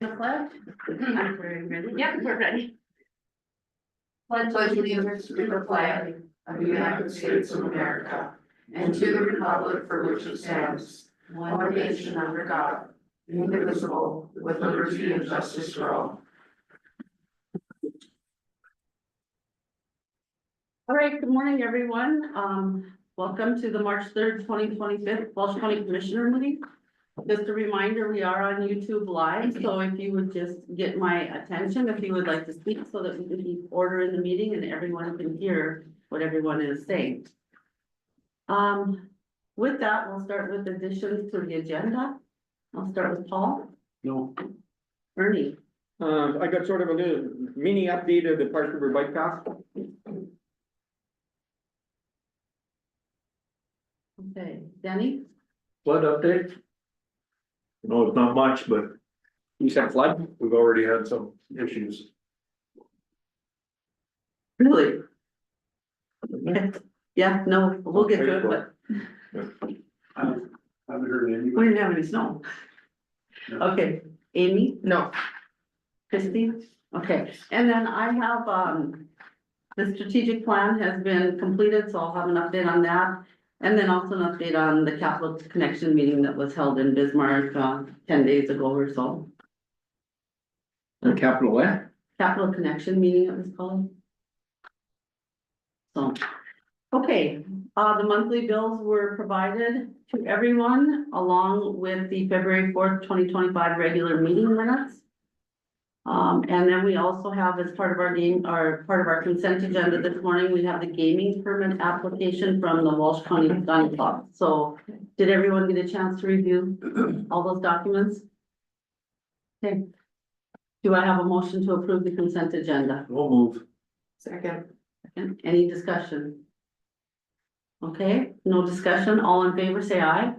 The pledge? I'm ready. Yep, we're ready. Pledge allegiance to the flag of the United States of America and to the republic for which it stands, one nation under God, indivisible, with liberty and justice for all. All right, good morning, everyone. Welcome to the March 3rd, 2025 Walsh County Commissioner meeting. Just a reminder, we are on YouTube Live, so if you would just get my attention, if you would like to speak so that we can keep order in the meeting and everyone can hear what everyone is saying. With that, we'll start with additions to the agenda. I'll start with Paul. No. Ernie. I got sort of a little mini update of the Park River Bike Path. Okay, Denny. Flood update? No, it's not much, but You said flood? we've already had some issues. Really? Okay. Yeah, no, we'll get to it, but I haven't heard any. we didn't have any snow. Okay, Amy? No. Christie? Okay, and then I have, the strategic plan has been completed, so I'll have an update on that. And then also an update on the capital connection meeting that was held in Bismarck, 10 days ago or so. The capital what? Capital connection meeting it was called. So, okay, the monthly bills were provided to everyone along with the February 4th, 2025 regular meeting minutes. And then we also have as part of our consent agenda this morning, we have the gaming permit application from the Walsh County Gun Club. So did everyone get a chance to review all those documents? Okay. Do I have a motion to approve the consent agenda? We'll move. Second. Any discussion? Okay, no discussion. All in favor, say aye.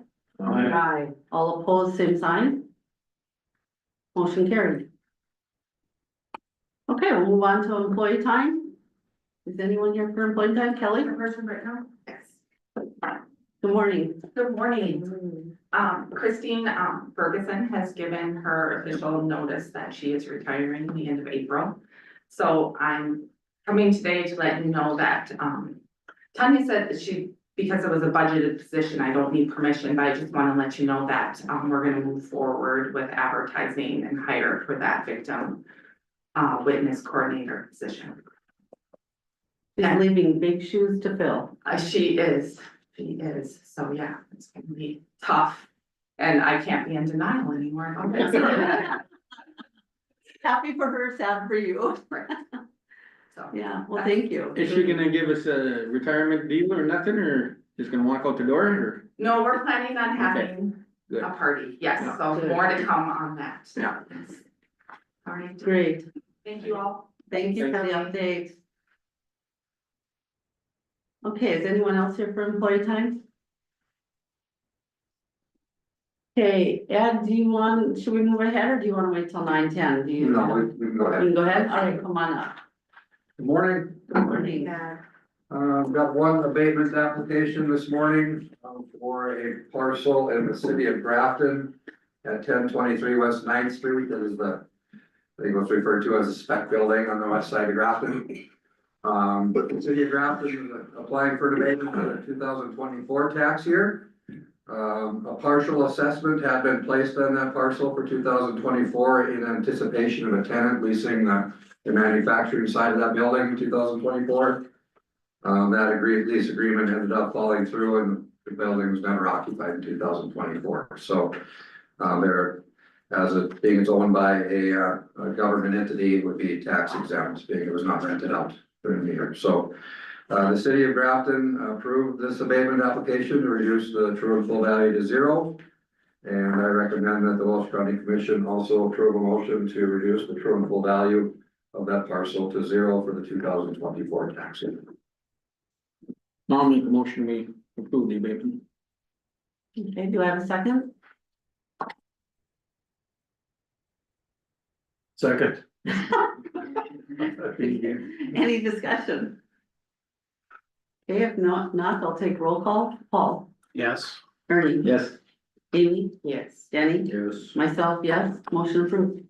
Aye. All opposed, same sign. Motion carried. Okay, we'll move on to employee time. Is anyone here for employee time? Kelly? Person right now? Yes. Good morning. Good morning. Christine, Ferguson has given her official notice that she is retiring the end of April. So I'm coming today to let you know that, Tanya said that because it was a budgeted position, I don't need permission, but I just want to let you know that, we're gonna move forward with advertising and hire for that victim witness coordinator position. She's leaving big shoes to fill. She is, so yeah, it's gonna be tough. And I can't be in denial anymore about it. Happy for her, sad for you. So, Yeah, well, thank you. Is she gonna give us a retirement deal or nothing, or just gonna walk out the door, or? no, we're planning on having Good. a party, yes, Yeah. so Good. more to come on that. Yeah. All right, Great. thank you all. Thank you for the update. Okay, is anyone else here for employee time? Okay, Ed, should we move ahead or do you want to wait till 9:10? Do you? No, we can go We ahead. can go ahead? All right, come on up. Good morning. Good morning. Got one abatement application this morning for a parcel in the city of Grafton at 1023 West 9th Street. That is I think what's referred to as a spec building on the west side of Grafton. But the city of Grafton is applying for an abatement for the 2024 tax year. A partial assessment had been placed on that parcel for 2024 in anticipation of a tenant leasing the manufacturing side of that building in 2024. That lease agreement ended up falling through and the building was never occupied in 2024. So being it's owned by a government entity, it would be tax exempt, being it was not rented out during the year. So the city of Grafton approved this abatement application to reduce the true and full value to 0. And I recommend that the Walsh County Commission also approve a motion to reduce the true and full value of that parcel to 0 for the 2024 tax year. I'll make a motion, we approve the abatement. Okay, do I have a second? Second. Any discussion? Okay, if not, I'll take roll call. Paul? Yes. Ernie? Yes. Amy? Yes. Danny? Yes. Myself, yes. Motion approved.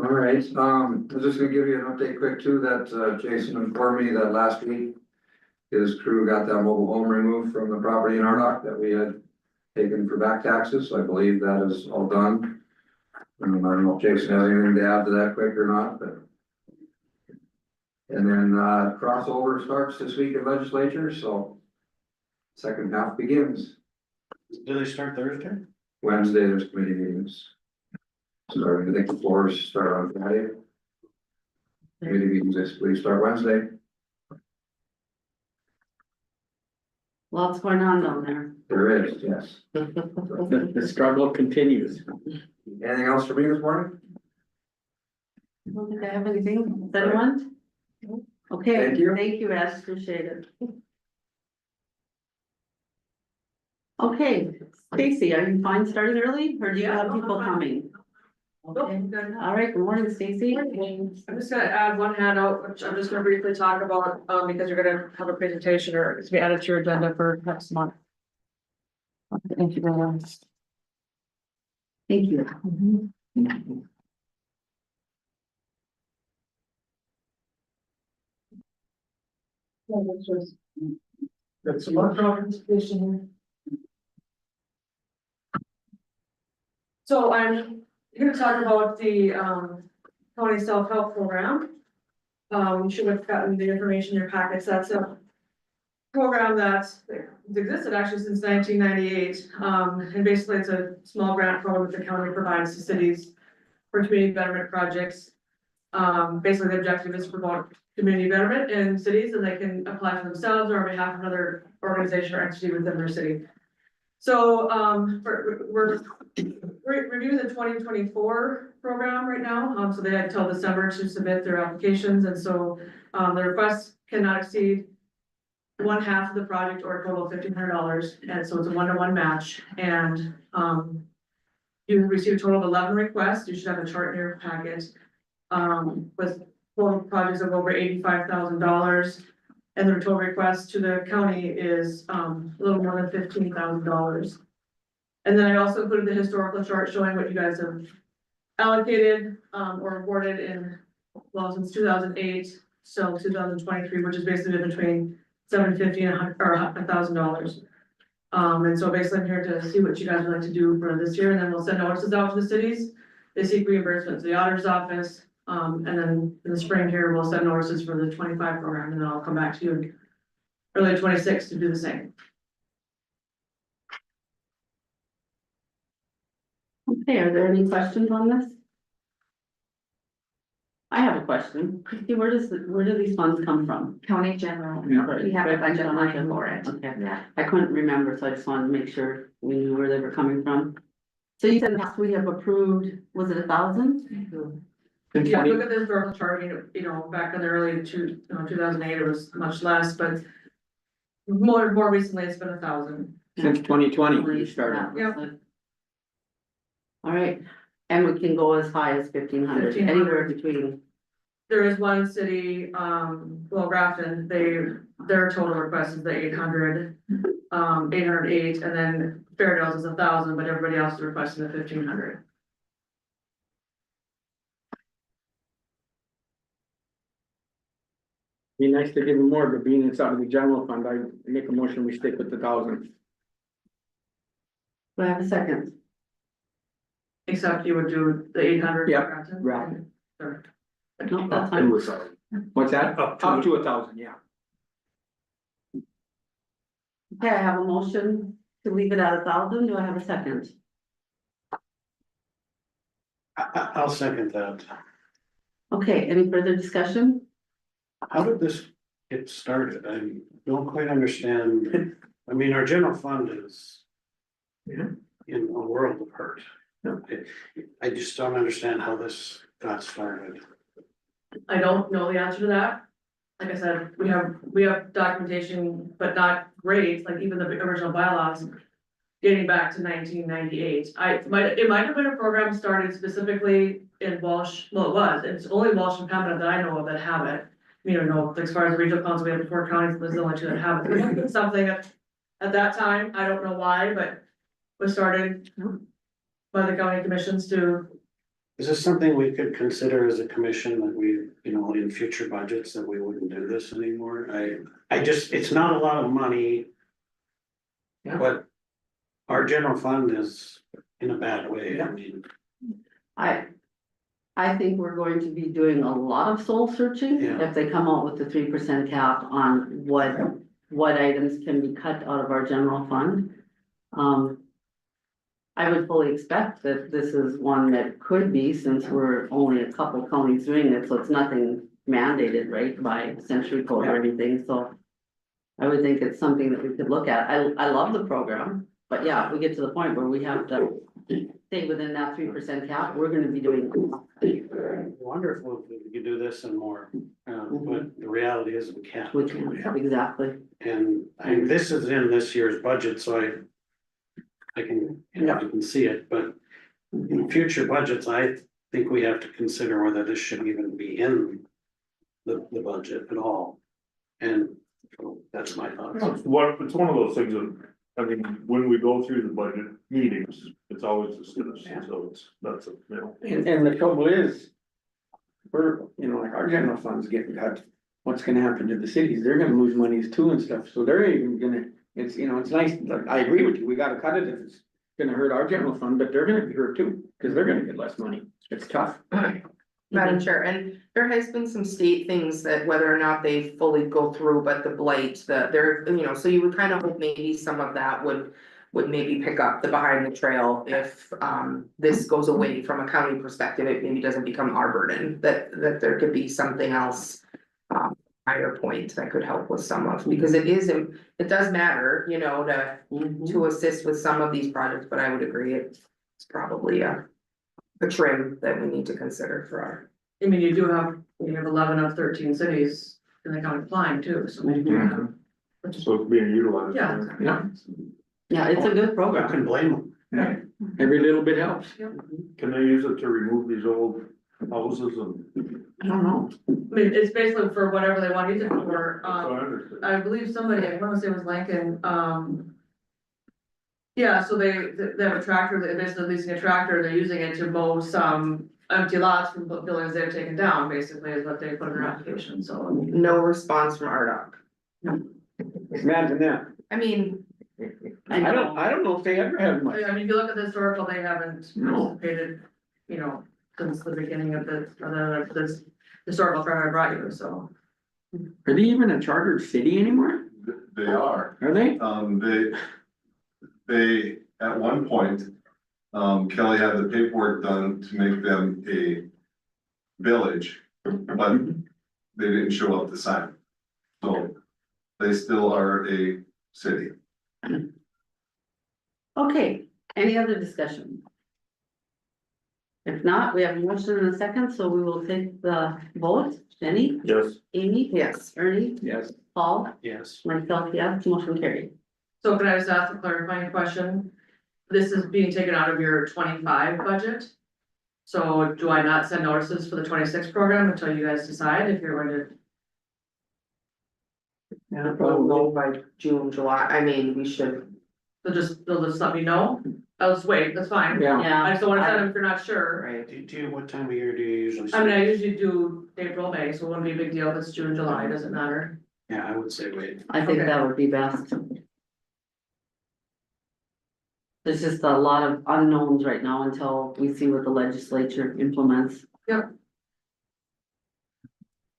All right, I'm just gonna give you an update quick too, that Jason informed me that last week. His crew got that mobile home removed from the property in Ardoc that we had taken for back taxes, so I believe that is all done. I don't know if Jason has anything to add to that quick or not, but. And then crossover starts this week in legislature, so. Second half begins. Do they start Thursday? Wednesday, there's committee meetings. Starting, I think the floors start on Friday. Committee meetings, basically start Wednesday. Lots going on down there. There is, yes. The struggle continues. Anything else for me this morning? I don't think I have anything. Does anyone? Okay, Thank you. thank you, Ash, appreciate it. Okay, Stacy, are you fine starting early, or do you have people coming? Okay, all right, good morning, Stacy. I'm just gonna add one handout, which I'm just gonna briefly talk about, because you're gonna have a presentation or it's be added to your agenda for next month. Thank you very much. Thank you. That's a lot of presentation. So I'm here to talk about the county self-help program. You should have gotten the information in your packets. That's a program that's existed actually since 1998. And basically it's a small grant program that the county provides to cities for community betterment projects. Basically the objective is to promote community betterment in cities, and they can apply for themselves or on behalf of another organization or entity within their city. So we're reviewing the 2024 program right now. So they had till December to submit their applications, and so the request cannot exceed 1/2 of the project or a total of $1,500, and so it's a 1-to-1 match. And you received a total of 11 requests. You should have a chart in your packet with total projects of over $85,000. And the total request to the county is a little more than $15,000. And then I also included the historical chart showing what you guys have allocated or awarded in, well, since 2008, so 2023, which is basically between $750 and $1,000. And so basically I'm here to see what you guys would like to do for this year, and then we'll send notices out to the cities. They seek reimbursement to the auditor's office. And then in the spring here, we'll send notices for the 25 program, and then I'll come back to you in early 26 to do the same. Okay, are there any questions on this? I have a question. Christie, where do these funds come from? County general, Yeah. we have a budget line for it. Okay, Yeah. I couldn't remember, so I just wanted to make sure we knew where they were coming from. So you said last we have approved, was it 1,000? Yeah, look at the historical chart, you know, back in the early 2008, it was much less, but more recently, it's been 1,000. Since 2020, you started. Yep. All right, and we can go as high as 1,500, anywhere between. There is one city, well, Grafton, their total request is the 800, 808, and then Fairdale's is 1,000, but everybody else is requesting the 1,500. Be nice to give them more, but being it's out of the general fund, I make a motion, we stick with the 1,000. Do I have a second? Except you would do the 800. Yep, Grafton. Grafton. Sure. No, that's fine. What's that? Up to 1,000, yeah. Okay, I have a motion to leave it at 1,000. Do I have a second? I'll second that. Okay, any further discussion? How did this get started? I don't quite understand. I mean, our general fund is in a world of hurt. I just don't understand how this got started. I don't know the answer to that. Like I said, we have documentation, but not great, like even the original bylaws. Dating back to 1998. It might have been a program started specifically in Walsh, well, it was, it's only Walsh and Pembina that I know of that have it. You know, as far as the regional council, we have 4 counties, there's the only 2 that have it. It's something at that time, I don't know why, but was started by the county commissions to Is this something we could consider as a commission that we, you know, in future budgets that we wouldn't do this anymore? I just, it's not a lot of money. Yeah. But our general fund is in a bad way, I mean, I think we're going to be doing a lot of soul searching Yeah. if they come out with the 3% cap on what items can be cut out of our general fund. I would fully expect that this is one that could be, since we're only a couple counties doing it, so it's nothing mandated, right, by century code or anything, so. I would think it's something that we could look at. I love the program, but yeah, if we get to the point where we have to stay within that 3% cap, we're gonna be doing. wonderful if we could do this and more, but the reality is we can't. Which, exactly. And this is in this year's budget, so I can, you know, I can see it, but in future budgets, I think we have to consider whether this should even be in the budget at all. And so that's my thoughts. It's one of those things that, I mean, when we go through the budget meetings, it's always discussed, so that's a, you know. And the trouble is, we're, you know, like our general fund's getting cut. What's gonna happen to the cities? They're gonna lose monies too and stuff, so they're even gonna, it's, you know, it's nice, like, I agree with you, we gotta cut it if it's gonna hurt our general fund, but they're gonna be hurt too, cause they're gonna get less money. It's tough. Madam Chair, and there has been some state things that whether or not they fully go through, but the blight, there, you know, so you would kind of hope maybe some of that would maybe pick up the behind the trail if this goes away from a county perspective, it maybe doesn't become our burden, that there could be something else higher point that could help with some of, because it does matter, you know, to assist with some of these projects, but I would agree it's probably a trim that we need to consider for our. I mean, you have 11 of 13 cities in the county applying too, so we do have. which is- So it's being utilized. Yeah. Yeah. Yeah, it's a good I program. couldn't blame them. Every little bit helps. Can they use it to remove these old houses and? I don't know. I mean, it's basically for whatever they want to use it for, That's what I understood. I believe somebody, I wanna say it was Lincoln, yeah, so they have a tractor, they're basically leasing a tractor, they're using it to mow some empty lots from buildings they've taken down, basically, is what they put in their application, so. No response from RDOC. Imagine that. I mean, I don't know if they ever have much. I mean, if you look at the historical, they haven't No. participated, you know, since the beginning of this historical chart I brought you, so. Are they even a chartered city anymore? They are, Are they? they, at one point, Kelly had the paperwork done to make them a village, but they didn't show up to sign. So they still are a city. Okay, any other discussion? If not, we have a motion and a second, so we will take the vote. Jenny, Yes. Amy, yes, Ernie, Yes. Paul, Yes, myself, yes, motion carried. So can I just ask a clarifying question? This is being taken out of your 25 budget. So do I not send notices for the 26 program until you guys decide if you're going to? Yeah, we'll know by June, July, I mean, we should. They'll just let me know? I'll just wait, that's fine. Yeah. Yeah. I just don't wanna send them if you're not sure. Right. do you, what time of year do you usually? I mean, I usually do April, May, so it wouldn't be a big deal if it's June, July, doesn't matter. Yeah, I would say wait. I think Okay. that would be best. There's just a lot of unknowns right now until we see what the legislature implements.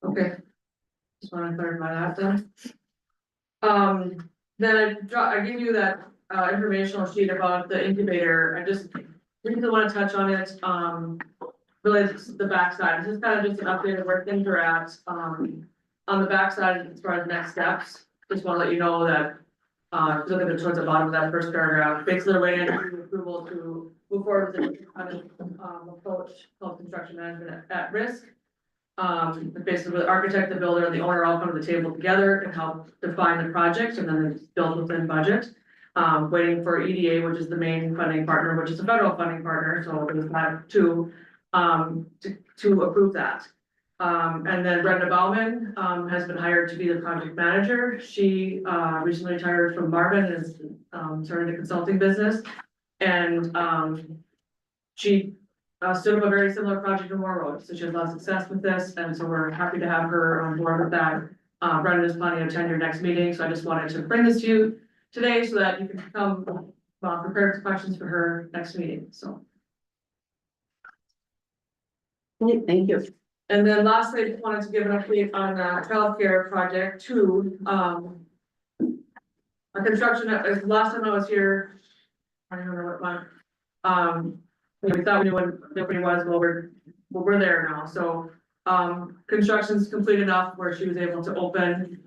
Okay. Just wanna clarify that then. Then I give you that informational sheet about the incubator, I just really wanna touch on it, really it's the backside, it's just kind of just an update of where things are at, on the backside, as far as next steps, just wanna let you know that. If you look at towards the bottom of that first paragraph, basically we're waiting for approval to move forward with the kind of approach called construction management at risk. Basically the architect, the builder, and the owner all come to the table together and help define the project, and then it's built within budget. Waiting for EDA, which is the main funding partner, which is a federal funding partner, so there's that to approve that. And then Brenda Bauman, has been hired to be the project manager. She, recently retired from Marvin and is, started a consulting business. And, she stood up a very similar project in Moore Road, so she has a lot of success with this, and so we're happy to have her on board with that. Brendan is planning to attend your next meeting, so I just wanted to bring this to you today so that you can come, prepared questions for her next meeting, so. Okay, thank you. And then lastly, I just wanted to give an update on childcare project two, our construction, last time I was here, I don't remember what month. We thought we knew what nobody was, well, we're there now, so, construction's complete enough where she was able to open.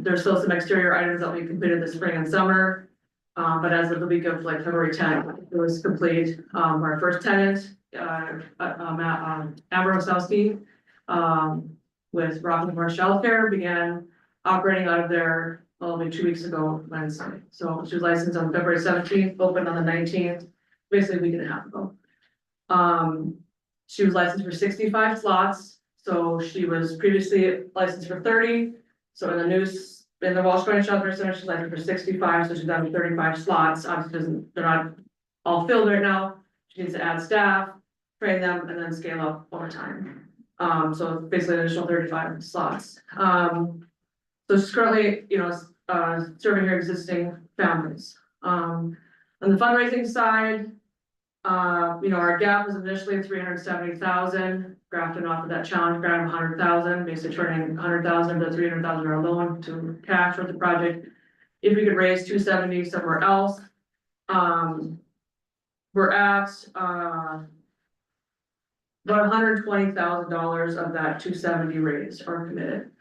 There's still some exterior items that we completed this spring and summer. But as of the week of like February 10th, it was complete. Our first tenant, Amber Osowski, with Rockland Childcare began operating out of there only 2 weeks ago Wednesday. So she was licensed on February 17th, opened on the 19th, basically a week and a half ago. She was licensed for 65 slots, so she was previously licensed for 30. So in the news, in the Walsh County Childcare Center, she's licensed for 65, so she's down to 35 slots. Obviously, they're not all filled right now. She needs to add staff, train them, and then scale up over time. So basically an additional 35 slots. So she's currently, serving her existing families. On the fundraising side, our gap was initially 370,000, Grafton offered that challenge grant of 100,000, basically turning 100,000 into 300,000 dollar loan to cash for the project. If we could raise 270 somewhere else, we're at, about $120,000 of that 270 raised or committed.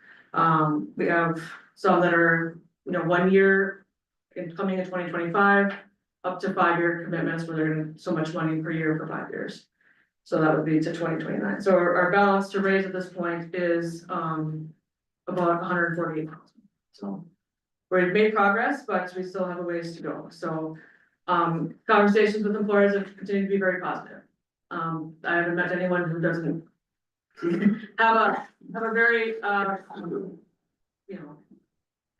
We have some that are, 1 year coming in 2025, up to 5-year commitments where they're getting so much money per year for 5 years. So that would be to 2029. So our balance to raise at this point is about 148,000. So we've made progress, but we still have a ways to go. So conversations with employers have continued to be very positive. I haven't met anyone who doesn't have a very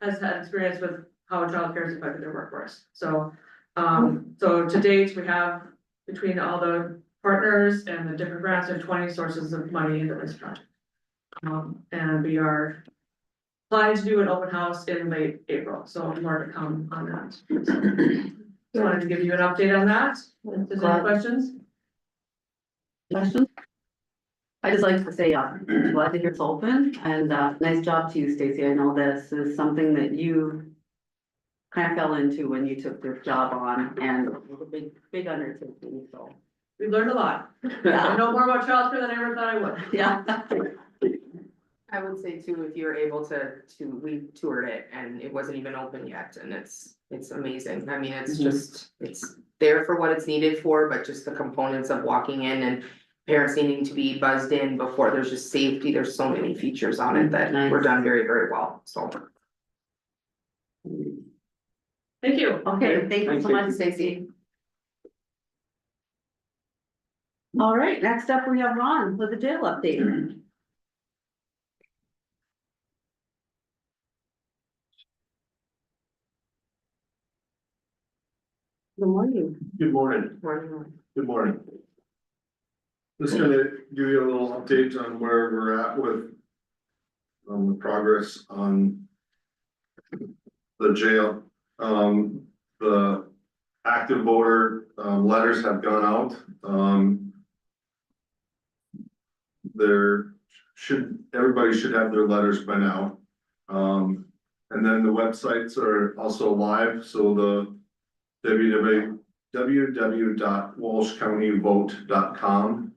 has had experience with how childcare has affected their workforce. So so to date, we have between all the partners and the different grants and 20 sources of money into this project. And we are planning to do an open house in late April, so more to come on that. So, wanted to give you an update on that. If there's any questions? Questions? I just like to say, glad to hear it's open, and nice job to you, Stacy. I know this is something that you kind of fell into when you took this job on, and it was a big undertaking, so. We learned a lot. I Yeah, know more about childcare than I ever thought I would. yeah. I would say too, if you're able we toured it and it wasn't even open yet, and it's amazing. I mean, it's just, it's there for what it's needed for, but just the components of walking in and parents needing to be buzzed in before, there's just safety, there's so many features on it that Nice. were done very, very well, so. Thank you. Okay, thank you so much, Stacy. All right, next up we have Ron with the jail update. Good morning. Good morning. Good morning. Just gonna give you a little update on where we're at with the progress on the jail. The active voter letters have gone out. Everybody should have their letters by now. And then the websites are also live, so the www.walshcountyvote.com.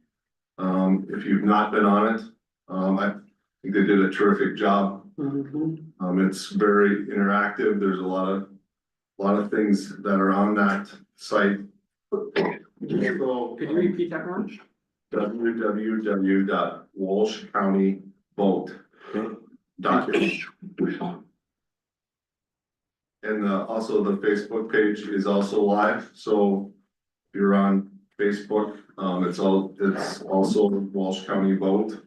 If you've not been on it, I think they did a terrific job. It's very interactive. There's a lot of things that are on that site. Could you repeat that, Ron? www.walshcountyvote.com. And also the Facebook page is also live, so if you're on Facebook, it's also Walsh County Vote.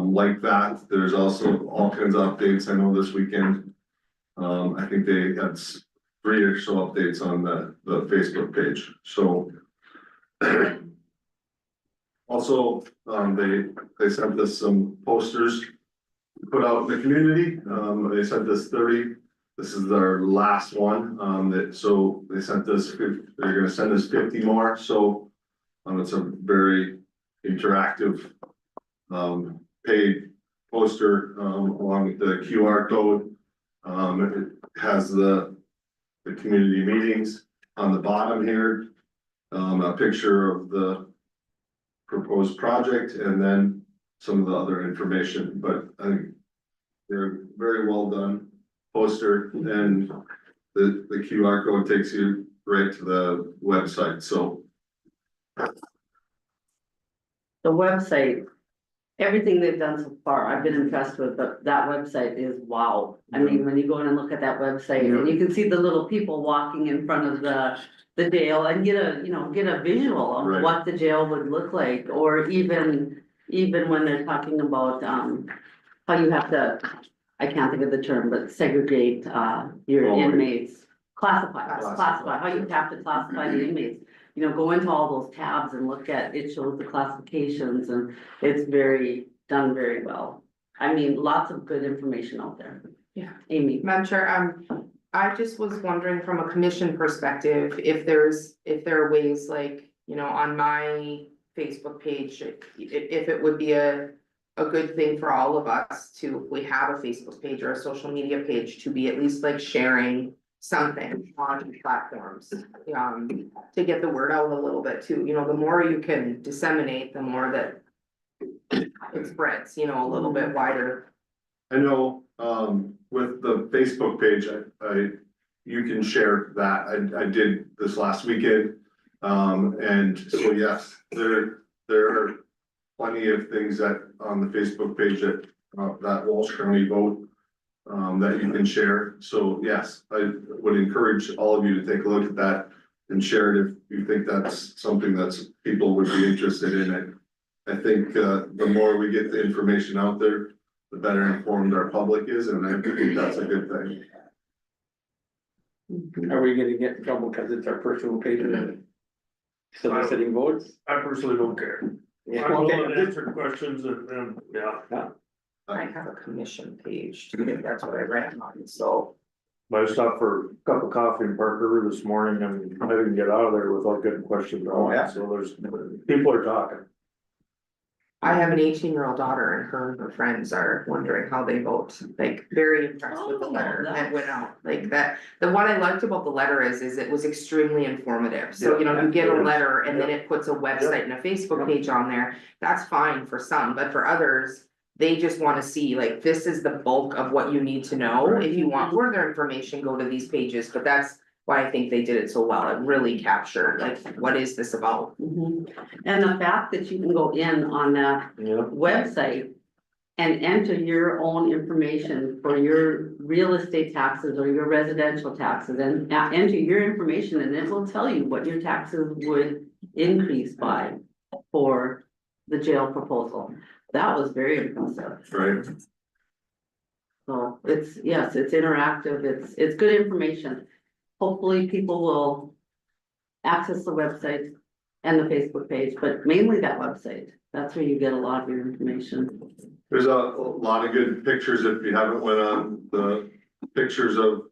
Like that, there's also all kinds of updates. I know this weekend, I think they had 3 or so updates on the Facebook page. So Also, they sent us some posters to put out in the community. They sent us 30. This is our last one, so they sent us, they're gonna send us 50 more, so. It's a very interactive, paid poster, along with the QR code. It has the community meetings on the bottom here. A picture of the proposed project and then some of the other information, but I think they're very well done poster, and the QR code takes you right to the website, so. The website, everything they've done so far, I've been impressed with, but that website is wow. I mean, when you go in and look at that website, and you can see the little people walking in front of the jail and get a visual of Right. what the jail would look like, or even when they're talking about, how you have to, I can't think of the term, but segregate, your Oh. inmates. Classify, Classify. how you have to classify the inmates. Go into all those tabs and look at, it shows the classifications, and it's done very well. I mean, lots of good information out there. Yeah. Amy. Madam Chair, I just was wondering from a commission perspective, if there are ways like, on my Facebook page, if it would be a good thing for all of us to, if we have a Facebook page or a social media page, to be at least like sharing something on platforms, to get the word out a little bit too. The more you can disseminate, the more that it spreads, a little bit wider. I know, with the Facebook page, you can share that. I did this last weekend. And so yes, there are plenty of things on the Facebook page that Walsh County vote, that you can share. So yes, I would encourage all of you to take a look at that and share it if you think that's something that's people would be interested in it. I think, the more we get the information out there, the better informed our public is, and I think that's a good thing. Are we gonna get in trouble because it's our personal page and then soliciting votes? I personally don't care. Yeah, I'm willing okay. to answer questions and, yeah, I have a commission page, that's what I ran on, so. I stopped for a cup of coffee in Park River this morning and I didn't get out of there without getting questioned. Oh, yeah. So people are talking. I have an 18-year-old daughter, and her friends are wondering how they vote, like very impressed with the Oh, letter that that's- went out, like that. The one I liked about the letter is it was extremely informative, so you get a letter and then it puts a website and a Facebook page on there. That's fine for some, but for others, they just wanna see, like, this is the bulk of what you need to know. If you want further information, go to these pages, but that's why I think they did it so well. It really captured, like, what is this about? Mhm. And the fact that you can go in on that Yeah. website and enter your own information for your real estate taxes or your residential taxes, and enter your information, and it will tell you what your taxes would increase by for the jail proposal. That was very impressive. Right? So it's interactive, it's good information. Hopefully people will access the website and the Facebook page, but mainly that website. That's where you get a lot of your information. There's a lot of good pictures if you haven't went on the pictures of,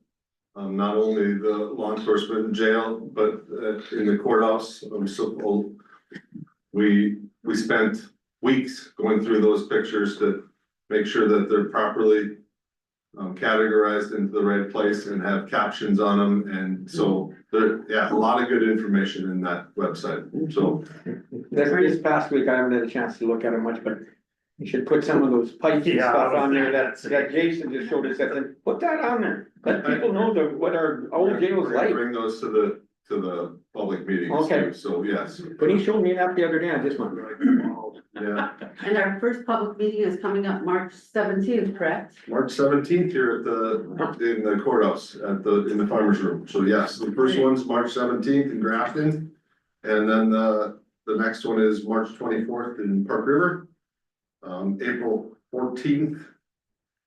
not only the law enforcement jail, but in the courthouse. So we spent weeks going through those pictures to make sure that they're properly categorized into the right place and have captions on them. And so a lot of good information in that website. So This past week, I haven't had a chance to look at it much, but you should put some of those pipes and Yeah, stuff on there that Jason just showed us, and put that on there. Let people know what our old jail we're is gonna like. bring those to the public meetings Okay. too. So yes. When he showed me that the other day, I just went, wow. Yeah, And our first public meeting is coming up March 17th, correct? March 17th here in the courthouse in the farmer's room. So yes, the first one's March 17th in Grafton. And then the next one is March 24th in Park River. April 14th,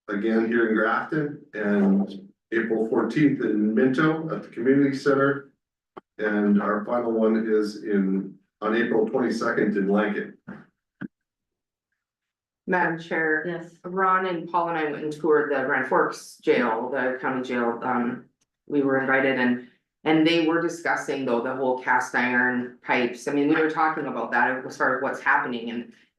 again here in Grafton, and April 14th in Minto at the community center. And our final one is in on April 22nd in Lincoln. Madam Chair, Yes. Ron and Paul and I went and toured the Grand Forks jail, the county jail, we were invited and they were discussing though, the whole cast iron pipes, I mean, we were talking about that as far as what's happening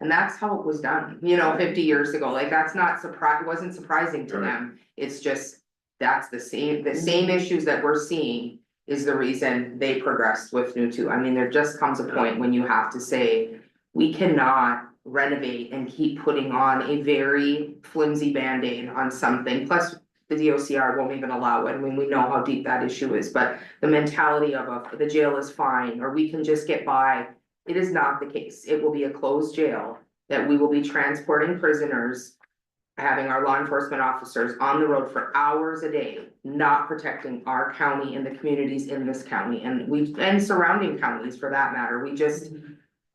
and that's how it was done, 50 years ago, like, that's not wasn't surprising to Right. them, it's just, that's the same issues that we're seeing is the reason they progressed with new two, I mean, there just comes a point when you have to say, we cannot renovate and keep putting on a very flimsy Band-Aid on something, plus the DOCR won't even allow it, I mean, we know how deep that issue is, but the mentality of the jail is fine, or we can just get by, it is not the case, it will be a closed jail, that we will be transporting prisoners, having our law enforcement officers on the road for hours a day, not protecting our county and the communities in this county, and surrounding counties for that matter,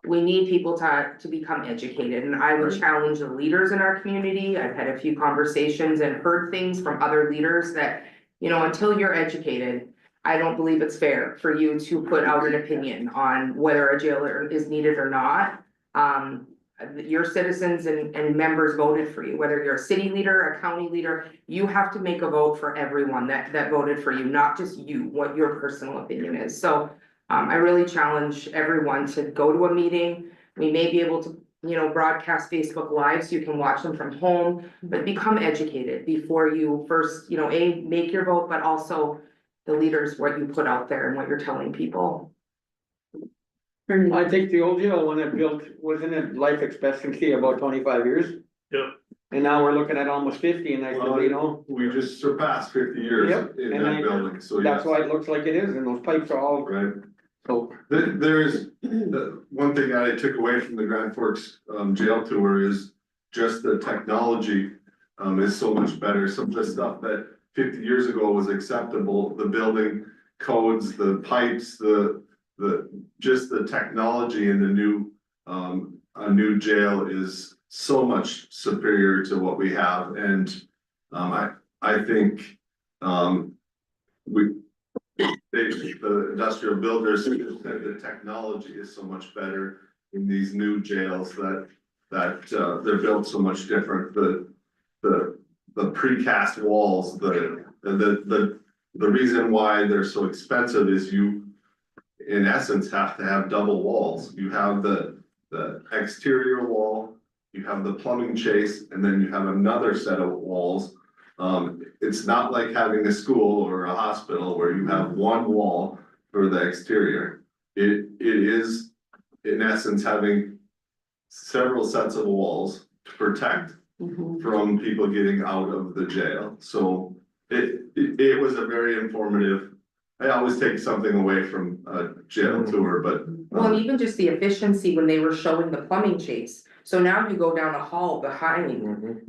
we need people to become educated, and I would challenge the leaders in our community, I've had a few conversations and heard things from other leaders that, until you're educated, I don't believe it's fair for you to put out an opinion on whether a jailer is needed or not. Your citizens and members voted for you, whether you're a city leader, a county leader, you have to make a vote for everyone that voted for you, not just you, what your personal opinion is, so. I really challenge everyone to go to a meeting. We may be able to, broadcast Facebook Live so you can watch them from home, but become educated before you first, make your vote, but also the leaders, what you put out there and what you're telling people. I think the old jail, when it built, wasn't it life expectancy about 25 years? Yep. And now we're looking at almost 50, and I said, We just surpassed 50 years Yep, in and that building, so that's yes, why it looks like it is, and those pipes are all, right. so. There's, the one thing I took away from the Grand Forks jail tour is just the technology is so much better. Some of the stuff that 50 years ago was acceptable, the building codes, the pipes, just the technology in the new a new jail is so much superior to what we have, and I think the industrial builders said the technology is so much better in these new jails that they're built so much different. The precast walls, the reason why they're so expensive is you, in essence, have to have double walls. You have the exterior wall, you have the plumbing chase, and then you have another set of walls. It's not like having a school or a hospital where you have one wall for the exterior. It is, in essence, having several sets of walls to protect from people getting out of the jail. So it was a very informative. I always take something away from a jail tour, but. Well, and even just the efficiency when they were showing the plumbing chase. So now you go down a hall behind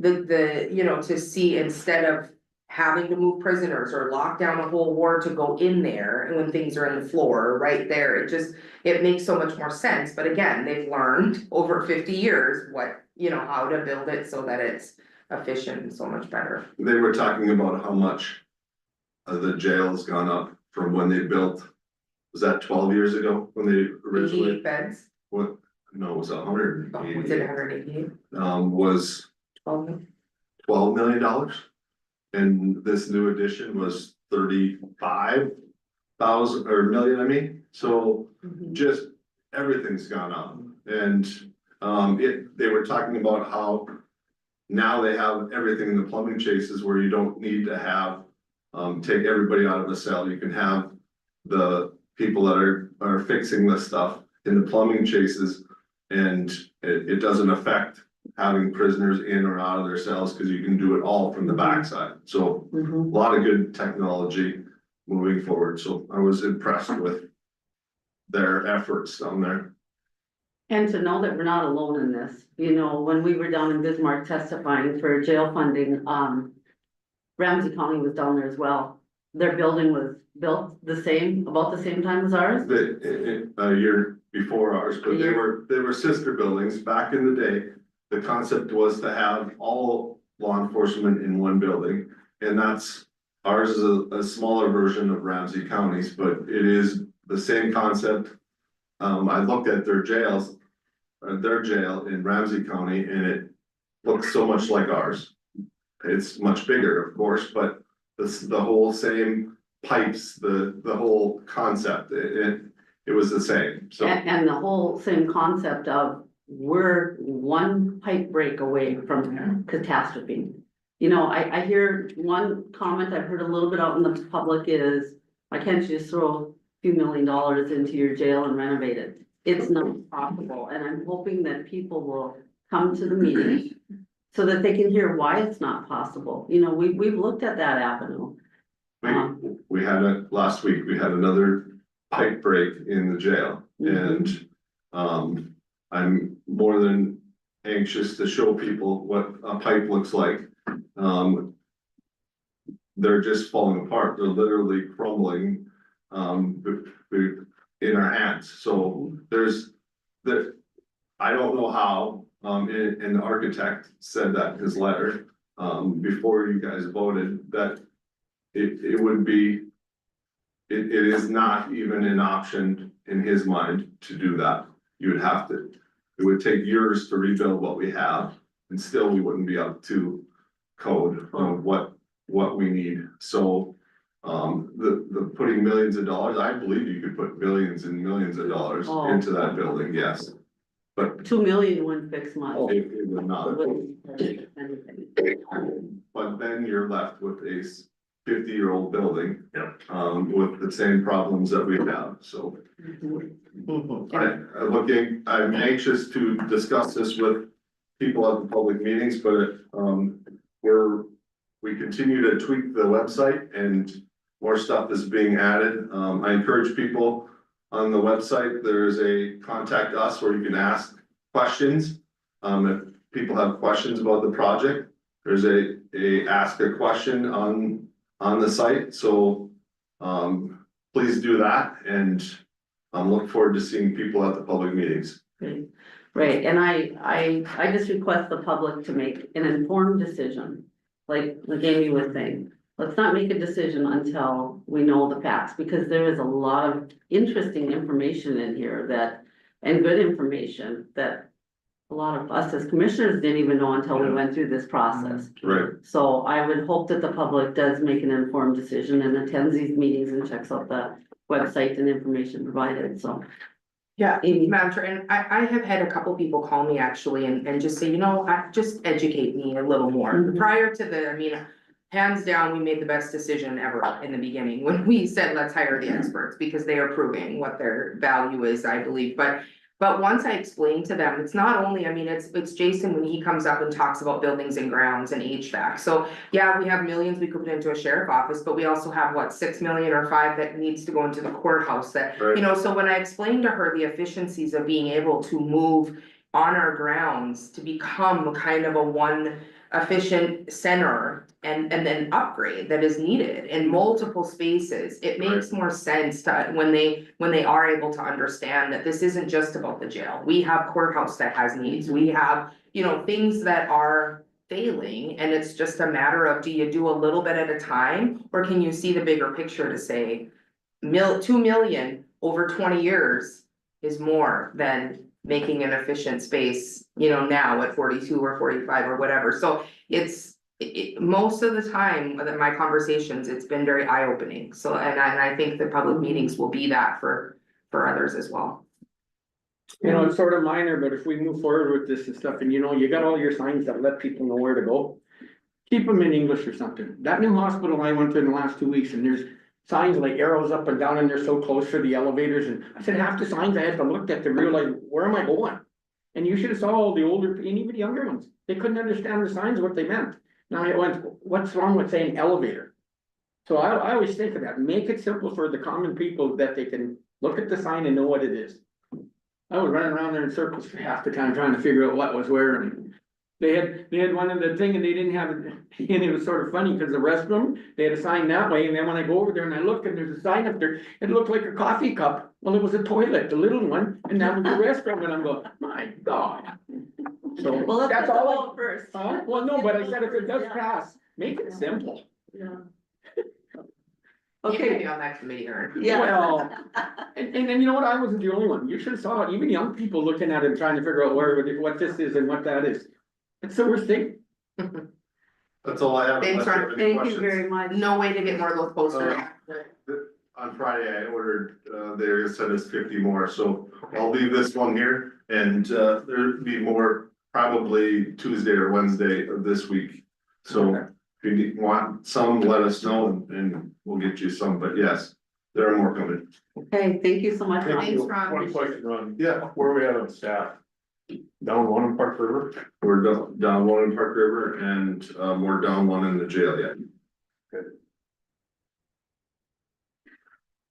to see, instead of having to move prisoners or lock down a whole ward to go in there, and when things are in the floor right there, it makes so much more sense. But again, they've learned over 50 years how to build it so that it's efficient and so much better. They were talking about how much the jail has gone up from when they built, was that 12 years ago when they originally? 88 beds. What? No, it was 188. Was it 188? Was 12? $12 million. And this new addition was 35,000 or million, I mean, so just everything's gone up. And they were talking about how now they have everything in the plumbing chases where you don't need to have take everybody out of the cell. You can have the people that are fixing the stuff in the plumbing chases, and it doesn't affect having prisoners in or out of their cells because you can do it all from the backside. So a lot of good technology moving forward. So I was impressed with their efforts down there. And to know that we're not alone in this, when we were down in Bismarck testifying for jail funding, Ramsey County was down there as well. Their building was built about the same time as ours. A year before ours, but they were sister buildings back in the day. The concept was to have all law enforcement in one building, and ours is a smaller version of Ramsey County's, but it is the same concept. I looked at their jails, their jail in Ramsey County, and it looks so much like ours. It's much bigger, of course, but the whole same pipes, the whole concept, it was the same, so. And the whole same concept of we're one pipe break away from catastrophe. You know, I hear one comment I've heard a little bit out in the public is, why can't you just throw a few $1 million into your jail and renovate it? It's not possible, and I'm hoping that people will come to the meeting so that they can hear why it's not possible. You know, we've looked at that avenue. We had last week, we had another pipe break in the jail, and, I'm more than anxious to show people what a pipe looks like. They're just falling apart, they're literally crumbling, in our hands, so I don't know how, and the architect said that in his letter, before you guys voted, that it would be, it is not even an option in his mind to do that. You would have to, it would take years to rebuild what we have, and still we wouldn't be up to code of what we need, so. The putting millions of dollars, I believe you could put millions and millions of dollars into that building, yes. But 2 million wouldn't fix much. it would not, It wouldn't fix anything. but then you're left with a 50-year-old building. Yep. With the same problems that we have, so. I'm anxious to discuss this with people at the public meetings, but, we continue to tweak the website and more stuff is being added. I encourage people on the website, there's a contact us where you can ask questions. If people have questions about the project, there's a ask a question on the site, so, please do that, and I'm looking forward to seeing people at the public meetings. Right, and I just request the public to make an informed decision, like Amy was saying. Let's not make a decision until we know the facts, because there is a lot of interesting information in here that, and good information that a lot of us as commissioners didn't even know until we went through this process. Right. So I would hope that the public does make an informed decision and attends these meetings and checks out the website and information provided, so. Yeah, Amy. Madam Chair, and I have had a couple people call me actually and just say, just educate me a little more. Mhm. Prior to hands down, we made the best decision ever in the beginning when we said, let's hire the experts, because they are proving what their value is, I believe. But once I explained to them, it's not only, it's Jason when he comes up and talks about buildings and grounds and HVAC. So yeah, we have millions we could put into a sheriff office, but we also have 6 million or 5 that needs to go into the courthouse that, Right. so when I explained to her the efficiencies of being able to move on our grounds to become kind of a one efficient center and then upgrade that is needed in multiple spaces, it makes more sense to when they are able to understand that this isn't just about the jail. We have courthouse that has needs, we have, things that are failing, and it's just a matter of, do you do a little bit at a time, or can you see the bigger picture to say 2 million over 20 years is more than making an efficient space, now at 42 or 45 or whatever. So most of the time that my conversations, it's been very eye-opening. So, and I think the public meetings will be that for others as well. It's sort of minor, but if we move forward with this and stuff, and you got all your signs that let people know where to go. Keep them in English or something. That new hospital I went to in the last 2 weeks, and there's signs like arrows up and down, and they're so close for the elevators, and I said half the signs I had to look at to realize, where am I going? And you should have saw all the older and even the younger ones, they couldn't understand the signs, what they meant. Now I went, what's wrong with saying elevator? So I always think of that, make it simple for the common people that they can look at the sign and know what it is. I was running around there in circles for half the time trying to figure out what was where, and they had one of the thing and they didn't have it, and it was sort of funny because the restroom, they had a sign that way, and then when I go over there and I look and there's a sign up there, it looked like a coffee cup. Well, it was a toilet, the little one, and that was the restroom, and I'm going, my God. So Well, let's that's get the all. vote first. Huh? Well, no, but I said if it does pass, make it simple. Yeah. You can be Okay, on that committee, or. yeah. Well, and you know what, I wasn't the only one, you should have saw, even young people looking at it, trying to figure out what this is and what that is. It's the worst thing. That's all I have. Thanks, unless you have Ron. any Thank you questions. very much. No way to get more of those posters. On Friday, I ordered, they're gonna send us 50 more, so I'll leave this one here, and, there'll be more probably Tuesday or Wednesday of this week. So if you want some, let us know, and we'll get you some, but yes, there are more coming. Okay, thank you so much. Ron. Thanks, Ron. One question, Ron, Yeah, where are we at on staff? Down one in Park River? we're down one in Park River, and, we're down one in the jail yet.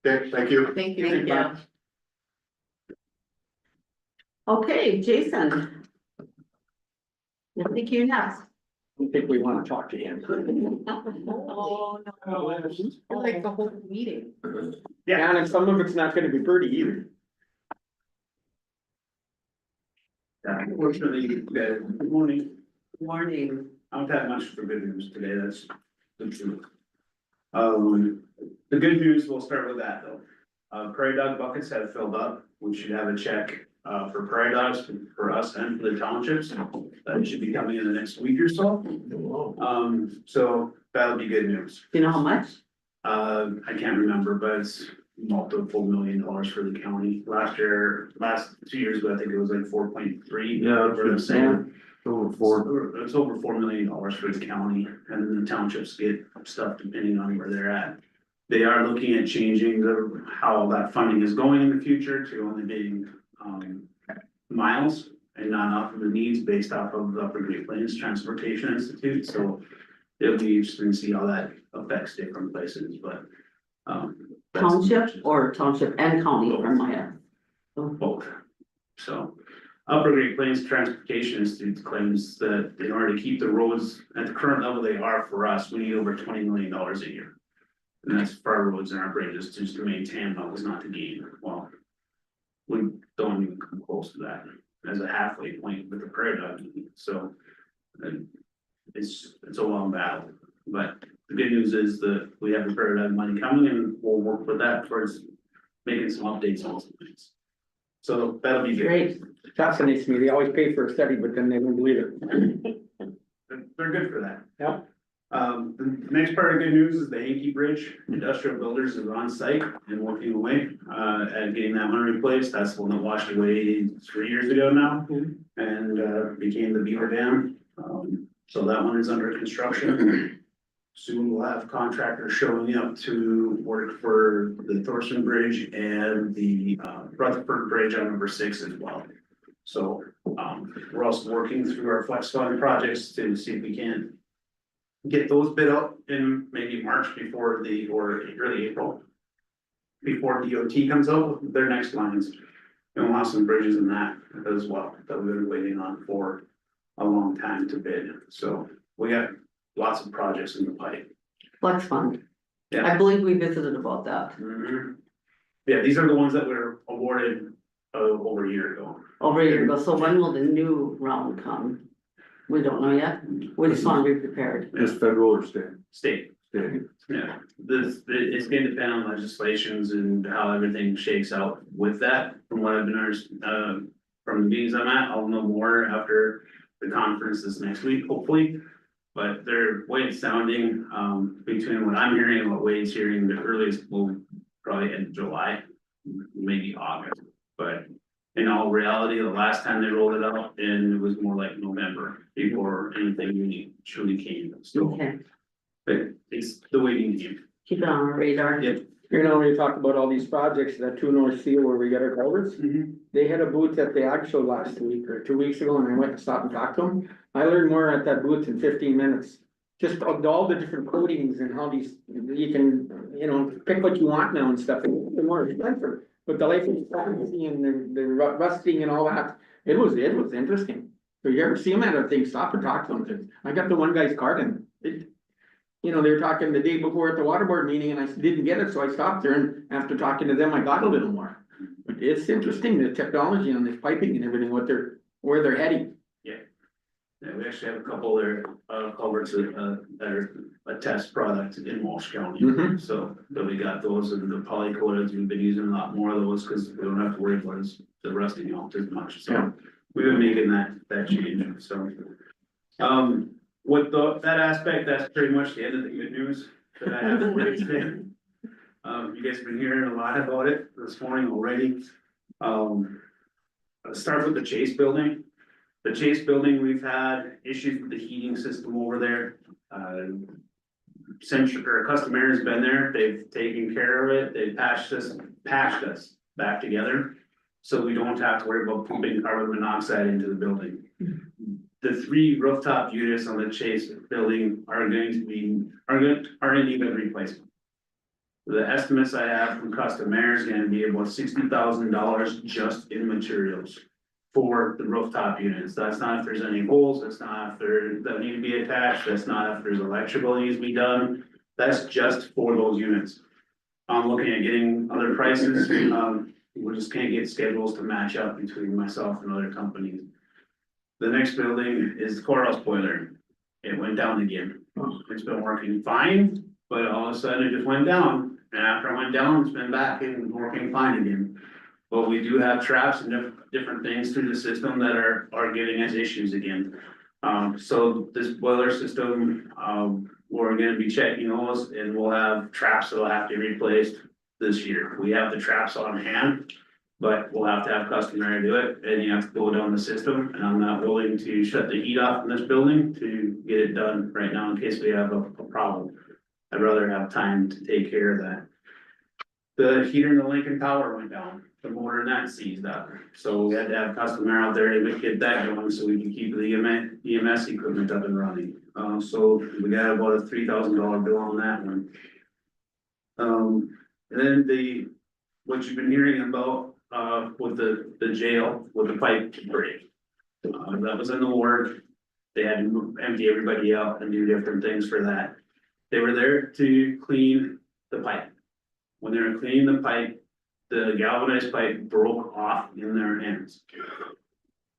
Okay, thank you. Thank you. Thank you. Okay, Jason. I think you're next. I think we wanna talk to him. Oh, no. Like the whole meeting. Yeah, and some of it's not gonna be pretty either. Unfortunately, good morning. Morning. I don't have much for good news today, that's the truth. The good news, we'll start with that though. Prairie dog buckets have filled up, we should have a check, for prairie dogs for us and for the townships. That should be coming in the next week or so. So that'll be good news. You know how much? I can't remember, but it's multiple $1 million for the county. Last 2 years ago, I think it was like 4.3. Yeah, For the same. Over four. It's over $4 million for the county, and then the townships get stuff depending on where they're at. They are looking at changing how that funding is going in the future to only being, miles and not off of the needs based off of the Upper Great Plains Transportation Institute, so it'll be interesting to see how that affects different places, but, that's- Township or township and county from my end? Both. So, Upper Great Plains Transportation Institute claims that in order to keep the roads at the current level they are for us, we need over $20 million a year. And that's for our roads and our bridges, just to maintain what was not to gain, well. We don't even come close to that as a halfway point with the prairie dog, so. And it's a long battle, but the good news is that we have the prairie dog money coming and we'll work with that towards making some updates on some things. So that'll be great. Great. Fascinates me, they always pay for a study, but then they won't believe it. They're good for that. Yeah. The next part of good news is the Hankey Bridge. Industrial Builders is on site and working away, at getting that one replaced. That's the one that washed away 3 years ago now. And, became the Beaver Dam. So that one is under construction. Soon we'll have contractors showing up to work for the Thorson Bridge and the, Rutherford Bridge on number 6 as well. So, we're also working through our flex fund projects to see if we can get those bid out in maybe March or early April. Before DOT comes out with their next lines. And we'll have some bridges in that as well, that we've been waiting on for a long time to bid. So we got lots of projects in the pipe. Flex fund. Yeah. I believe we visited about that Yeah, these are the ones that were awarded over a year ago. over a year ago. So when will the new round come? We don't know yet. We just want to be prepared. Is federal or state? State. State. Yeah, it's gonna depend on legislations and how everything shakes out with that. From what I've been, from the meetings I'm at, I'll know more after the conference this next week, hopefully. But they're Wade's sounding, between what I'm hearing and what Wade's hearing, the earliest will probably end July, maybe August. But in all reality, the last time they rolled it out, and it was more like November before anything really truly came. So, Okay, but it's the waiting game. keep it on our radar. Yep. You know, we talk about all these projects, that 2 North Seal where we get our culverts. They had a booth at the ag show last week or 2 weeks ago, and I went and stopped and talked to them. I learned more at that booth in 15 minutes. Just all the different coatings and how these, you can, pick what you want now and stuff, and they're more expensive. But the life expectancy and the rusting and all that, it was interesting. So you ever see them at a thing, stop and talk to them. I got the one guy's card and they were talking the day before at the water board meeting and I didn't get it, so I stopped there, and after talking to them, I got a little more. But it's interesting, the technology on this piping and everything, where they're heading. Yeah, we actually have a couple there, culverts that are a test product in Walsh County. Mhm. So, but we got those and the polycoats, we've been using a lot more of those, cause we don't have to worry about the rusting out as much, so. Yeah. We've been making that change, so. With that aspect, that's pretty much the end of the good news that I have for you today. You guys have been hearing a lot about it this morning already. Let's start with the Chase building. The Chase building, we've had issues with the heating system over there. Our customer has been there, they've taken care of it, they've patched us back together. So we don't have to worry about pumping carbon monoxide into the building. The 3 rooftop units on the Chase building are in need of replacement. The estimates I have from customer is gonna be about $60,000 just in materials for the rooftop units. That's not if there's any holes, that's not if that need to be attached, that's not if there's electrical that needs to be done. That's just for those units. I'm looking at getting other prices, we just can't get schedules to match up between myself and other companies. The next building is the courthouse boiler. It went down again. It's been working fine, but all of a sudden it just went down. And after it went down, it's been back and working fine again. But we do have traps and different things through the system that are giving us issues again. So this boiler system, we're gonna be checking those and we'll have traps that'll have to be replaced this year. We have the traps on hand, but we'll have to have customer do it and you have to go down the system. And I'm not willing to shut the heat off in this building to get it done right now in case we have a problem. I'd rather have time to take care of that. The heater in the Lincoln Tower went down, the motor in that seized up. So we had to have customer out there to get that going so we can keep the EMS equipment up and running. So we got about a $3,000 bill on that one. And then what you've been hearing about, with the jail, with the pipe break. That was in the work. They had to empty everybody out and do different things for that. They were there to clean the pipe. When they were cleaning the pipe, the galvanized pipe broke off in their hands.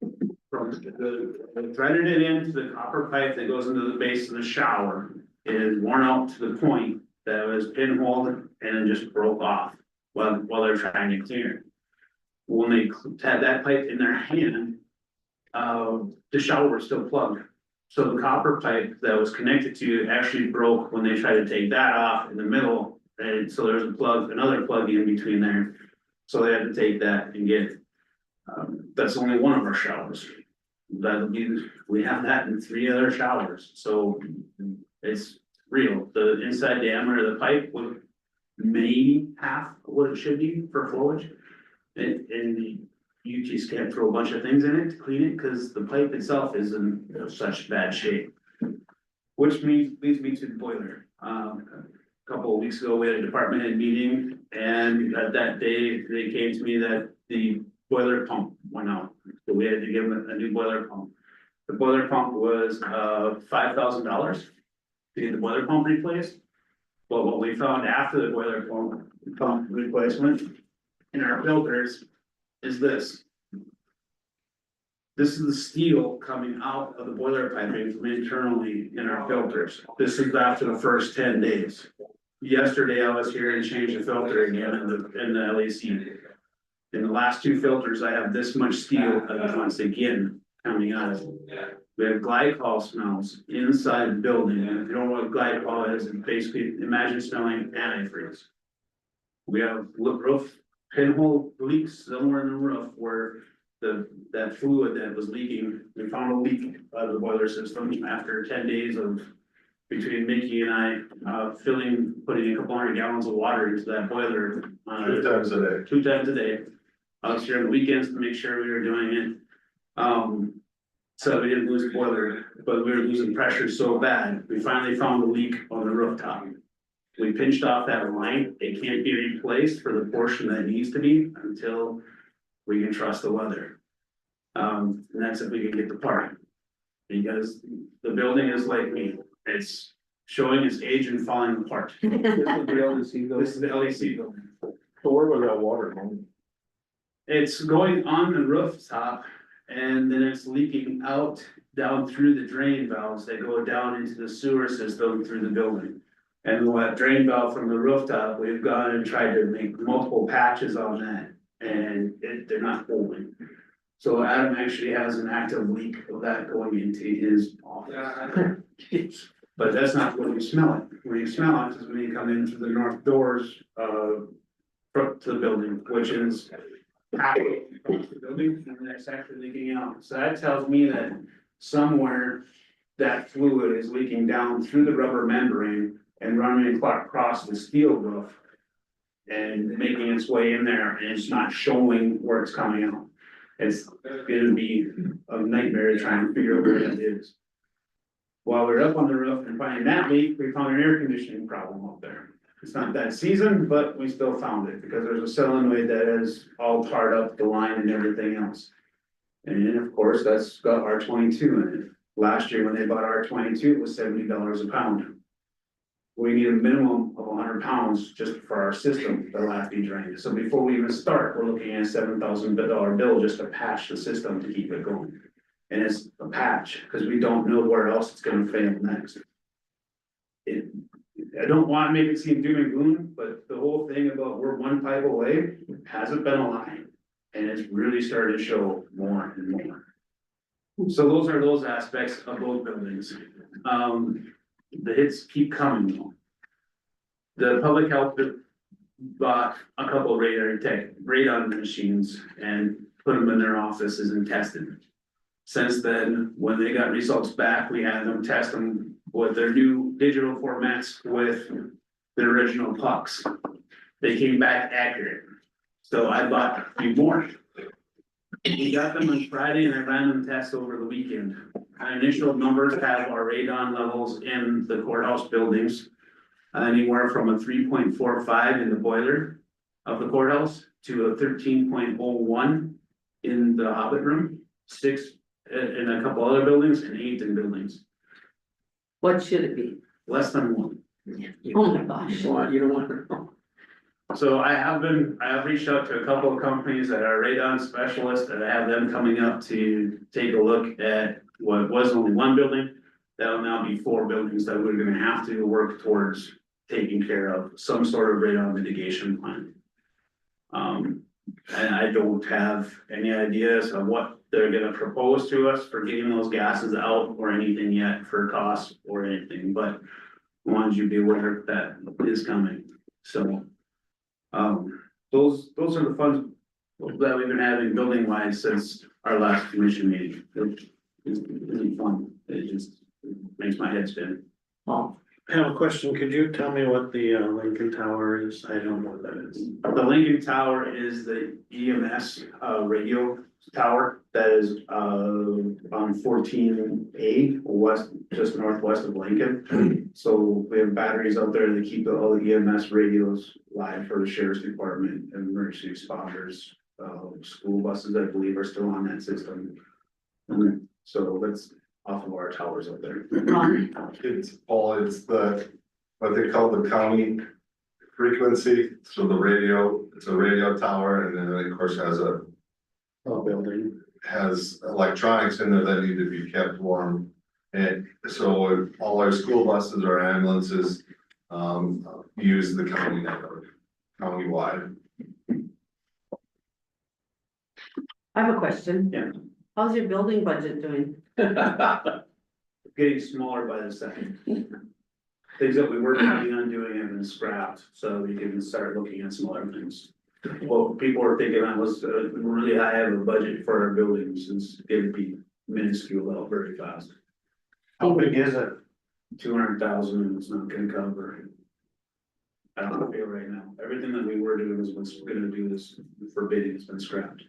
They threaded it into the copper pipe that goes into the base of the shower. It is worn out to the point that it was pinholed and it just broke off while they're trying to clear it. When they had that pipe in their hand, the shower was still plugged. So the copper pipe that was connected to it actually broke when they tried to take that off in the middle. And so there's another plug in between there. So they had to take that and get, that's only one of our showers. We have that in 3 other showers, so it's real. The inside diameter of the pipe was maybe half of what it should be for flowage. And you just can't throw a bunch of things in it to clean it, cause the pipe itself is in such bad shape. Which leads me to the boiler. A couple of weeks ago, we had a department head meeting, and at that day, they came to me that the boiler pump went out. So we had to give them a new boiler pump. The boiler pump was $5,000 to get the boiler pump replaced. But what we found after the boiler pump replacement in our filters is this. This is the steel coming out of the boiler piping from internally in our filters. This is after the first 10 days. Yesterday, I was here and changed the filter again in the LAC. In the last 2 filters, I have this much steel once again coming out. We have glycol smells inside the building, and if you don't know what glycol is, it's basically imagine smelling antifreeze. We have roof pinhole leaks somewhere in the roof where that fluid that was leaking, we found a leak out of the boiler system after 10 days of between Mickey and I, putting a couple hundred gallons of water into that boiler. 2 times a day. 2 times a day. I was here on the weekends to make sure we were doing it. So we didn't lose the boiler, but we were losing pressure so bad, we finally found a leak on the rooftop. We pinched off that line, it can't be replaced for the portion that needs to be until we can trust the weather. And that's if we can get the part. Because the building is like me, it's showing its age and falling apart. This is the LEC This is the LEC building. So where was that water going? It's going on the rooftop and then it's leaking out down through the drain valves that go down into the sewer system through the building. And what drain valve from the rooftop, we've gone and tried to make multiple patches on that, and they're not holding. So Adam actually has an active leak of that going into his office. But that's not when you smell it. When you smell it is when you come in through the north doors, front to the building, which is halfway across the building, and then it's actually leaking out. So that tells me that somewhere that fluid is leaking down through the rubber membrane and running across the steel roof and making its way in there, and it's not showing where it's coming out. It's gonna be a nightmare trying to figure out where that is. While we're up on the roof and finding that leak, we found an air conditioning problem up there. It's not that season, but we still found it because there's a solenoid that is all tarred up the line and everything else. And then, of course, that's got R22 in it. Last year when they bought R22, it was $70 a pound. We need a minimum of 100 pounds just for our system that'll have to be drained. So before we even start, we're looking at a $7,000 bill just to patch the system to keep it going. And it's a patch, because we don't know where else it's gonna fail next. I don't wanna make it seem doom and gloom, but the whole thing about we're one pipe away hasn't been a lie. And it's really started to show more and more. So those are those aspects of both buildings. The hits keep coming though. The public health bought a couple of radon machines and put them in their offices and tested. Since then, when they got results back, we had them test them with their new digital formats with the original pucks. They came back accurate. So I bought a few more. We got them on Friday and I ran them tests over the weekend. Our initial numbers have our radon levels in the courthouse buildings. Anywhere from a 3.45 in the boiler of the courthouse to a 13.01 in the audit room, 6 in a couple other buildings and 8 in buildings. What should it be? Less than 1. Oh my gosh. You don't want to know. So I have reached out to a couple of companies that are radon specialists, and I have them coming up to take a look at what was only 1 building. That'll now be 4 buildings that we're gonna have to work towards taking care of some sort of radon mitigation plan. And I don't have any ideas of what they're gonna propose to us for getting those gases out or anything yet for costs or anything, but I wanted you to be aware that is coming, so. Those are the funds that we've been having building wise since our last commission meeting. It's really fun, it just makes my head spin. Oh, I have a question, could you tell me what the Lincoln Tower is? I don't know what that is. The Lincoln Tower is the EMS radio tower that is on 14A west, just northwest of Lincoln. So we have batteries out there that keep all the EMS radios live for the sheriff's department, emergency responders, school buses, I believe, are still on that system. So that's off of our towers up there. It's what they call the county frequency, so the radio, it's a radio tower, and then it of course Building. has electronics in there that need to be kept warm. And so all our school buses or ambulances, use the county network, countywide. I have a question. Yeah. How's your building budget doing? Getting smaller by the second. Things that we were planning on doing have been scrapped, so we can start looking at some other things. Well, people were thinking that was really high of a budget for our buildings, since it'd be minuscule out very fast. How big is it? 200,000 and it's not gonna cover. I don't feel right now, everything that we were doing was gonna do this for bidding has been scrapped.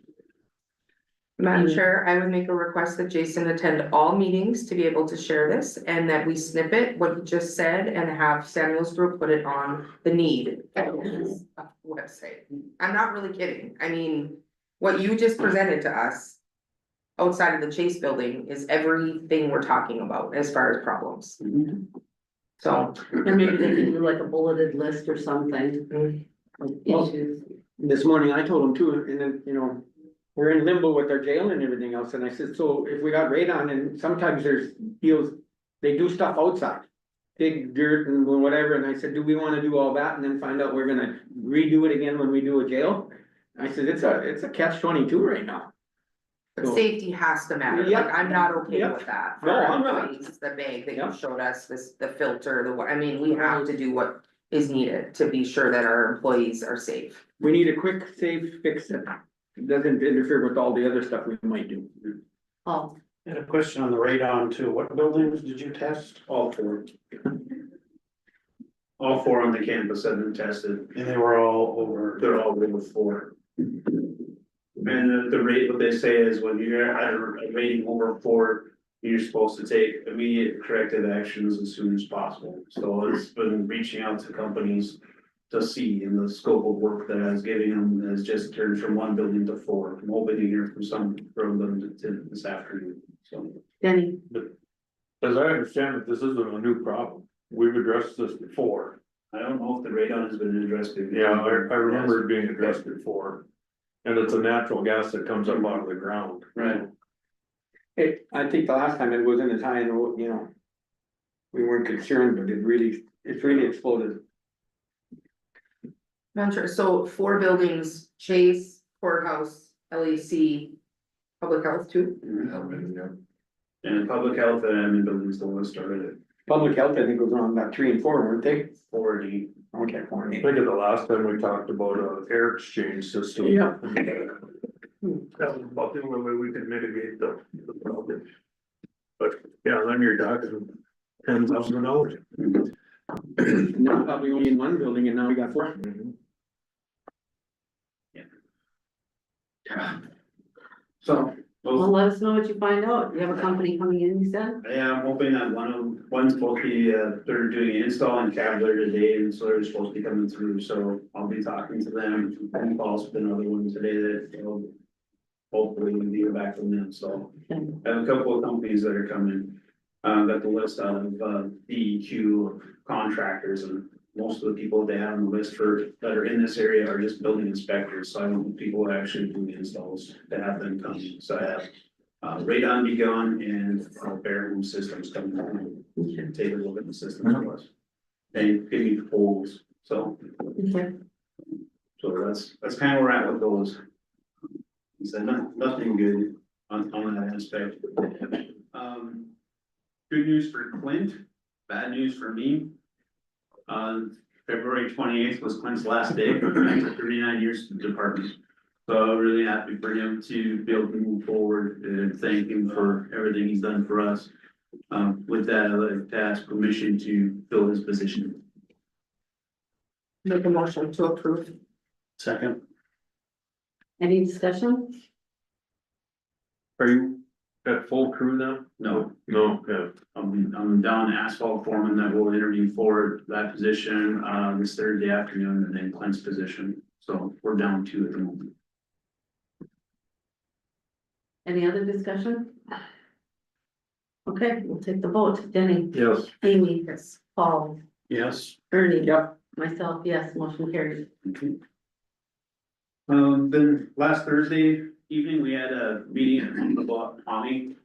Madam Chair, I would make a request that Jason attend all meetings to be able to share this and that we snippet what he just said and have Samuel's group put it on the need website. I'm not really kidding. I mean, what you just presented to us outside of the Chase building is everything we're talking about as far as problems. So. And maybe they can do like a bulleted list or something. Like Well, issues. This morning I told them too, and then, we're in limbo with our jail and everything else, and I said, so if we got radon, and sometimes there's deals, they do stuff outside. Dig dirt and whatever, and I said, do we wanna do all that and then find out we're gonna redo it again when we do a jail? I said, it's a catch 22 right now. But So- safety has to matter, Yep. like, I'm not okay Yep. with that. No, For I'm not. employees, the bag that you Yep. showed us, the filter, I mean, we have to do what is needed to be sure that our employees are safe. We need a quick, safe fix that doesn't interfere with all the other stuff we might do. Oh, I had a question on the radon too. What buildings did you test? All four. All four on the campus have been tested, And they were all over. they're all over 4. And the rate, what they say is when you're at a rating over 4, you're supposed to take immediate corrective actions as soon as possible. So it's been reaching out to companies to see, in the scope of work that I was giving them has just turned from 1 building to 4. I'm hoping to hear from them to this afternoon, so. Denny, As I understand it, this isn't a new problem. We've addressed this before. I don't know if the radon has been addressed. Yeah, I remember it being addressed before. And it's a natural gas that comes up out of the ground. Right. I think the last time it wasn't as high, and you know. We weren't concerned, but it's really exploded. Not sure, so 4 buildings, Chase, courthouse, LEC, public health too? And public health and admin buildings, the one that started it. Public health, I think, was on about 3 and 4, weren't they? 40. Okay, 4 I and think of the last time we talked about a air exchange system. Yeah. That was about the only way we could mitigate the problem. But, yeah, then you're talking $10,000. Now probably only in 1 building, and now we got 4. So, well, let us know what you find out. You have a company coming in, you said? Yeah, I'm hoping that one's supposed to be, they're doing an install in Cavalier today, and so they're supposed to be coming through, so I'll be talking to them. Phone calls with another one today that, you know, hopefully we'll hear back from them, so. I have a couple of companies that are coming, got the list out of, DEQ contractors, and most of the people they have on the list that are in this area are just building inspectors, so I want people who actually do the installs to have them come, so I have. Radon be gone and bare room systems coming and take a look at the system for us. And give me polls, so Okay. that's kind of where we're at with those. He said nothing good on that aspect. Good news for Clint, bad news for me. February 28th was Clint's last day, after 39 years in the department. So I'm really happy for him to be able to move forward and thank him for everything he's done for us. With that, I'd like to ask permission to fill his position. Make a motion to approve. Second. Any discussion? Are you at full crew now? No, No, yeah. I'm down asphalt foreman that will interview for that position, this Thursday afternoon, and then Clint's position. So we're down 2 at the moment. Any other discussion? Okay, we'll take the vote. Denny, Yes. Amy, Yes. Paul, Yes. Ernie. Yep. Myself, yes, motion carries. Then last Thursday evening, we had a meeting about Tommy,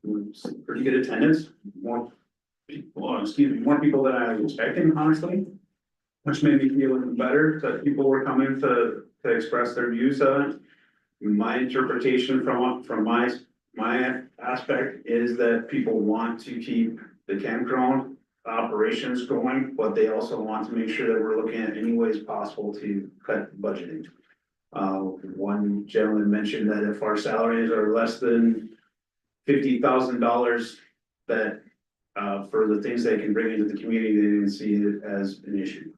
it was pretty good attendance, more people than I was expecting, honestly. Which made me feel even better, that people were coming to express their views of it. My interpretation from my aspect is that people want to keep the campground operations going, but they also want to make sure that we're looking at any ways possible to cut budgeting. One gentleman mentioned that if our salaries are less than $50,000, that for the things they can bring into the community, they didn't see it as an issue.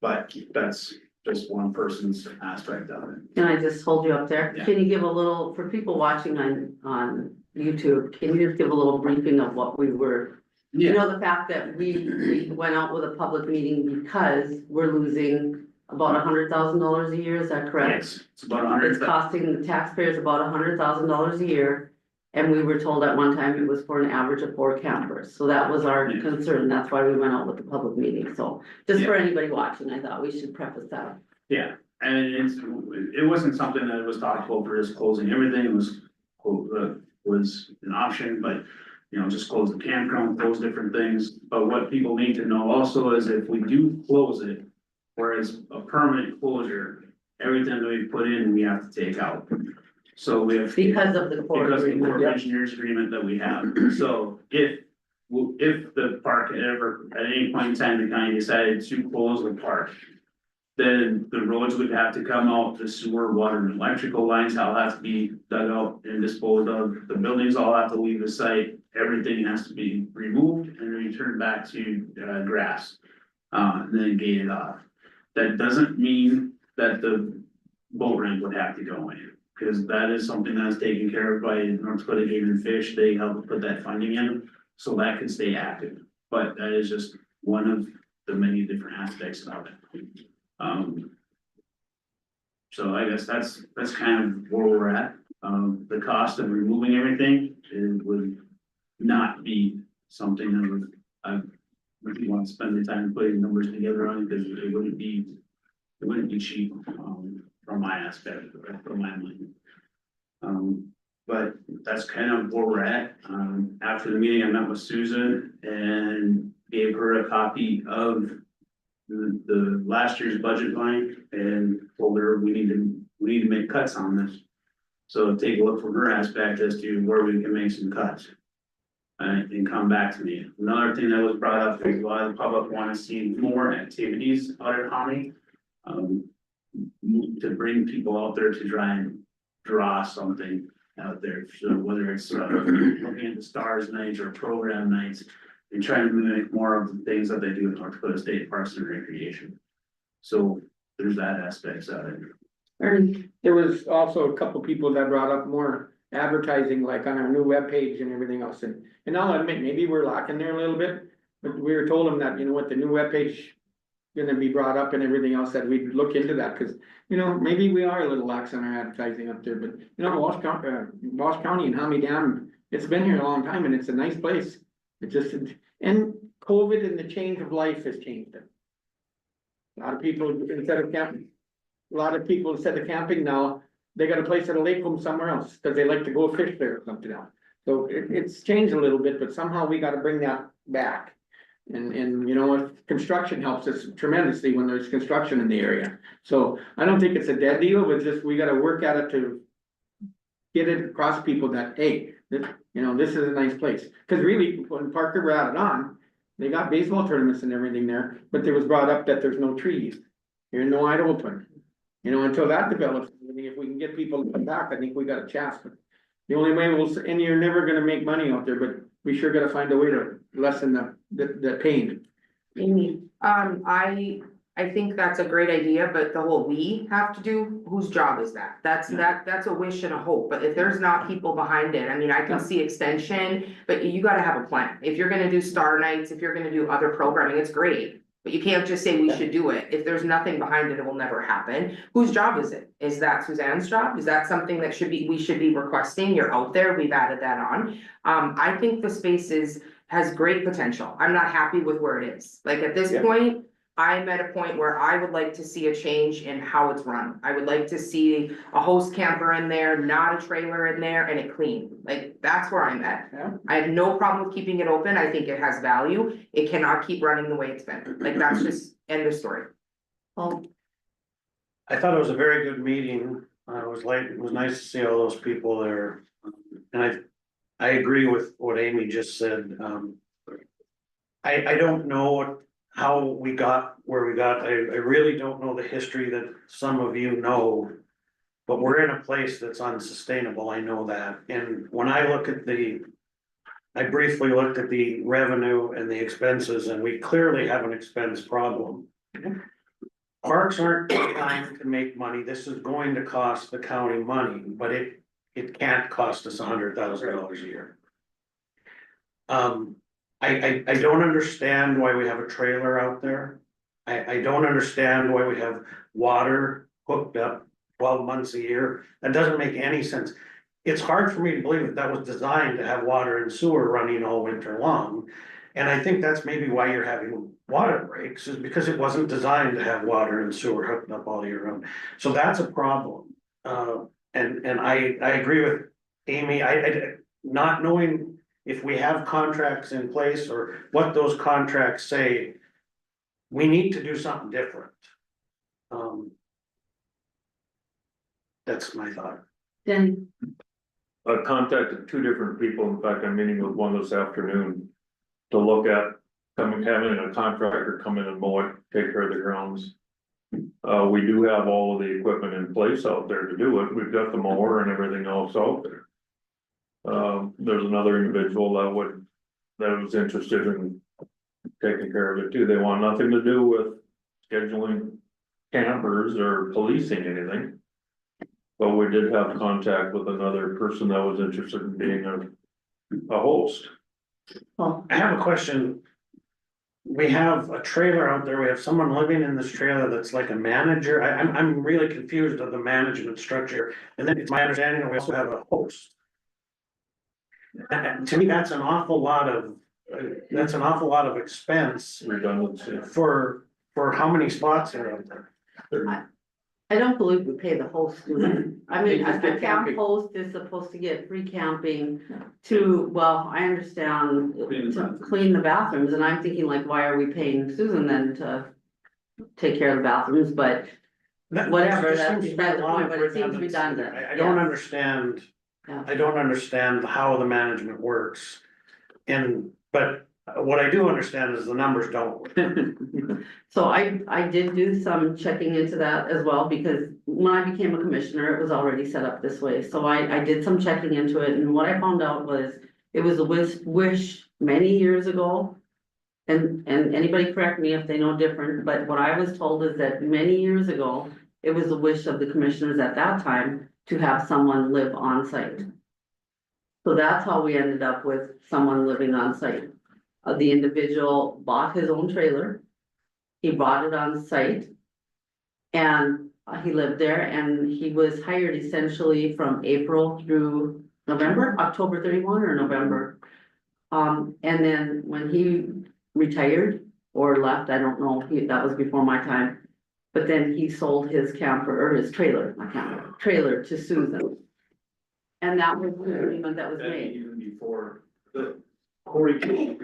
But that's just one person's aspect of it. Can I just hold you up there? Yeah. Can you give a little, for people watching on YouTube, can you just give a little briefing of what we were? You know, the fact that we went out with a public meeting because we're losing about $100,000 a year, is that correct? Yes, it's about 100. It's costing the taxpayers about $100,000 a year. And we were told at one time it was for an average of 4 campers, so that was our Yeah. concern, that's why we went out with the public meeting, so. Just for anybody watching, I thought we should preface that. Yeah, And it wasn't something that was talked about for just closing everything, was an option, but. You know, just close the campground, close different things, but what people need to know also is if we do close it. Whereas a permanent closure, everything that we put in, we have to take out. So we have. Because of the Corps Because of the Corps of agreement, Engineers agreement that we have, so if the park ever, at any point in time, the county decided to close the park. Then the roads would have to come out, the sewer, water and electrical lines all have to be dug out and disposed of, the buildings all have to leave the site. Everything has to be removed and returned back to grass, and then gated off. That doesn't mean that the boat ramp would have to go in. Cause that is something that's taken care of by North Dakota Game and Fish, they helped put that funding in, so that can stay active. But that is just one of the many different aspects of it. So I guess that's kind of where we're at. The cost of removing everything, it would not be something that would, I really want to spend the time putting numbers together on, because it wouldn't be cheap, from my aspect, from my mind. But that's kind of where we're at. After the meeting, I met with Susan and gave her a copy of the last year's budget line and told her we need to make cuts on this. So take a look from her aspect as to where we can make some cuts. And come back to me. Another thing that was brought up is a lot of the public want to see more activities out at Hommy. To bring people out there to try and draw something out there. So whether it's looking at the stars nights or program nights. And trying to mimic more of the things that they do in North Dakota State Parks and Recreation. So there's that aspect of it. And there was also a couple people that brought up more advertising, like on our new webpage and everything else, and I'll admit, maybe we're lacking there a little bit. But we were told them that, you know, with the new webpage gonna be brought up and everything else, that we'd look into that, cause, you know, maybe we are a little lax on our advertising up there, but, you know, Wash County and Hommy Dam, it's been here a long time and it's a nice place. It just, and COVID and the change of life has changed it. A lot of people, instead of camping now, they got a place at a lake home somewhere else, cause they like to go fish there or something else. So it's changed a little bit, but somehow we gotta bring that back. And you know, if construction helps us tremendously when there's construction in the area. So I don't think it's a dead deal, but just we gotta work at it to get it across people that, hey, this, you know, this is a nice place. Cause really, when Parker brought it on, they got baseball tournaments and everything there, but it was brought up that there's no trees. You're no wide open. You know, until that develops, I think if we can get people to come back, I think we got a chance. But the only way and you're never gonna make money out there, but we sure gotta find a way to lessen the pain. Amy, I think that's a great idea, but the whole we have to do, whose job is that? That's a wish and a hope, but if there's not people behind it, I mean, I can see extension, but you gotta have a plan. If you're gonna do star nights, if you're gonna do other programming, it's great. But you can't just say we should do it. If there's nothing behind it, it will never happen. Whose job is it? Is that Suzanne's job? Is that something that we should be requesting? You're out there, we've added that on. I think the space has great potential. I'm not happy with where it is. Like at this point, I'm at a point where I would like to see a change in how it's run. I would like to see a host camper in there, not a trailer in there, and it clean. Like, that's where I'm at. Yeah. I have no problem with keeping it open. I think it has value. It cannot keep running the way it's been. Like, that's just end of story. Well, I thought it was a very good meeting. It was nice to see all those people there. And I agree with what Amy just said. I don't know how we got where we got. I really don't know the history that some of you know. But we're in a place that's unsustainable, I know that. And when I look at I briefly looked at the revenue and the expenses, and we clearly have an expense problem. Parks aren't designed to make money. This is going to cost the county money, but it can't cost us $100,000 a year. I don't understand why we have a trailer out there. I don't understand why we have water hooked up 12 months a year. That doesn't make any sense. It's hard for me to believe that was designed to have water and sewer running all winter long. And I think that's maybe why you're having water breaks, is because it wasn't designed to have water and sewer hooked up all year round. So that's a problem. And I agree with Amy, not knowing if we have contracts in place or what those contracts say, we need to do something different. That's my thought. Then, I contacted two different people, in fact, I'm meeting with one this afternoon. To look at having a contractor come in and mow it, take care of the grounds. We do have all of the equipment in place out there to do it, we've got the mower and everything else out there. There's another individual that was interested in taking care of it too, they want nothing to do with scheduling campers or policing anything. But we did have contact with another person that was interested in being a host. well, I have a question. We have a trailer out there, we have someone living in this trailer that's like a manager, I'm really confused of the management structure. And then it's my understanding that we also have a host. And to me, that's an awful lot of expense Redundancy. for how many spots are out there. I don't believe we pay the host, do we? I mean, They just a get camp camping. host is supposed to get free camping to, well, I understand, to clean the bathrooms, and I'm thinking like, why are we paying Susan then to take care of the bathrooms, but whatever, There that's seems to be a beside the lot point, of but it seems redundancy redundant. there. I don't Yeah. understand. Yeah. I don't understand how the management works. But what I do understand is the numbers don't work. So I did do some checking into that as well, because when I became a commissioner, it was already set up this way, so I did some checking into it, and what I found out was. It was a wish many years ago. And anybody correct me if they know different, but what I was told is that many years ago, it was a wish of the commissioners at that time to have someone live on site. So that's how we ended up with someone living on site. The individual bought his own trailer. He bought it on site. And he lived there, and he was hired essentially from April through November, October 31 or November. And then when he retired or left, I don't know, that was before my time. But then he sold his camper or his trailer, not camper, trailer to Susan. And that was the agreement that was That made. even before the Corey came,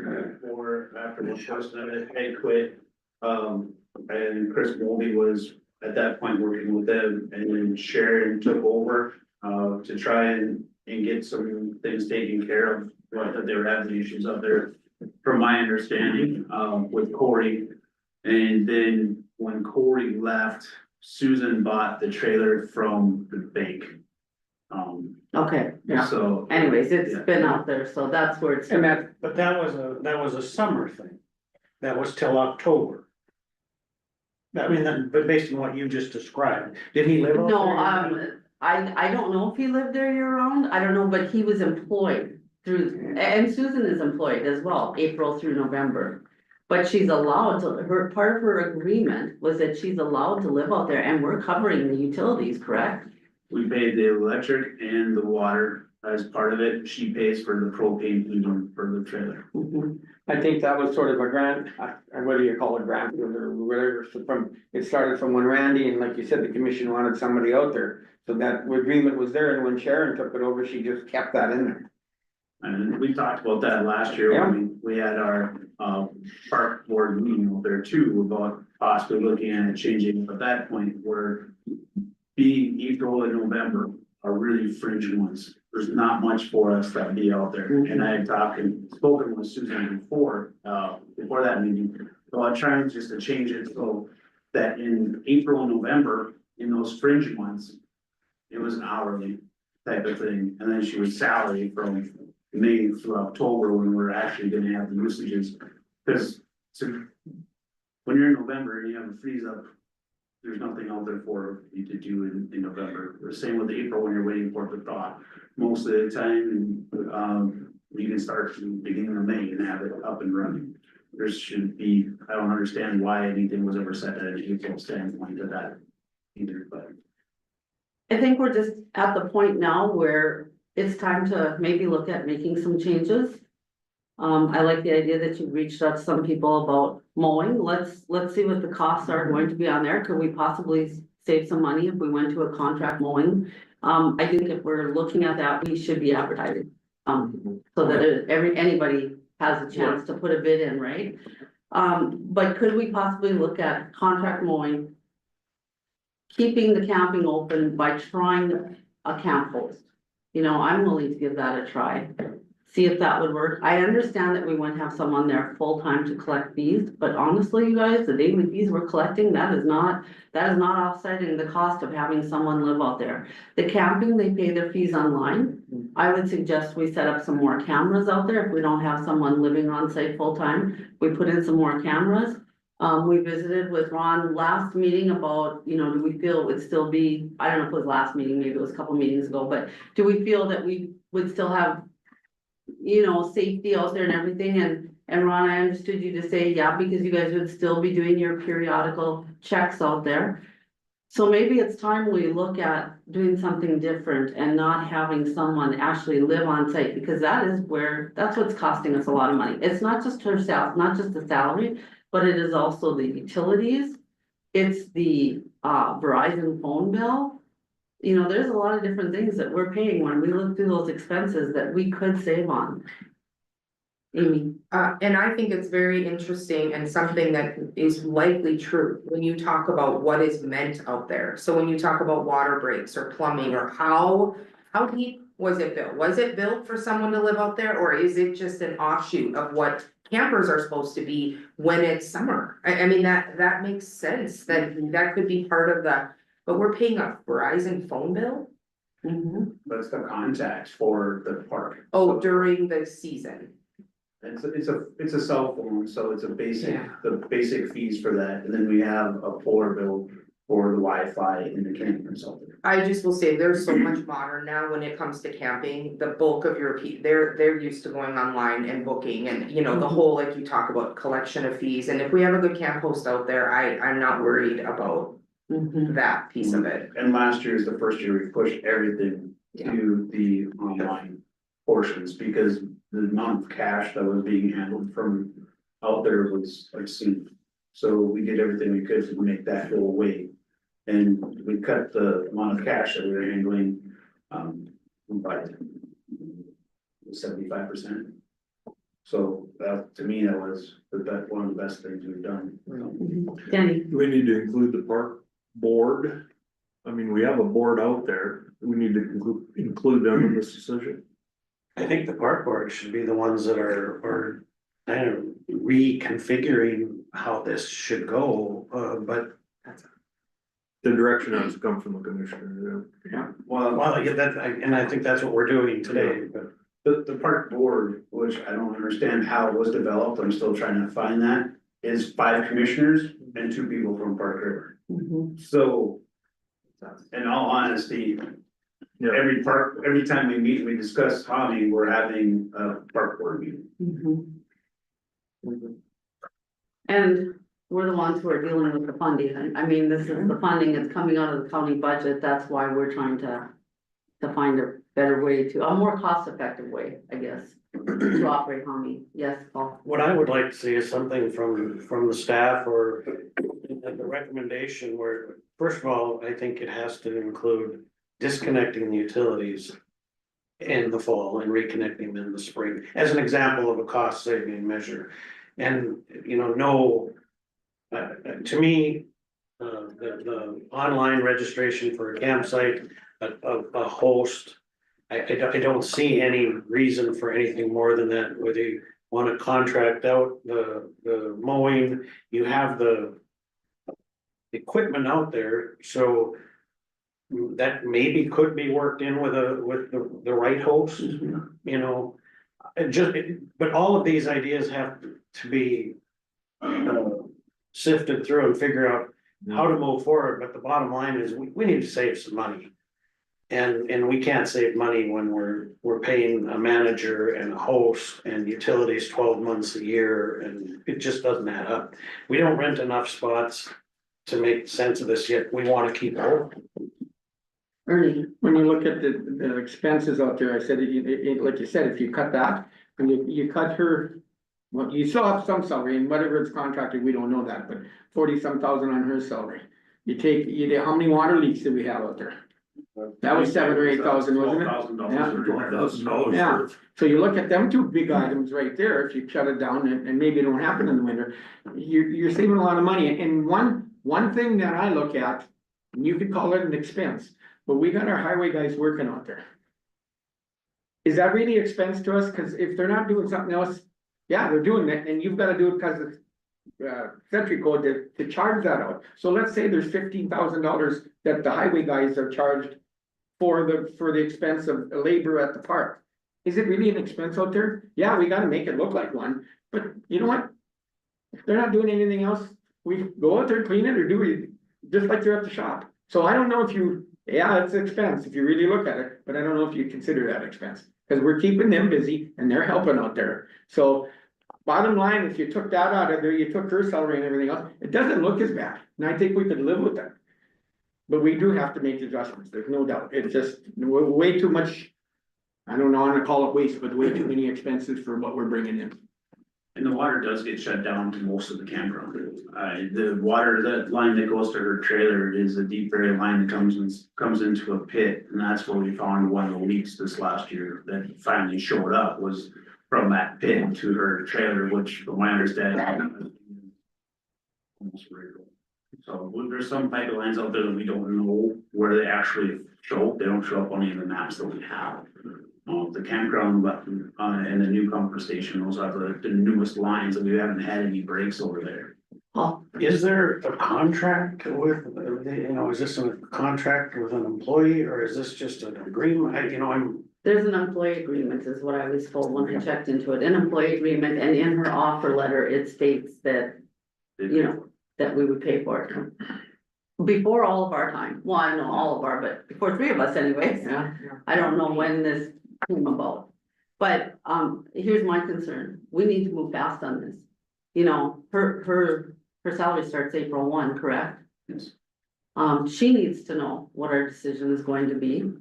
or after the post of it, I quit. And Chris Moldy was at that point working with them, and then Sharon took over, to try and get some things taken care of. What, that they were having issues up there, from my understanding, with Corey. And then when Corey left, Susan bought the trailer from the bank. Okay, yeah. So. Anyways, it's Yeah. been out there, so that's where it's. And that, But that was a summer thing. That was till October. I mean, but based on what you just described, did he live out there? No, I don't know if he lived there year round, I don't know, but he was employed through, and Susan is employed as well, April through November. But she's allowed to, part of her agreement was that she's allowed to live out there, and we're covering the utilities, correct? We paid the electric and the water as part of it. She pays for the propane heating for the trailer. Mhm. I think that was sort of a grant, what do you call it, grant or whatever, so it started from when Randy, and like you said, the commission wanted somebody out there. So that agreement was there, and when Sharon took it over, she just kept that in there. And we talked about that last year when we had our, park board meeting over there too, about possibly looking at changing at that point where being April and November are really fringe ones. There's not much for us that be out there. And I had spoken with Susan before that meeting, about trying just to change it so that in April and November, in those fringe ones, it was an hourly type of thing. And then she was salary from May through October when we're actually gonna have the usages. Cause when you're in November and you have a freeze up, there's nothing out there for you to do in November. The same with April when you're waiting for it to thaw. Most of the time, you can start from the beginning of May and have it up and running. There should be, I don't understand why anything was ever set at an April standpoint to that either, but. I think we're just at the point now where it's time to maybe look at making some changes. I like the idea that you reached out to some people about mowing. Let's see what the costs are going to be on there. Could we possibly save some money if we went to a contract mowing? I think if we're looking at that, we should be advertising. So that anybody has a chance to put a bid in, right? But could we possibly look at contract mowing? Keeping the camping open by trying a camp host. You know, I'm willing to give that a try. See if that would work. I understand that we wouldn't have someone there full-time to collect fees, but honestly, you guys, the daily fees we're collecting, that is not offsetting the cost of having someone live out there. The camping, they pay their fees online. I would suggest we set up some more cameras out there if we don't have someone living on site full-time. We put in some more cameras. We visited with Ron last meeting about, you know, do we feel it would still be, I don't know if it was last meeting, maybe it was a couple meetings ago, but do we feel that we would still have, you know, safety out there and everything? And Ron, I understood you to say, yeah, because you guys would still be doing your periodical checks out there. So maybe it's time we look at doing something different and not having someone actually live on site, because that's what's costing us a lot of money. It's not just herself, not just the salary, but it is also the utilities. It's the Verizon phone bill. You know, there's a lot of different things that we're paying when we look through those expenses that we could save on. Amy. And I think it's very interesting and something that is likely true when you talk about what is meant out there. So when you talk about water breaks or plumbing, or how deep was it built? Was it built for someone to live out there, or is it just an offshoot of what campers are supposed to be when it's summer? I mean, that makes sense, that could be part of the, but we're paying a Verizon phone bill? That's the contacts for the park. Oh, during the season. It's a cell phone, so it's the basic fees for that, and then we have a polar bill for the Wi-Fi in the camping center. I just will say, there's so much modern now when it comes to camping. The bulk of they're used to going online and booking, and you know, the whole, like you talk about, collection of fees. And if we have a good camp host out there, I'm not worried about that piece of it. And last year is the first year we pushed everything to the online portions, because the amount of cash that was being handled from out there was obscene. So we did everything we could to make that go away. And we cut the amount of cash that we were handling by 75%. So that, to me, that was one of the best things we've done. Danny. Do we need to include the park board? I mean, we have a board out there. We need to include them in this decision. I think the park board should be the ones that are kind of reconfiguring how this should go, but. The direction has to come from the commissioner, Well, yeah, and I think that's what we're doing today, but. The park board, which I don't understand how it was developed, I'm still trying to find that, is 5 commissioners and 2 people from Park River. So, in all honesty, every time we meet, we discuss Tommy, we're having a park board meeting. And we're the ones who are dealing with the funding. I mean, this is the funding that's coming out of the county budget. That's why we're trying to find a better way a more cost-effective way, I guess, to operate Humvee. Yes, Paul. What I would like to see is something from the staff or the recommendation where, first of all, I think it has to include disconnecting the utilities in the fall and reconnecting them in the spring, as an example of a cost-saving measure. And, you know, to me, the online registration for a campsite, a host, I don't see any reason for anything more than that. Whether you want to contract out the mowing, you have the equipment out there, so that maybe could be worked in with the right host, you know. But all of these ideas have to be sifted through and figure out how to move forward. But the bottom line is we need to save some money. And we can't save money when we're paying a manager and a host and utilities 12 months a year, and it just doesn't add up. We don't rent enough spots to make sense of this yet. We want to keep all. Ernie. When you look at the expenses out there, I said, like you said, if you cut that, and you cut her. Well, you still have some salary, and whatever it's contracted, we don't know that, but 40-some thousand on her salary. How many water leaks did we have out there? That was 7,000 or 8,000, wasn't it? $12,000. Yeah, so you look at them two big items right there, if you shut it down and maybe it don't happen in the winter, you're saving a lot of money. And one thing that I look at, and you could call it an expense, but we got our highway guys working out there. Is that really expense to us? Cause if they're not doing something else, yeah, they're doing it, and you've gotta do it cause of century code to charge that out. So let's say there's $15,000 that the highway guys are charged for the expense of labor at the park. Is it really an expense out there? Yeah, we gotta make it look like one, but you know what? If they're not doing anything else, we go out there, clean it, or do it, just like they're at the shop. So I don't know if yeah, it's expense if you really look at it, but I don't know if you consider that expense. Cause we're keeping them busy and they're helping out there. So bottom line, if you took that out of there, you took her salary and everything else, it doesn't look as bad. And I think we could live with that. But we do have to make adjustments, there's no doubt. It's just way too much. I don't know, I'm gonna call it waste, but way too many expenses for what we're bringing in. And the water does get shut down to most of the campground. The water, that line that goes to her trailer is a deep buried line that comes into a pit. And that's where we found one of the leaks this last year that finally showed up, was from that pit to her trailer, which from my understanding. Almost vertical. So there's some pipelines out there that we don't know where they actually show. They don't show up on any of the maps that we have. The campground and the new pumper station, those are the newest lines, and we haven't had any breaks over there. Oh, Is there a contract with, is this a contract with an employee, or is this just an agreement? there's an employee agreement is what I was told when I checked into it, an employee agreement, and in her offer letter, it states that, that we would pay for it. Before all of our time, well, I know all of our, but before three of us anyways. I don't know when this came about. But, here's my concern, we need to move fast on this. Her salary starts April 1, correct? Yes. She needs to know what our decision is going to be.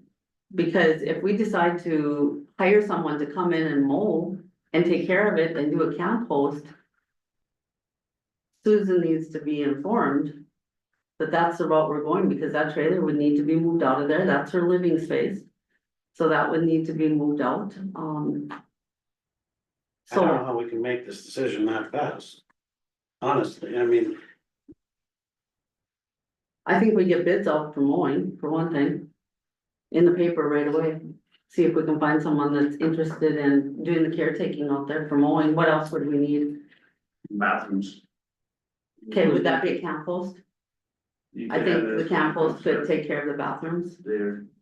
Because if we decide to hire someone to come in and mow and take care of it and do a camp host, Susan needs to be informed that that's the route we're going, because that trailer would need to be moved out of there, that's her living space. So that would need to be moved out, I don't know so, how we can make this decision that fast. Honestly, I mean, I think we get bids out for mowing, for one thing. In the paper right away, see if we can find someone that's interested in doing the caretaking out there for mowing, what else would we need? Bathrooms. Okay, would that be a camp host? You I could think have the a- camp host could take care of the bathrooms.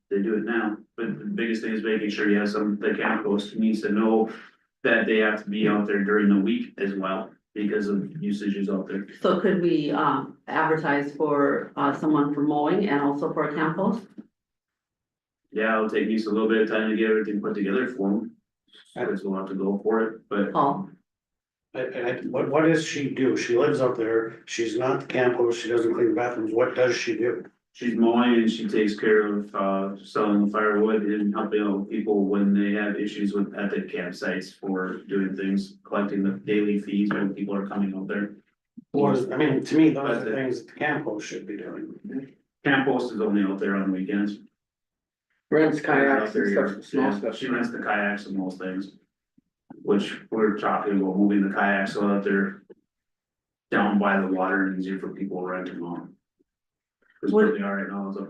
They do it now, but the biggest thing is making sure you have the camp host needs to know that they have to be out there during the week as well, because of usages out there. So could we advertise for someone for mowing and also for a camp host? Yeah, it'll take you a little bit of time to get everything put together for them. Because we'll have to go for it, but Paul, what does she do? She lives up there, she's not the camp host, she doesn't clean the bathrooms, what does she do? she's mowing and she takes care of selling the firewood and helping out people when they have issues at the campsites for doing things, collecting the daily fees when people are coming out there. To me, those are the things that the camp host should be doing. Camp host is only out there on weekends. Rents, kayaks and stuff, small Yeah, stuff. she rents the kayaks and those things. Which we're talking about moving the kayaks so that they're down by the water and easier for people to rent them on. Cause What- where they are right now is up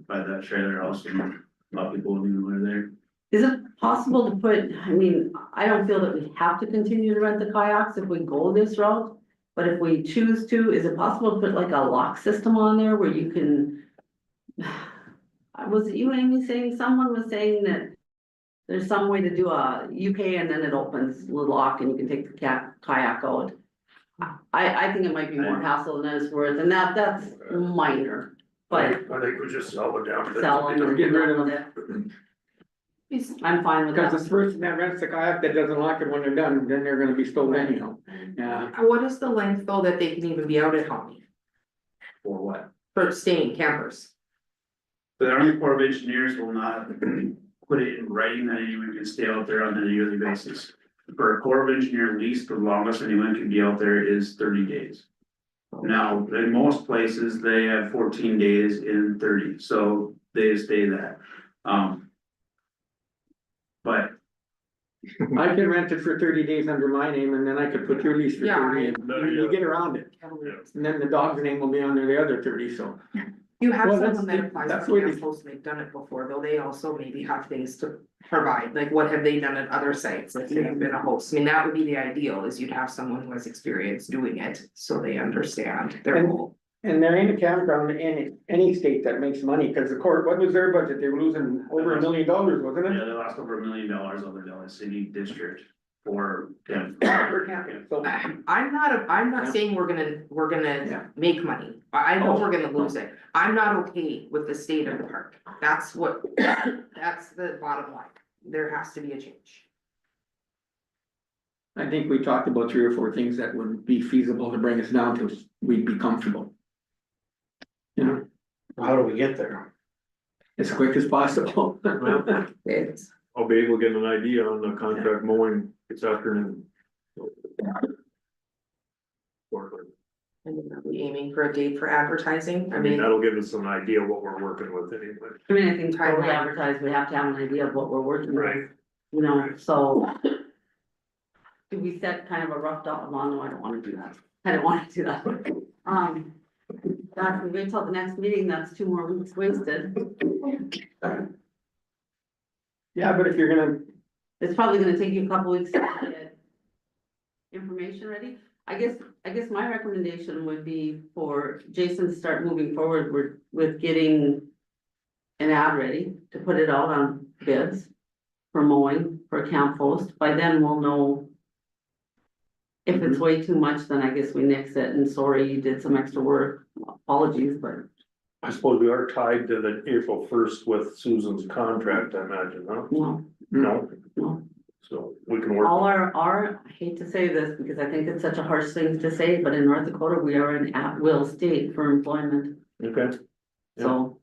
by that trailer house and a lot of people living over there. is it possible to put, I don't feel that we have to continue to rent the kayaks if we go this route. But if we choose to, is it possible to put like a lock system on there where you can? Was it you, Amy, someone was saying that there's some way to do you pay and then it opens the lock and you can take the kayak out. I think it might be more hassle than it's worth, and that's minor, but I think we just sell it down. sell them and Get get rid of rid of it. I'm fine with Cause that. this person that rents the kayak that doesn't lock it when they're done, then they're gonna be stolen anyhow. Yeah, What is the length though that they can even be out at home For what? for staying campers? The Army Corps of Engineers will not put it in writing that anyone can stay out there on a yearly basis. for a Corps of Engineer lease, the longest anyone can be out there is 30 days. Now, in most places, they have 14 days in 30, so they stay that. But I could rent it for 30 days under my name and then I could put your lease for Yeah, 30 and you get around it. And then the dog's name will be under the other 30, so. You have Well, someone that's- that applies that's for what the it- post, they've done it before, though they also maybe have things to provide, like what have they done at other sites, if they've been a host, I mean, that would be the ideal, is you'd have someone who has experience doing it, so they understand their And- role. And there ain't a campground in any state that makes money, cause the court, what was their budget? They were losing over $1 million, wasn't it? yeah, they lost over $1 million on their Dallas City district for them. So, I'm not Yeah. saying we're gonna Yeah. make money, I know Oh. we're gonna lose it, I'm not okay with the state of the park, that's what, that's the bottom line, there has to be a change. I think we talked about 3 or 4 things that would be feasible to bring us down to, we'd be comfortable. You know, How do we get there? as quick as possible. It's, I'll be able to get an idea on the contract mowing this afternoon. and then are we aiming for a date for advertising, I mean, that'll give us an idea what we're working with anyway. I mean, I think before we Timeline. advertise, we have to have an idea of what we're working with, Right. you know, so. Do we set kind of a rough dot, well, no, I don't wanna do that, I don't wanna do that. Gosh, we wait till the next meeting, that's 2 more weeks wasted, Yeah, but if you're gonna, it's probably gonna take you a couple weeks to get information ready. I guess my recommendation would be for Jason to start moving forward with getting an ad ready to put it out on bids for mowing for a camp host. By then we'll know if it's way too much, then I guess we nix it and sorry, you did some extra work, apologies, but I suppose we are tied to the April 1st with Susan's contract, I imagine, huh? no, No, no. so we can work. All our, I hate to say this because I think it's such a harsh thing to say, but in North Dakota, we are an at-will state for employment, Okay, so.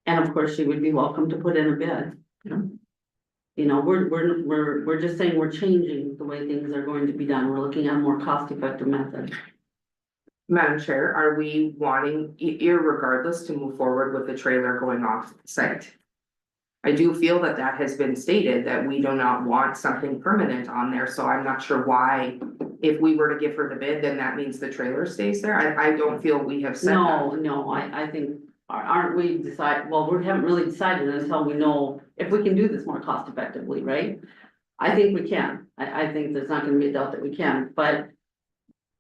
And of course, she would be welcome to put in a bid. Yeah. You know, we're just saying we're changing the way things are going to be done. We're looking at a more cost-effective method. Madam Chair, are we wanting, irregardless, to move forward with the trailer going off site? I do feel that that has been stated, that we do not want something permanent on there, so I'm not sure why. If we were to give her the bid, then that means the trailer stays there, I don't feel we have said that. No, I think, aren't we well, we haven't really decided until we know if we can do this more cost effectively, right? I think we can, I think there's not gonna be a doubt that we can, but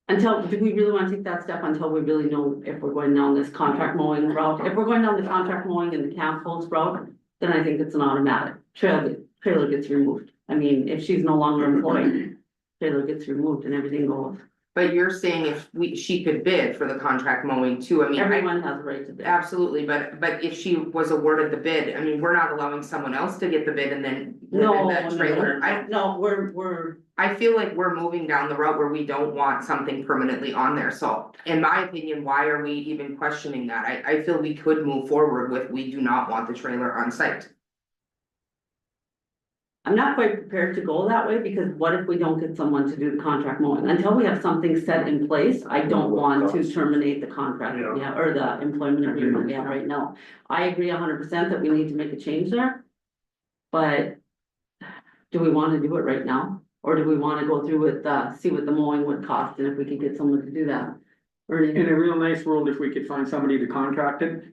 do we really wanna take that step until we really know if we're going down this contract mowing route? If we're going down the contract mowing and the camp host route, then I think it's an automatic, trailer gets removed. I mean, if she's no longer employed, trailer gets removed and everything goes. But you're saying if she could bid for the contract mowing too, I mean, Everyone has a right to bid. absolutely, but if she was awarded the bid, I mean, we're not allowing someone else to get the bid and then. No, that trailer, no, we're, I feel like we're moving down the route where we don't want something permanently on there, so in my opinion, why are we even questioning that? I feel we could move forward with, we do not want the trailer on site. I'm not quite prepared to go that way, because what if we don't get someone to do the contract mowing? Until we have something set in place, I don't want to terminate the contract that we have, or the employment agreement we have right now. I agree 100% that we need to make a change there. But do we wanna do it right now? Or do we wanna go through with, see what the mowing would cost, and if we could get someone to do that? in a real nice world, if we could find somebody to contract it,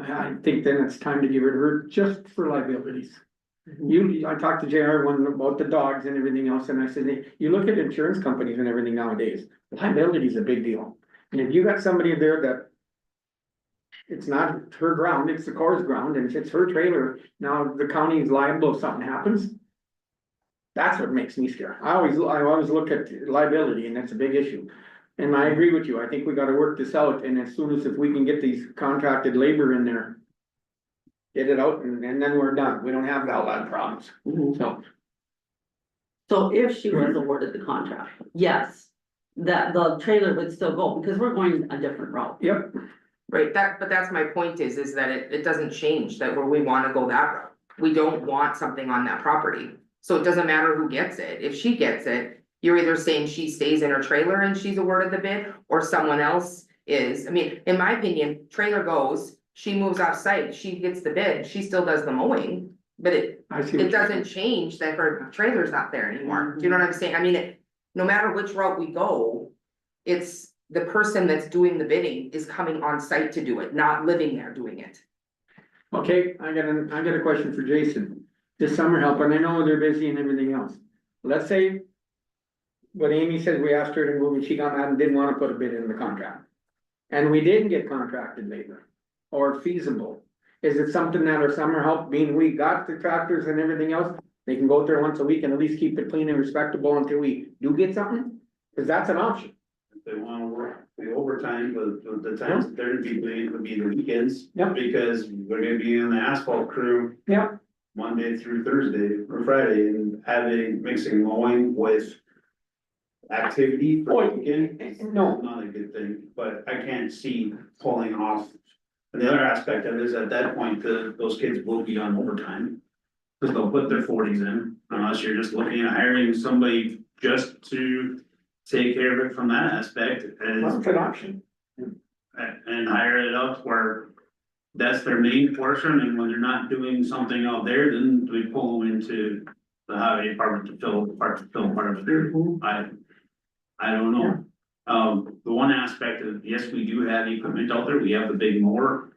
I think then it's time to get rid of her just for liabilities. I talked to JR one about the dogs and everything else, and I said, hey, you look at insurance companies and everything nowadays, liability is a big deal. And if you got somebody there that it's not her ground, it's the Corps' ground, and if it's her trailer, now the county is liable if something happens. That's what makes me scared. I always look at liability, and that's a big issue. And I agree with you, I think we gotta work this out, and as soon as if we can get these contracted labor in there. Get it out and then we're done, we don't have that lot of problems, so. So if she was awarded the contract, yes, that the trailer would still go, because we're going a different route. Yep. Right, but that's my point is that it doesn't change that where we wanna go that route. we don't want something on that property. So it doesn't matter who gets it, if she gets it, you're either saying she stays in her trailer and she's awarded the bid, or someone else is, I mean, in my opinion, trailer goes, she moves off site, she gets the bid, she still does the mowing. But it I see. what it you're doesn't change that her trailer's not there anymore, do you know what I'm saying? I mean, no matter which route we go. It's the person that's doing the bidding is coming on site to do it, not living there doing it. Okay, I got a question for Jason. This summer help, and I know they're busy and everything else. Let's say. What Amy said, we asked her to move and she got mad and didn't wanna put a bid in the contract. And we didn't get contracted labor or feasible. Is it something that our summer help, being we got the tractors and everything else, they can go there once a week and at least keep it clean and respectable until we do get something? Cause that's an option. If they wanna work the overtime, but the times that they're gonna be doing would be the weekends. Yep. Because we're gonna be in the asphalt crew. Yep. Monday through Thursday or Friday and mixing mowing with. Activity for the weekend. No. Not a good thing, but I can't see pulling off. And the other aspect of it is at that point, those kids will be on overtime. Cause they'll put their 40s in, unless you're just looking at hiring somebody just to take care of it from that aspect. That's an option. And hire it up where that's their main portion, and when they're not doing something out there, then we pull them into the highway department to fill part of it. I don't know. The one aspect of, yes, we do have equipment out there, we have the big mower,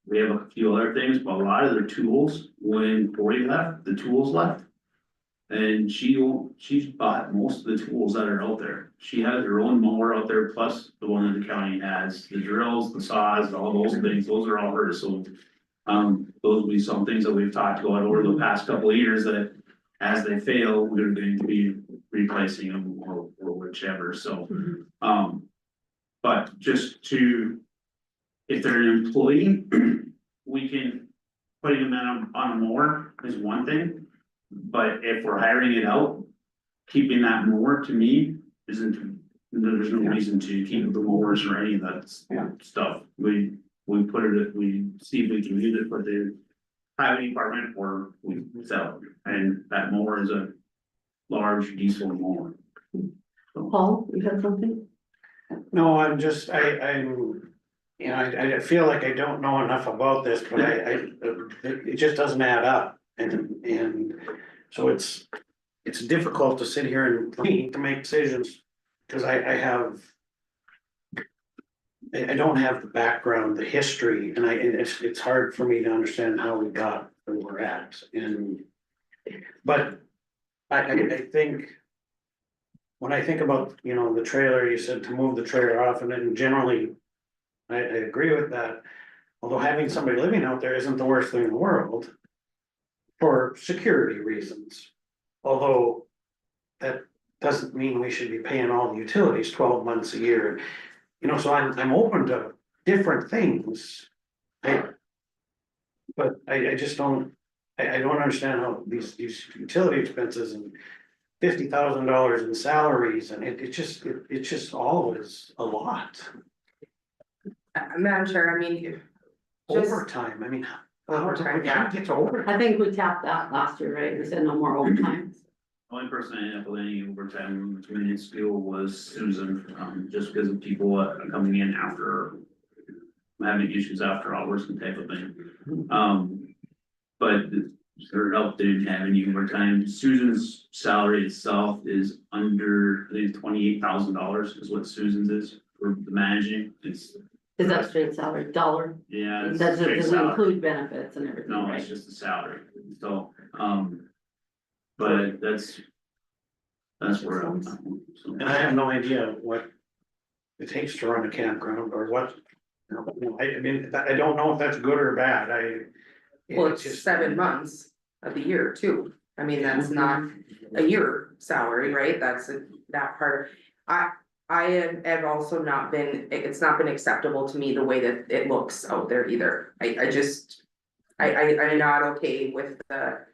we have a few other things, but a lot of their tools, when Cory left, the tools left. And she's bought most of the tools that are out there. She has her own mower out there, plus the one that the county has, the drills, the saws, all those things, those are all hers, so. Those will be some things that we've talked about over the past couple of years that as they fail, we're going to be replacing them or whichever, so. But just to, if they're an employee, we can, putting them on a mower is one thing. But if we're hiring it out, keeping that mower to me isn't, there's no reason to keep the mowers or any of that stuff. We put it, we see if we can use it for the highway department or we sell it. And that mower is a large diesel mower. Paul, you had something? No, I'm just, I'm, you know, I feel like I don't know enough about this, but it just doesn't add up. And so it's difficult to sit here and to make decisions, because I don't have the background, the history, and it's hard for me to understand how we got where we're at, but I think. When I think about, you know, the trailer, you said to move the trailer off, and then generally, I agree with that. Although having somebody living out there isn't the worst thing in the world. For security reasons, although that doesn't mean we should be paying all the utilities 12 months a year. You know, so I'm open to different things. But I just don't, I don't understand how these utility expenses and $50,000 in salaries, and it's just always a lot. Madam Chair, I mean. Just Overtime, I mean. Overtime, yeah. It's over. I think we tapped that last year, right? We said no more overtime. Only person I ended up with any overtime between in school was Susan, just because of people coming in after. Having issues after hours and type of thing. But her help didn't have any overtime. Susan's salary itself is under, I think $28,000 is what Susan's is for the managing. It's, Is that straight salary, dollar? yeah. it's Does straight it salary. include benefits and everything, No, right? it's just the salary, so, but that's where I'm. So. And I have no idea what it takes to run a campground or what, you know, I mean, I don't know if that's good or bad, Well, it's 7 months of the year too. I mean, that's not a year salary, right? That's that part. I have also not been, it's not been acceptable to me the way that it looks out there either. I'm not okay with the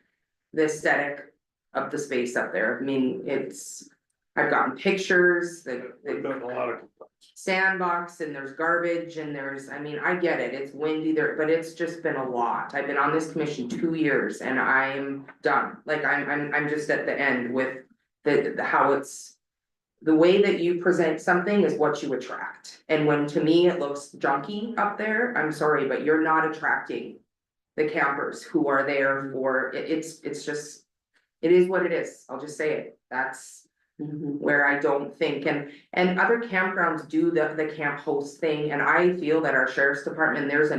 aesthetic of the space up there. I mean, I've gotten pictures that. I've gotten a lot of sandbox and there's garbage and I mean, I get it, it's windy there, but it's just been a lot. I've been on this commission 2 years and I'm done, like, I'm just at the end with how it's. The way that you present something is what you attract, and when to me it looks junky up there, I'm sorry, but you're not attracting the campers who are there for, it's just, it is what it is, I'll just say it, that's where I don't think, and other campgrounds do the camp host thing, and I feel that our sheriff's department, there is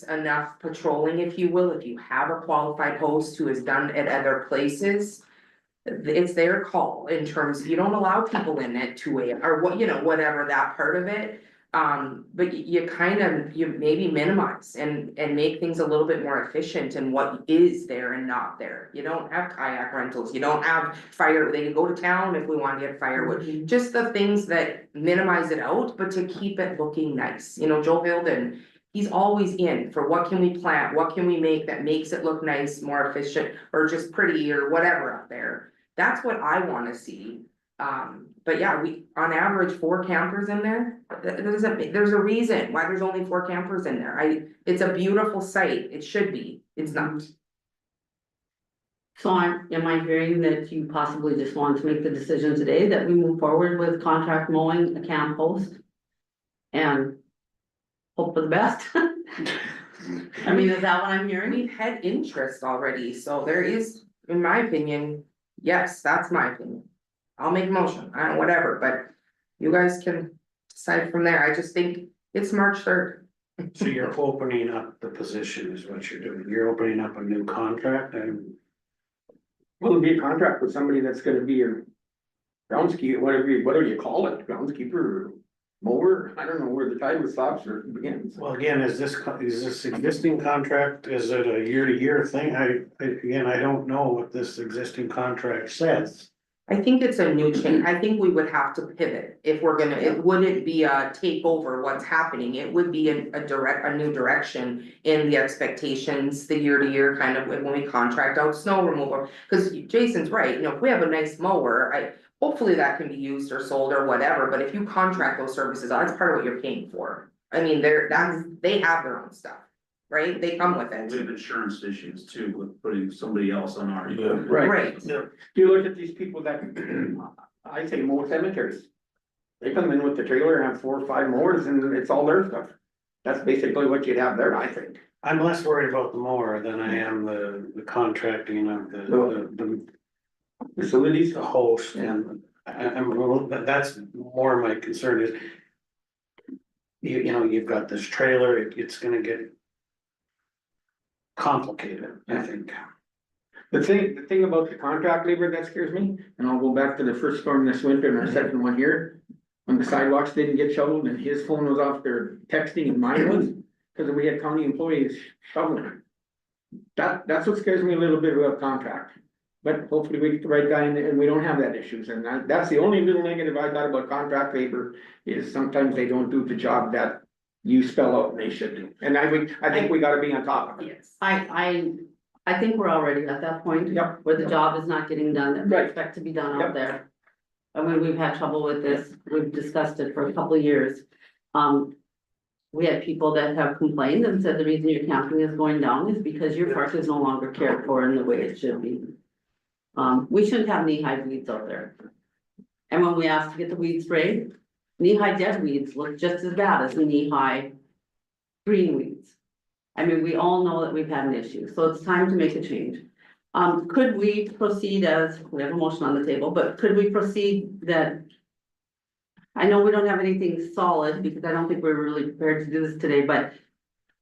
enough patrolling, if you will, if you have a qualified host who has done it at other places. It's their call in terms, you don't allow people in at 2 AM or what, whatever that part of it. But you maybe minimize and make things a little bit more efficient in what is there and not there. You don't have kayak rentals, you don't have fire, they can go to town if we want to get firewood. Just the things that minimize it out, but to keep it looking nice, Joe Hilden. He's always in for what can we plant, what can we make that makes it look nice, more efficient, or just pretty or whatever up there. That's what I wanna see. But yeah, on average, 4 campers in there, there's a reason why there's only 4 campers in there. It's a beautiful site, it should be, it's not. So am I hearing that you possibly just want to make the decision today that we move forward with contract mowing a camp host? And hope for the best? I mean, is that what I'm hearing? We've had interest already, so there is, in my opinion, yes, that's my opinion. I'll make a motion, I don't know, whatever, but you guys can decide from there. I just think it's March 3rd. So you're opening up the position is what you're doing, you're opening up a new contract and. Will it be a contract with somebody that's gonna be your groundskeeper, whatever you call it, groundskeeper or mower? I don't know where the title stops or begins. Well, again, is this existing contract, is it a year-to-year thing? I don't know what this existing contract says. I think it's a new change. I think we would have to pivot if we're gonna, it wouldn't be a takeover what's happening. It would be a new direction in the expectations, the year to year kind of when we contract out snow removal. Cause Jason's right, if we have a nice mower, hopefully that can be used or sold or whatever, but if you contract those services, that's part of what you're paying for. I mean, they have their own stuff, right? They come with We have it. insurance issues too, with putting somebody else on our. Right. You look at these people that, I say mow cemeteries. They come in with the trailer and have 4 or 5 mowers and it's all their stuff. That's basically what you'd have there, I think. I'm less worried about the mower than I am the contracting of the Facilities. the host and that's more my concern is. You've got this trailer, it's gonna get complicated, I think. The thing about the contract labor that scares me, and I'll go back to the first storm this winter and our second one here. When the sidewalks didn't get shoveled and his phone was off there texting and mine was, cause we had county employees shoveling. That's what scares me a little bit about contract. But hopefully we get the right guy and we don't have that issues, and that's the only little negative I got about contract labor, is sometimes they don't do the job that you spell out and they should do, and I think we gotta be on top of it. Yes. I think we're already at that point. Yep. Where the job is not getting done, that we Right. expect to be done Yep. out there. I mean, we've had trouble with this, we've discussed it for a couple of years. We had people that have complained and said the reason your camping is going down is because your park is no longer cared for in the way it should be. We shouldn't have knee-high weeds out there. And when we asked to get the weed sprayed, knee-high dead weeds look just as bad as the knee-high green weeds. I mean, we all know that we've had an issue, so it's time to make a change. Could we proceed we have a motion on the table, but could we proceed that? I know we don't have anything solid because I don't think we're really prepared to do this today, but.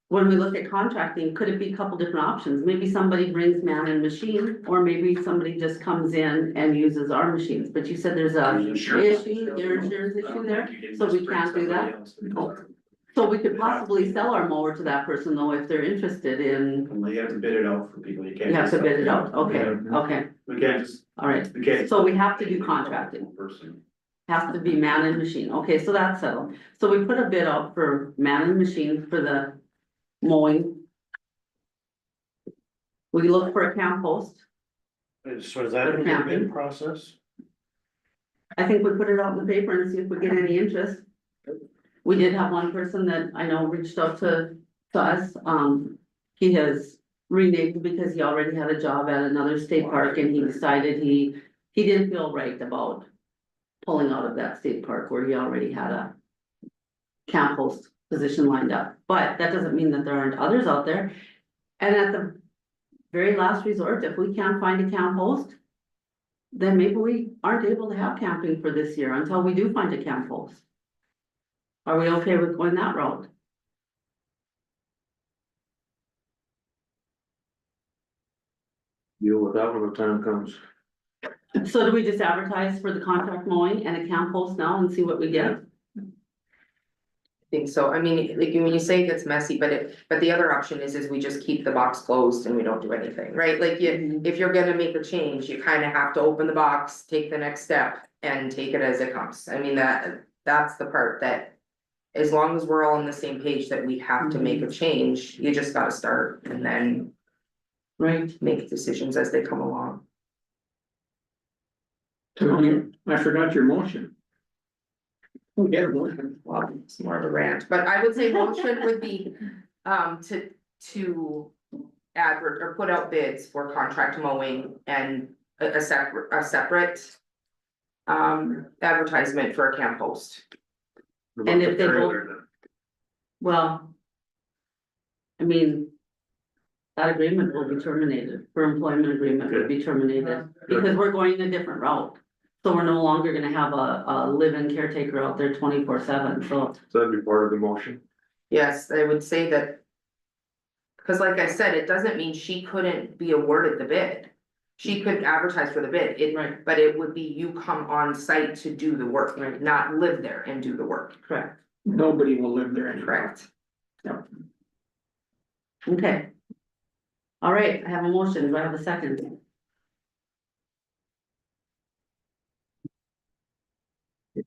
When we look at contracting, could it be a couple different options? Maybe somebody brings man and machine, or maybe somebody just comes in and uses our machines, but you said there's a Insurance. issue, there's issue there, You can so we just bring can't do somebody that? else to- So we could possibly sell our mower to that person though, if they're interested in, Well, you have to bid it out for people, you can't. you have to just- bid it out, okay, okay, We can't just, all right. we can't. So we have to do contracting. Person. Has to be man and machine, okay, so that's settled. So we put a bid out for man and machine for the mowing. We look for a camp host. So is that a bid process? I think we put it out in the paper and see if we get any interest. We did have one person that I know reached out to us, he has reneged because he already had a job at another state park and he decided he didn't feel right about pulling out of that state park where he already had a camp host position lined up, but that doesn't mean that there aren't others out there. And at the very last resort, if we can't find a camp host, then maybe we aren't able to have camping for this year until we do find a camp host. Are we okay with going that route? Deal with that when the time comes. So do we just advertise for the contract mowing and a camp host now and see what we get? Think so, I mean, like, when you say it gets messy, but the other option is we just keep the box closed and we don't do anything, right? Like, if you're gonna make a change, you kind of have to open the box, take the next step and take it as it comes. I mean, that's the part that, as long as we're all on the same page that we have to make a change, you just gotta start and then Right, make decisions as they come along. Tony, I forgot your motion. Yeah, motion. Well, it's more of a rant, but I would say motion would be, to advert or put out bids for contract mowing and a separate. Advertisement for a camp host. and if they both, well. I mean. That agreement will be terminated, her employment agreement will be terminated, because we're going a different route. So we're no longer gonna have a live-in caretaker out there 24/7, so. So that'd be part of the motion. Yes, I would say that. Cause like I said, it doesn't mean she couldn't be awarded the bid. She could advertise for the bid, Right. but it would be you come on site to do the work, Right. not live there and do the work. Correct. Nobody will live there anymore. Correct. Okay. All right, I have a motion, do I have a second?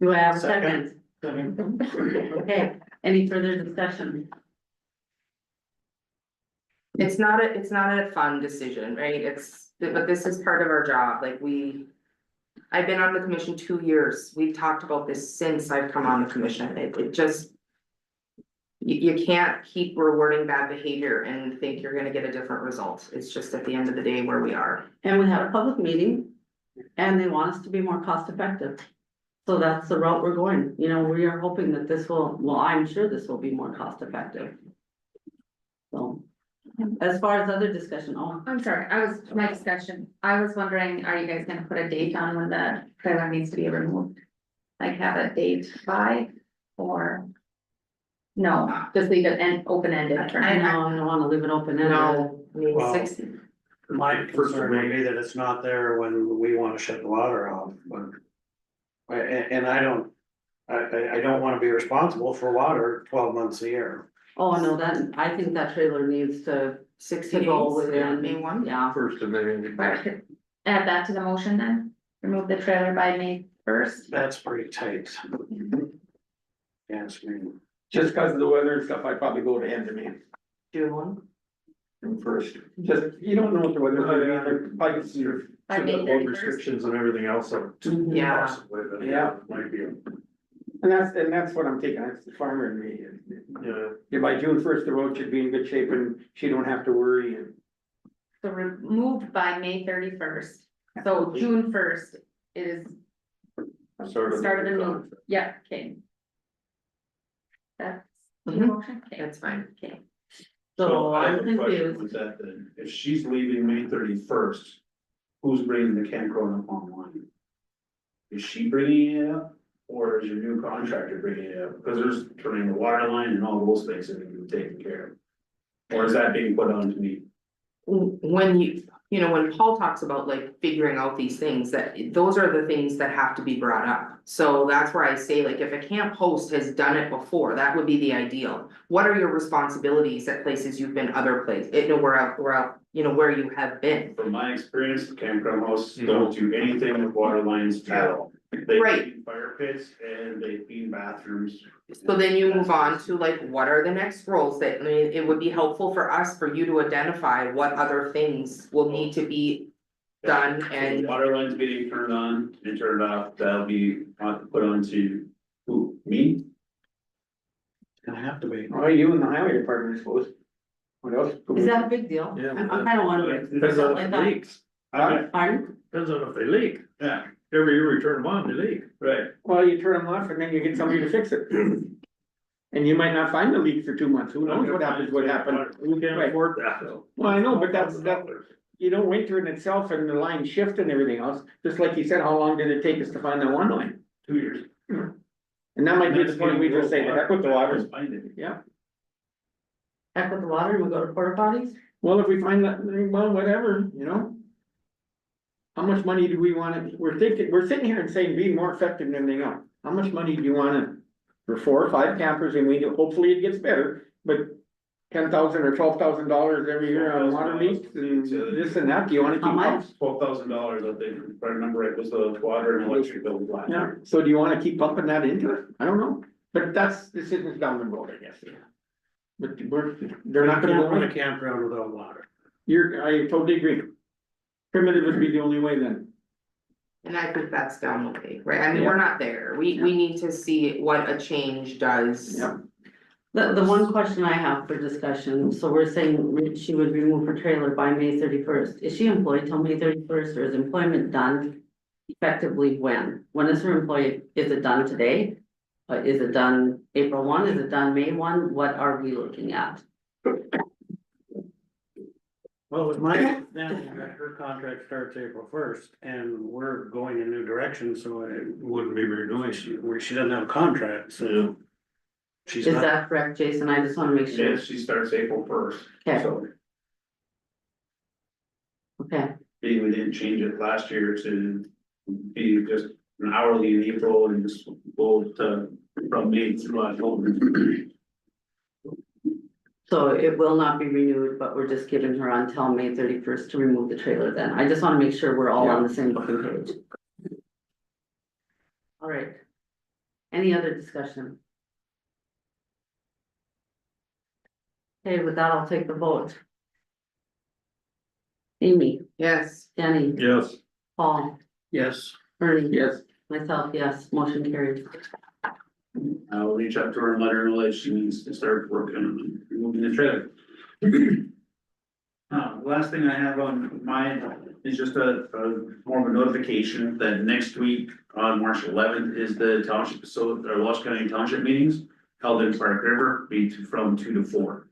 Do I have a second? Okay, any further discussion? It's not a fun decision, right? But this is part of our job, like I've been on the commission 2 years. We've talked about this since I've come on the commission. It just. You can't keep rewarding bad behavior and think you're gonna get a different result. It's just at the end of the day where we are. And we had a public meeting, and they want us to be more cost effective. So that's the route we're going, you know, we are hoping that this will, well, I'm sure this will be more cost effective. So, as far as other discussion, I'm sorry, my discussion, I was wondering, are you guys gonna put a date on when the trailer needs to be removed? Like have a date by, or? No, just leave it open-ended for I now. know, I don't wanna leave it open ended. No, I mean, Well, 60. My concern may be that it's not there when we wanna shut the water off, but. And I don't wanna be responsible for water 12 months a year. Oh, no, that, I think that trailer needs to 60 go days, within, May 1. yeah. First of May. Right, add that to the motion then, remove the trailer by May 1st. That's pretty tight. Yes, Just because of the weather and stuff, I'd probably go to end of May June 1. first. Just, you don't know what the weather's gonna be, like, it's your. By May All 31st. restrictions and everything else are. Yeah. Possibly, but Yeah. Might be, And that's what I'm taking, that's the farmer in me. yeah. Yeah, by June first, the road should be in good shape and she don't have to worry and. So removed by May 31st, so June 1st is Sort of. start of the new, yeah, okay. That's the Mhm. motion, okay, That's fine. okay. So I I'm have a question confused. with that then, if she's leaving May 31st, who's bringing the campground up online? Is she bringing it up, or is your new contractor bringing it up, because there's turning the water line and all those things that need to be taken care of? Or is that being put on to me? When when Paul talks about like figuring out these things, that those are the things that have to be brought up. So that's where I say, like, if a camp host has done it before, that would be the ideal. What are your responsibilities at places you've been, other places, where you have been? From my experience, the campground hosts don't do anything with water lines at all. They Right. clean fire pits and they clean bathrooms. So then you move on to like, what are the next roles that, I mean, it would be helpful for us, for you to identify what other things will need to be done The and water line's getting turned on and turned off, that'll be put onto, who, me? Gonna have to be. Oh, you and the highway department, I suppose. What else? Is that a big deal? Yeah. I'm kinda wondering. Depends on I if it thought- leaks. Pardon? Depends on if they leak. Yeah, Every year we turn them on, they leak. right. Well, you turn them off and then you get somebody to fix it. And you might not find the leak for 2 months, who knows what happens, what happened. We can't Right. afford that. Well, I know, but that, you know, winter in itself and the line shift and everything else, just like you said, how long did it take us to find that one line? 2 years. And that might be the point we just say, the heck with the water, Find it. yeah. Heck with the water and we go to porta potties? Well, if we find that, well, whatever, you know? How much money do we wanna, we're sitting here and saying be more effective than everything else. How much money do you wanna, for 4 or 5 campers, and we do, hopefully it gets better, but $10,000 or $12,000 every year on water leaks and this and that, do you wanna keep How much? pumping? $12,000, I think, if I remember it, was the water and electric bill last Yeah, year. so do you wanna keep pumping that into it? I don't know, but that's, this isn't down the road, I guess. But they're not gonna Can't go run in. a campground without water. I totally agree. Primitive would be the only way then. and I think that's down the way, right? I mean, we're not there. We need to see what a change does. Yep. The one question I have for discussion, so we're saying she would remove her trailer by May 31st. Is she employed till May 31st or is employment done effectively when? When is her employee, is it done today? Is it done April 1? Is it done May 1? What are we looking at? Well, with my understanding that her contract starts April 1st and we're going a new direction, so it Wouldn't be renewing. she doesn't have a contract, so. She's Is not, that correct, Jason? I just wanna make sure. Yeah, she starts April 1st, Okay, so okay, maybe we didn't change it last year to be just an hourly in April and just go to from May through October. so it will not be renewed, but we're just giving her until May 31st to remove the trailer then. I just wanna make sure we're all on the same booking page. All right. Any other discussion? Okay, with that, I'll take the vote. Amy, Yes, Jenny, Yes. Paul, yes, Ernie. Yes. Myself, yes, motion carried. I'll reach out to her and let her know that she needs to start working on removing the trailer. Last thing I have on mine is just a more of a notification that next week on March 11th is the township facility, or Lost County Township meetings held in Park River, from 2 to 4.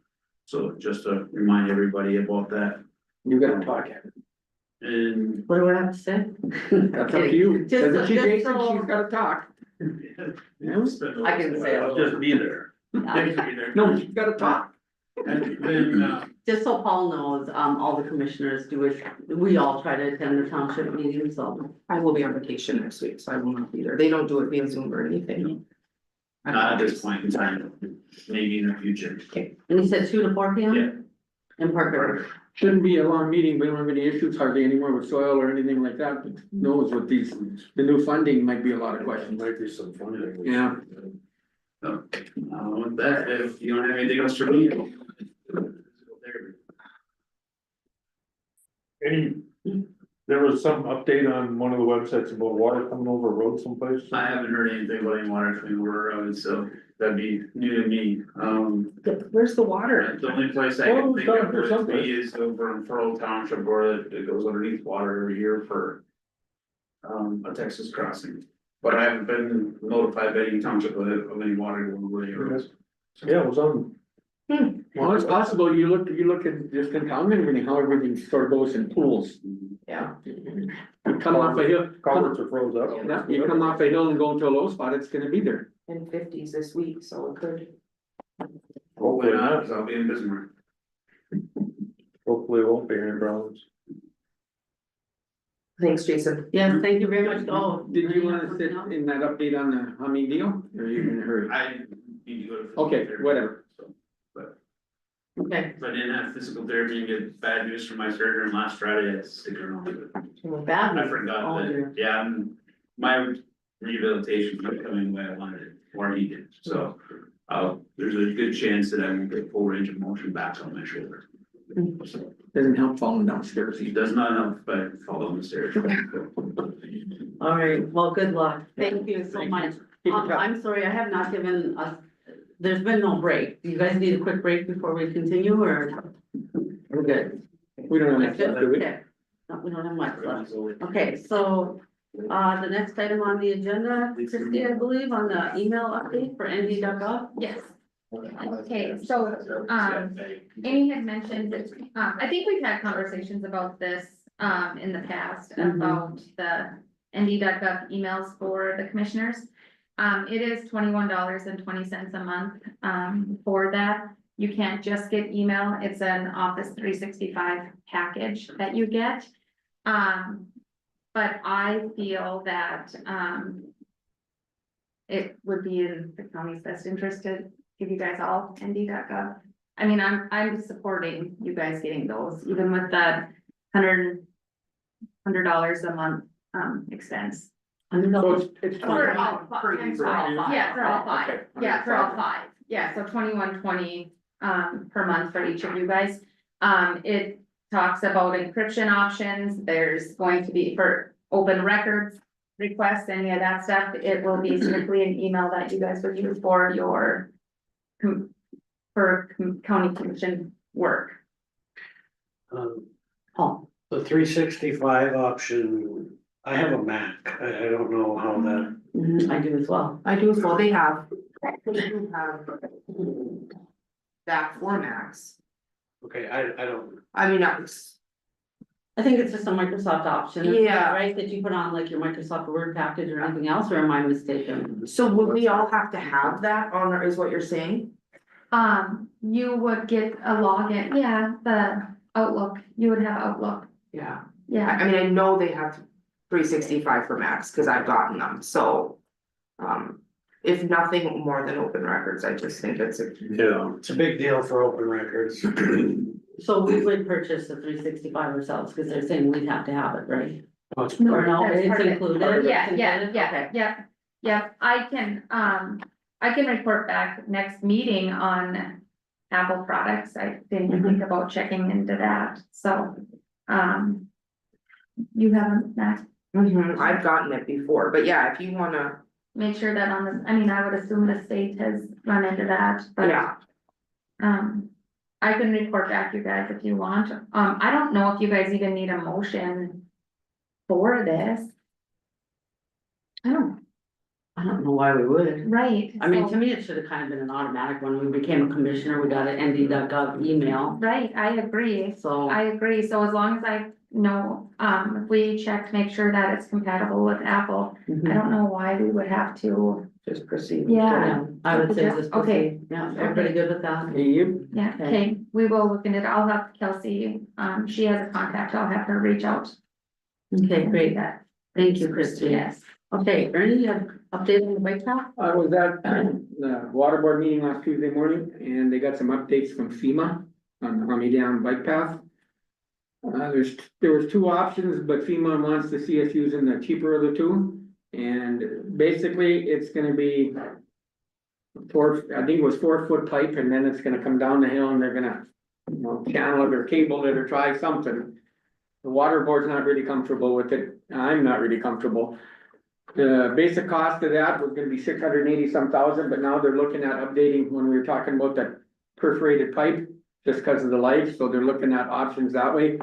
So just to remind everybody about that, You gotta talk. and What do I have to say? That's up to you. Just- Doesn't she, just Jason, so- she's gotta talk. I can say I'll just be there. Just be there. No, she's gotta talk. And then, Just so Paul knows, all the commissioners do it, we all try to attend the township meeting, so. I will be on vacation next week, so I will not be there. They don't do it via Zoom or anything. not at this point in time, maybe in the future. And you said 2 to 4 P.M.? Yeah. In Park River. Shouldn't be a long meeting, we don't have any issues hardly anymore with soil or anything like that, but knows what these, the new funding might be a lot of questions. Might be some funding. Yeah. So, with that, if you don't have anything else for me. There was some update on one of the websites about water coming over a road someplace. I haven't heard anything about any water coming over road, so that'd be new to me. Where's the water? The only place I can Well, think it's of down where there it's be is over in Furrow Township where it goes underneath water every year for. A Texas crossing, but I haven't been notified by any township of any water going over the roads. Yeah, it was on. Well, it's possible, you look at just in town and everything, how everything sort of goes in pools. Yeah. You come off a hill, Culverts are froze up. yeah, you come off a hill and go into a low spot, it's gonna be there. In 50s this week, so it could. Hopefully not, because I'll be in Bismarck. Hopefully it won't be any problems. Thanks, Jason. Yes, thank you very much. Oh. Did you wanna sit in that update on the humming deal, or are you in a hurry? I need to go to. physical Okay, therapy, whatever. so, But Okay, if I didn't have physical therapy and get bad news from my surgery last Friday, I had to stick around. bad. I news. forgot Oh, that, dear. yeah, my rehabilitation is coming the way I wanted it, or he did, so. There's a good chance that I won't get full range of motion back on my shoulder. So, Doesn't help falling downstairs It either. does not help if I fall down the stairs. All right, well, good luck. Thank you so Thank you. much. Keep it up. I'm sorry, I have not given us, there's been no break. Do you guys need a quick break before we continue or? We're good. We don't have Good, much, do we? okay. No, we don't have much left. Okay, so, the next item on the agenda, Christie, I believe, on the email update for ND.gov. Yes. Okay, so, Amy had mentioned, I think we've had conversations about this, in the past, Mhm. about the ND.gov emails for the commissioners. It is $21.20 a month, for that. You can't just get email, it's an Office 365 package that you get. But I feel that, it would be in the county's best interest to give you guys all ND.gov. I mean, I'm supporting you guys getting those, even with the $100 a month, expense. So it's For 20. all five, yeah, for all five, Okay. yeah, for all five, yeah, so 21.20 per month for each of you guys. It talks about encryption options, there's going to be for open records requests, any of that stuff, it will be strictly an email that you guys would use for your county commission work. Oh, The 365 option, I have a Mac, I don't know how that, I do as well. I do as well, they do have that for Max. okay, I don't, I mean, that's, I think it's just a Microsoft option. isn't it, Yeah. Right, that you put on like your Microsoft Word package or anything else, or am I mistaken? so would we all have to have that on there, is what you're saying? You would get a login, yeah, the Outlook, you would have Outlook, Yeah. yeah. I mean, I know they have 365 for Max, cause I've gotten them, so. If nothing more than open records, I just think it's a. Yeah. it's a big deal for open records. So we would purchase the 365 ourselves, because they're saying we'd have to have it, right? Oh, it's Or no, That's it's part of it. included? Yeah, It's yeah, included? yeah, Okay. yeah, I can report back next meeting on Apple products, I didn't think about checking into that, so, you haven't, Matt, I've gotten it before, but yeah, if you wanna, make sure that on the, I mean, I would assume the state has run into that, but. yeah, I can report back you guys if you want, I don't know if you guys even need a motion for this. I don't know why we would. Right. I mean, so- to me, it should have kind of been an automatic when we became a commissioner, we got an ND.gov email, Right, I agree, so. so as long as I know, if we check to make sure that it's compatible with Apple, I don't know why we would have to, Just proceed. Yeah. I would say just Okay. proceed, yeah, everybody good with that? Hey, you, yeah, Okay. okay, we will look into it, I'll have Kelsey, she has a contact, I'll have her reach out. Okay, great, That, thank you, Christie. yes, Okay, Ernie, you have update on the bike path? I was at the water board meeting last Tuesday morning and they got some updates from FEMA on the Army Down bike path. There was two options, but FEMA wants to see us using the cheaper of the two. And basically, it's gonna be I think it was 4-foot pipe, and then it's gonna come down the hill and they're gonna, channel it or cable it or try something. The water board's not really comfortable with it. I'm not really comfortable. The basic cost of that was gonna be 680 some thousand, but now they're looking at updating when we were talking about that perforated pipe. Just because of the life, so they're looking at options that way.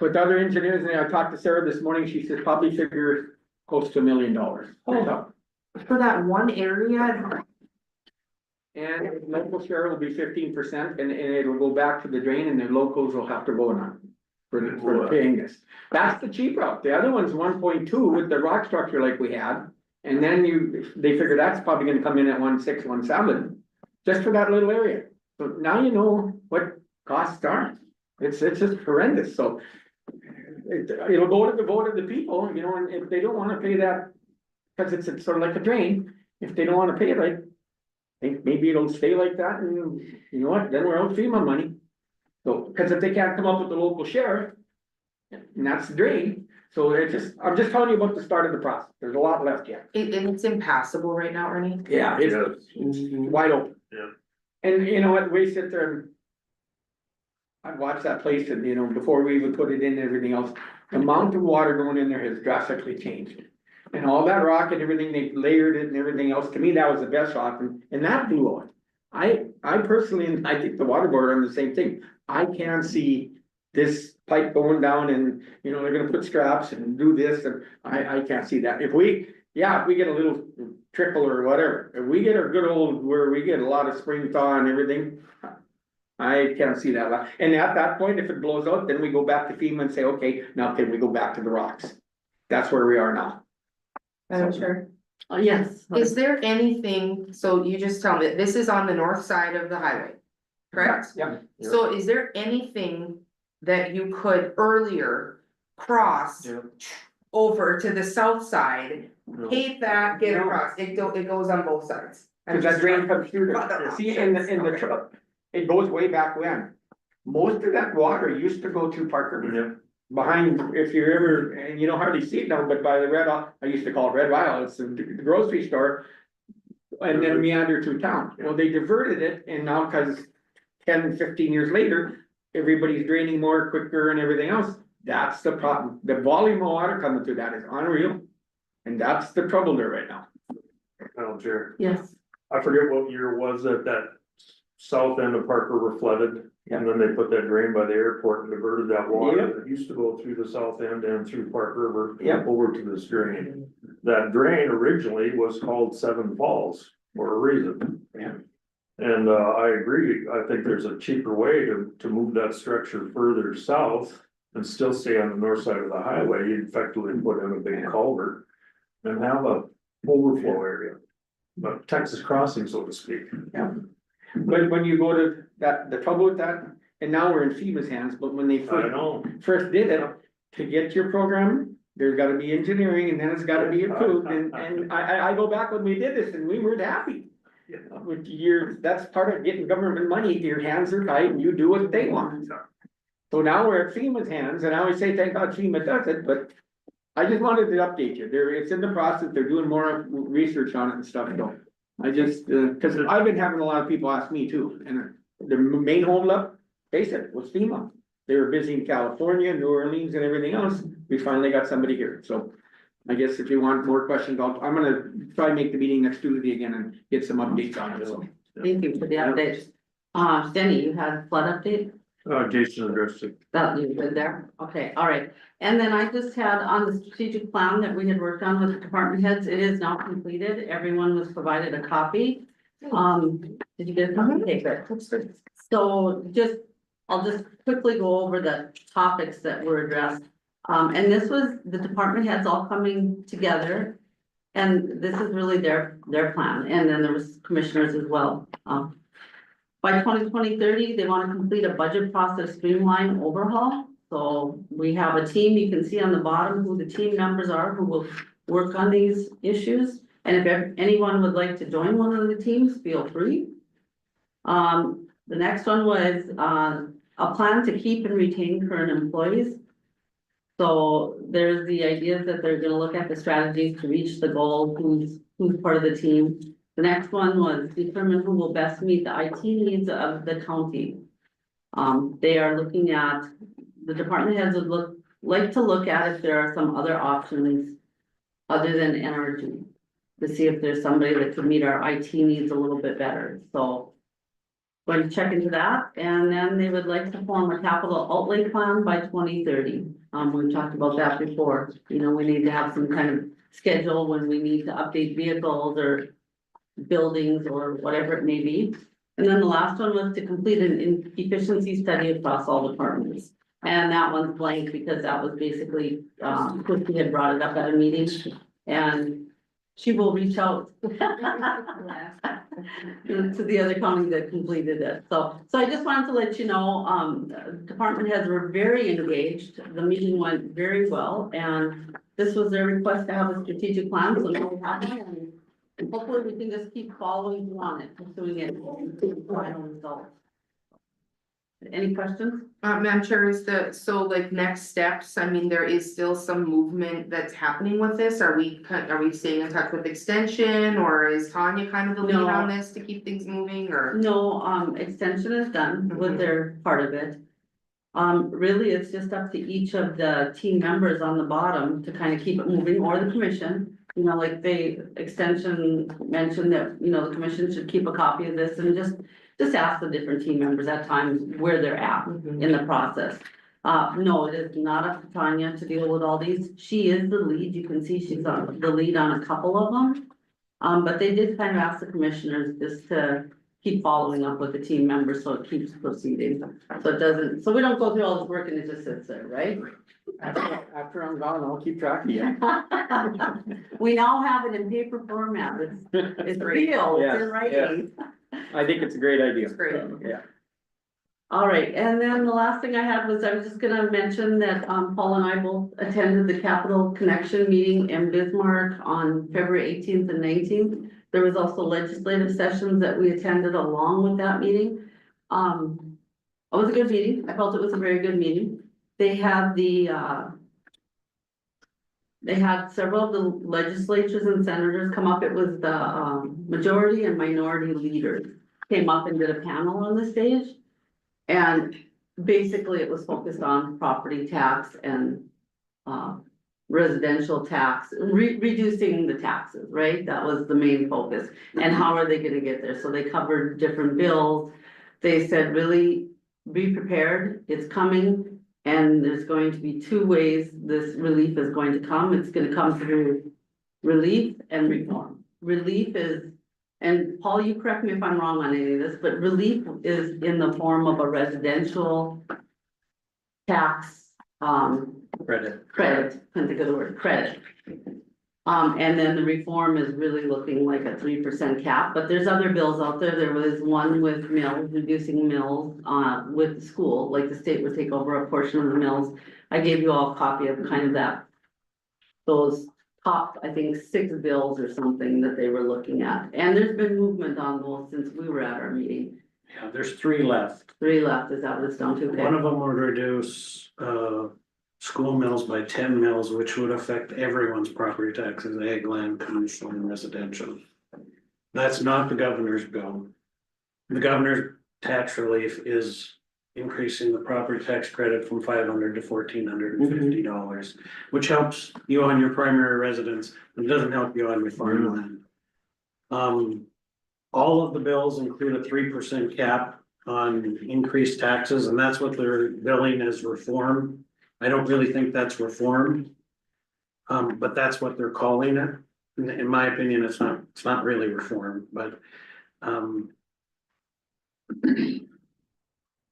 With other engineers, and I talked to Sarah this morning, she says probably figure close to $1 million. Oh. For that one area, And local share will be 15% and it will go back to the drain and the locals will have to vote on. For paying this. That's the cheap route. The other one's 1.2 with the rock structure like we had. And then they figure that's probably gonna come in at 1.6, 1.7, just for that little area. So now you know what costs are. It's just horrendous, so. It'll go to the vote of the people, and if they don't wanna pay that, cause it's sort of like a drain, if they don't wanna pay it, I think maybe it'll stay like that and you know what, then we're out FEMA money. So, cause if they can't come up with the local sheriff, and that's the drain, so I'm just telling you about the start of the process, there's a lot left yet. it's impassable right now, Ernie. Yeah, it's wide open. Yeah. And you know what, we sit there and I watched that place and, you know, before we even put it in and everything else, the amount of water going in there has drastically changed. And all that rock and everything, they layered it and everything else, to me, that was the best rock, and that blew out. I personally, and I think the water board are the same thing, I can't see this pipe going down and, you know, they're gonna put straps and do this, and I can't see that. If we get a little trickle or whatever, if we get a good old, where we get a lot of spring thaw and everything, I can't see that. And at that point, if it blows out, then we go back to FEMA and say, okay, now can we go back to the rocks? That's where we are now. Madam Chair, Yes. is there anything, so you just tell me, this is on the north side of the highway, correct? Yeah. So is there anything that you could earlier cross Yeah. over to the south side, No. pave that, get No. across, it goes on both sides? Cause that drain comes through there, see, in the truck, it goes way back when. Most of that water used to go to Parker. Yeah. Behind, if you're ever, and you don't hardly see it now, but by the I used to call it Red Isle, it's the grocery store. And then meander through town, well, they diverted it, and now, cause 10, 15 years later, everybody's draining more quicker and everything else. That's the problem, the volume of water coming through that is unreal. And that's the trouble there right now. Madam Chair, Yes, I forget what year it was that south end of Parker were flooded. And then they put that drain by the airport and diverted that water Yep. that used to go through the south end and through Park River. Yep. Over to this drain. That drain originally was called Seven Falls for a reason. Yeah. And I agree, I think there's a cheaper way to move that structure further south and still stay on the north side of the highway. You effectively put in a big culvert and have a overflow area. But Texas crossing, so to speak. Yeah. But when you go to that, the trouble with that, and now we're in FEMA's hands, but when they I know. first did it, to get your program, there's gotta be engineering and then it's gotta be approved, and I go back when we did this and we weren't happy. With that's part of getting government money, your hands are tied and you do what they want. So now we're at FEMA's hands, and I always say, thank God FEMA does it, but I just wanted to update you, it's in the process, they're doing more research on it and stuff, so. I just, cause I've been having a lot of people ask me too, and the main holdup, face it, was FEMA. They were busy in California, New Orleans and everything else, we finally got somebody here, so. I guess if you want more questions, I'm gonna try and make the meeting next Tuesday again and get some updates on it, so. thank you for the update. Denny, you had flood update? Jason addressed it. That you did there, okay, all right. And then I just had on the strategic plan that we had worked on with the department heads, it is now completed, everyone was provided a copy. Did you get a copy? Okay, good. So I'll just quickly go over the topics that were addressed. And this was the department heads all coming together. And this is really their plan, and then there was commissioners as well. By 2030, they want to complete a budget process streamline overhaul. So we have a team, you can see on the bottom who the team members are, who will work on these issues. And if anyone would like to join one of the teams, feel free. The next one was, a plan to keep and retain current employees. So there's the idea that they're gonna look at the strategies to reach the goal, who's part of the team. The next one was determine who will best meet the IT needs of the county. They are looking at, the department heads would like to look at if there are some other options other than NRG, to see if there's somebody that could meet our IT needs a little bit better, so. Going to check into that, and then they would like to form a capital outlay plan by 2030. We've talked about that before, you know, we need to have some kind of schedule when we need to update vehicles or buildings or whatever it may be. And then the last one was to complete an efficiency study across all departments. And that one's blank because that was basically, Christie had brought it up at a meeting, and she will reach out to the other county that completed it. So I just wanted to let you know, department heads were very engaged. The meeting went very well, and this was their request to have a strategic plan, so now we have one. And hopefully we can just keep following through on it, pursuing it, to final results. Any questions? Madam Chair, so like next steps, I mean, there is still some movement that's happening with this, are we staying in touch with extension, or is Tanya kind of the lead No. on this to keep things moving, or? No, extension is done with their part of it. Really, it's just up to each of the team members on the bottom to kind of keep it moving, or the commission. You know, like the extension mentioned that, you know, the commission should keep a copy of this and just ask the different team members at times where they're at in the process. No, it is not up to Tanya to deal with all these. She is the lead. You can see she's on the lead on a couple of them. But they did kind of ask the commissioners just to keep following up with the team members, so it keeps proceeding. So it doesn't, so we don't go through all this work and it just sits there, right? After I'm gone, I'll keep track of you. We now have it in paper format. It's real, it's in Yeah, writing. I think it's a great idea. It's great. Yeah. All right, and then the last thing I had was, I was just gonna mention that, Paul and I both attended the Capital Connection meeting in Bismarck on February 18th and 19th. There was also legislative sessions that we attended along with that meeting. It was a good meeting. I felt it was a very good meeting. They had several of the legislatures and senators come up. It was the, majority and minority leaders came up and did a panel on the stage. And basically it was focused on property tax and, residential tax, reducing the taxes, right? That was the main focus. And how are they gonna get there? So they covered different bills. They said, really be prepared, it's coming. And there's going to be two ways this relief is going to come. It's gonna come through relief and reform. Relief is, and Paul, you correct me if I'm wrong on any of this, but relief is in the form of a residential tax, Credit. couldn't think of the word, credit. And then the reform is really looking like a 3% cap, but there's other bills out there. There was one with mills, reducing mills, with the school, like the state would take over a portion of the mills. I gave you all a copy of kind of that, those top, I think, 6 bills or something that they were looking at. And there's been movement on those since we were at our meeting. Yeah, there's 3 left. 3 left, is that what it's down to? Okay. One of them would reduce, school mills by 10 mills, which would affect everyone's property taxes, ag, land, commercial and residential. That's not the governor's bill. The governor's tax relief is increasing the property tax credit from $500 to $1,450, which helps you on your primary residence, and doesn't help you on your farmland. All of the bills include a 3% cap on increased taxes, and that's what they're billing as reform. I don't really think that's reform. But that's what they're calling it. In my opinion, it's not really reform, but,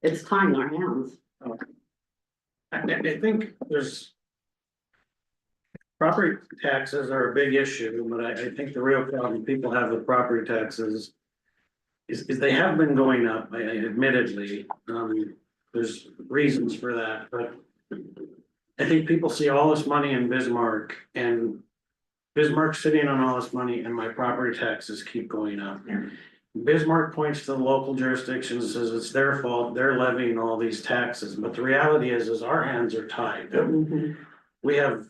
It's tying our hands. I think there's. Property taxes are a big issue, but I think the real problem people have with property taxes. Is they have been going up, admittedly, there's reasons for that, but. I think people see all this money in Bismarck, and Bismarck's sitting on all this money, and my property taxes keep going up. Bismarck points to the local jurisdictions and says it's their fault, they're levying all these taxes, but the reality is our hands are tied. We have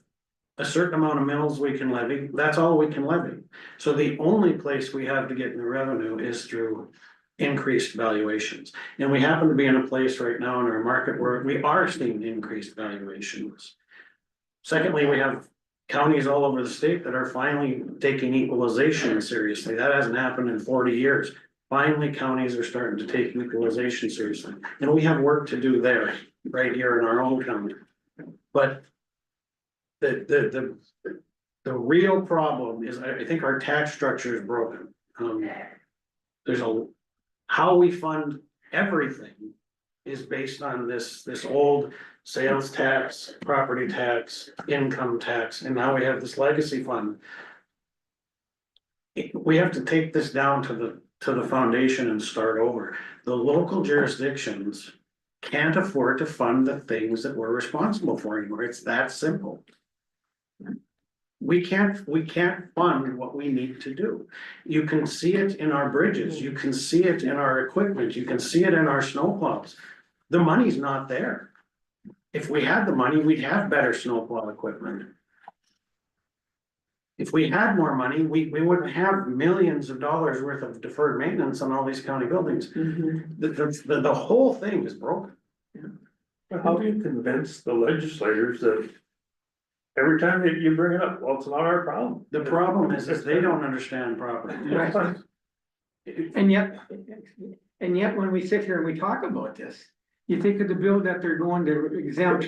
a certain amount of mills we can levy, that's all we can levy. So the only place we have to get new revenue is through increased valuations. And we happen to be in a place right now in our market where we are seeing increased valuations. Secondly, we have counties all over the state that are finally taking equalization seriously. That hasn't happened in 40 years. Finally, counties are starting to take equalization seriously. And we have work to do there, right here in our own county. But the real problem is, I think our tax structure is broken. There's how we fund everything is based on this old sales tax, property tax, income tax, and now we have this legacy fund. We have to take this down to the foundation and start over. The local jurisdictions can't afford to fund the things that we're responsible for anymore. It's that simple. We can't fund what we need to do. You can see it in our bridges, you can see it in our equipment, you can see it in our snowplows. The money's not there. If we had the money, we'd have better snowplow equipment. If we had more money, we wouldn't have millions of dollars worth of deferred maintenance on all these county buildings. The whole thing is broken. How do you convince the legislators that every time that you bring it up, well, it's not our problem? The problem is they don't understand property. And yet when we sit here and we talk about this, you think of the bill that they're going to exempt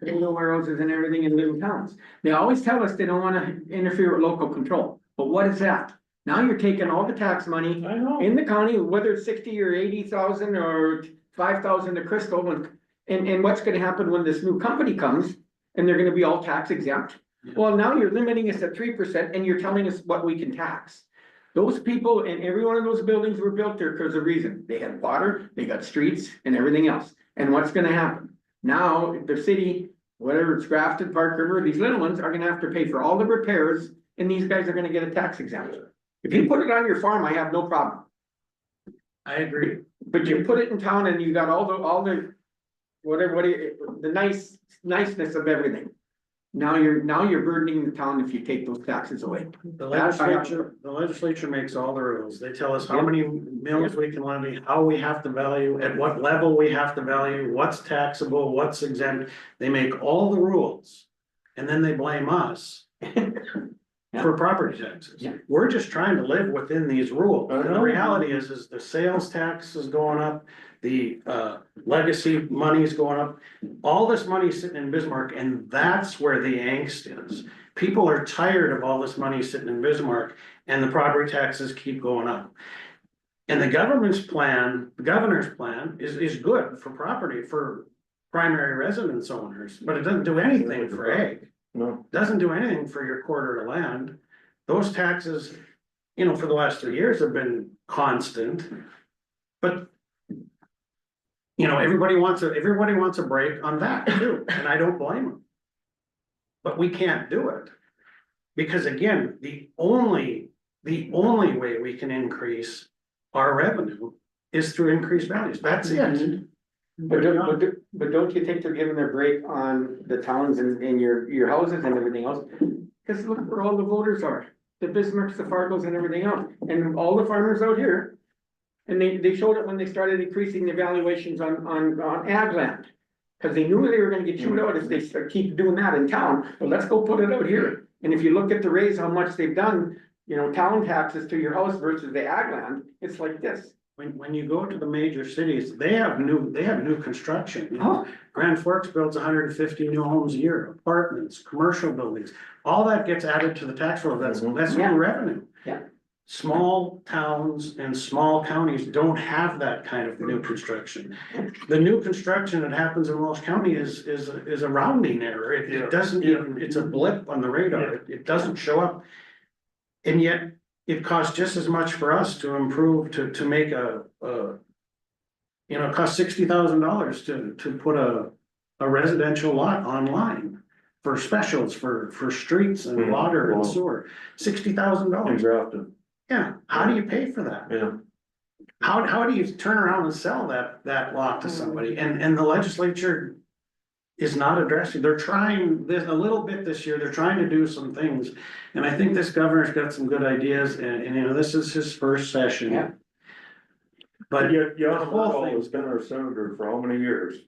little warehouses and everything in little towns. They always tell us they don't wanna interfere with local control, but what is that? Now you're taking all the tax money I know. in the county, whether it's 60 or 80,000 or 5,000 to Crystal, and what's gonna happen when this new company comes? And they're gonna be all tax exempt? Well, now you're limiting us at 3% and you're telling us what we can tax. Those people and every one of those buildings were built there because of a reason. They had water, they got streets and everything else. And what's gonna happen? Now, the city, whatever it's Grafton, Park River, these little ones are gonna have to pay for all the repairs, and these guys are gonna get a tax exemption. If you put it on your farm, I have no problem. I agree. But you put it in town and you got all the, whatever, the niceness of everything. Now you're burdening the town if you take those taxes away. The legislature makes all the rules. They tell us how many mills we can levy, how we have to value, at what level we have to value, what's taxable, what's exempt. They make all the rules. And then they blame us for property taxes. Yeah. We're just trying to live within these rules. I And the know. reality is the sales tax is going up, the legacy money is going up. All this money is sitting in Bismarck, and that's where the angst is. People are tired of all this money sitting in Bismarck, and the property taxes keep going up. And the governor's plan is good for property, for primary residence owners, but it doesn't do anything for ag. No, Doesn't do anything for your quarter of land. Those taxes, for the last 3 years have been constant. But everybody wants a break on that too, and I don't blame them. But we can't do it. Because again, the only way we can increase our revenue is through increased values. That's it. But don't you think they're giving their break on the towns and your houses and everything else? Cause look where all the voters are, the Bismarcks, the Fargos and everything else, and all the farmers out here. And they showed it when they started increasing the valuations on ag land. Cause they knew they were gonna get chewed out if they keep doing that in town, but let's go put it out here. And if you look at the raise, how much they've done, town taxes to your house versus the ag land, it's like this. When you go to the major cities, they have new construction. Oh. Grand Forks builds 150 new homes a year, apartments, commercial buildings, all that gets added to the tax roll. That's Yeah. new revenue. Yeah. Small towns and small counties don't have that kind of new construction. The new construction that happens in Walsh County is a rounding error. It doesn't even, it's a blip on the radar. It doesn't show up. And yet it costs just as much for us to improve, to make it costs $60,000 to put a residential lot online for specials, for streets and water and sewer, in $60,000. Grafton, Yeah, how do you pay for that? yeah. How do you turn around and sell that lot to somebody? And the legislature is not addressing, they're trying this a little bit this year, they're trying to do some things. And I think this governor's got some good ideas and this is his first session. Yeah. But yet, the whole Jan thing- has been our senator for how many years?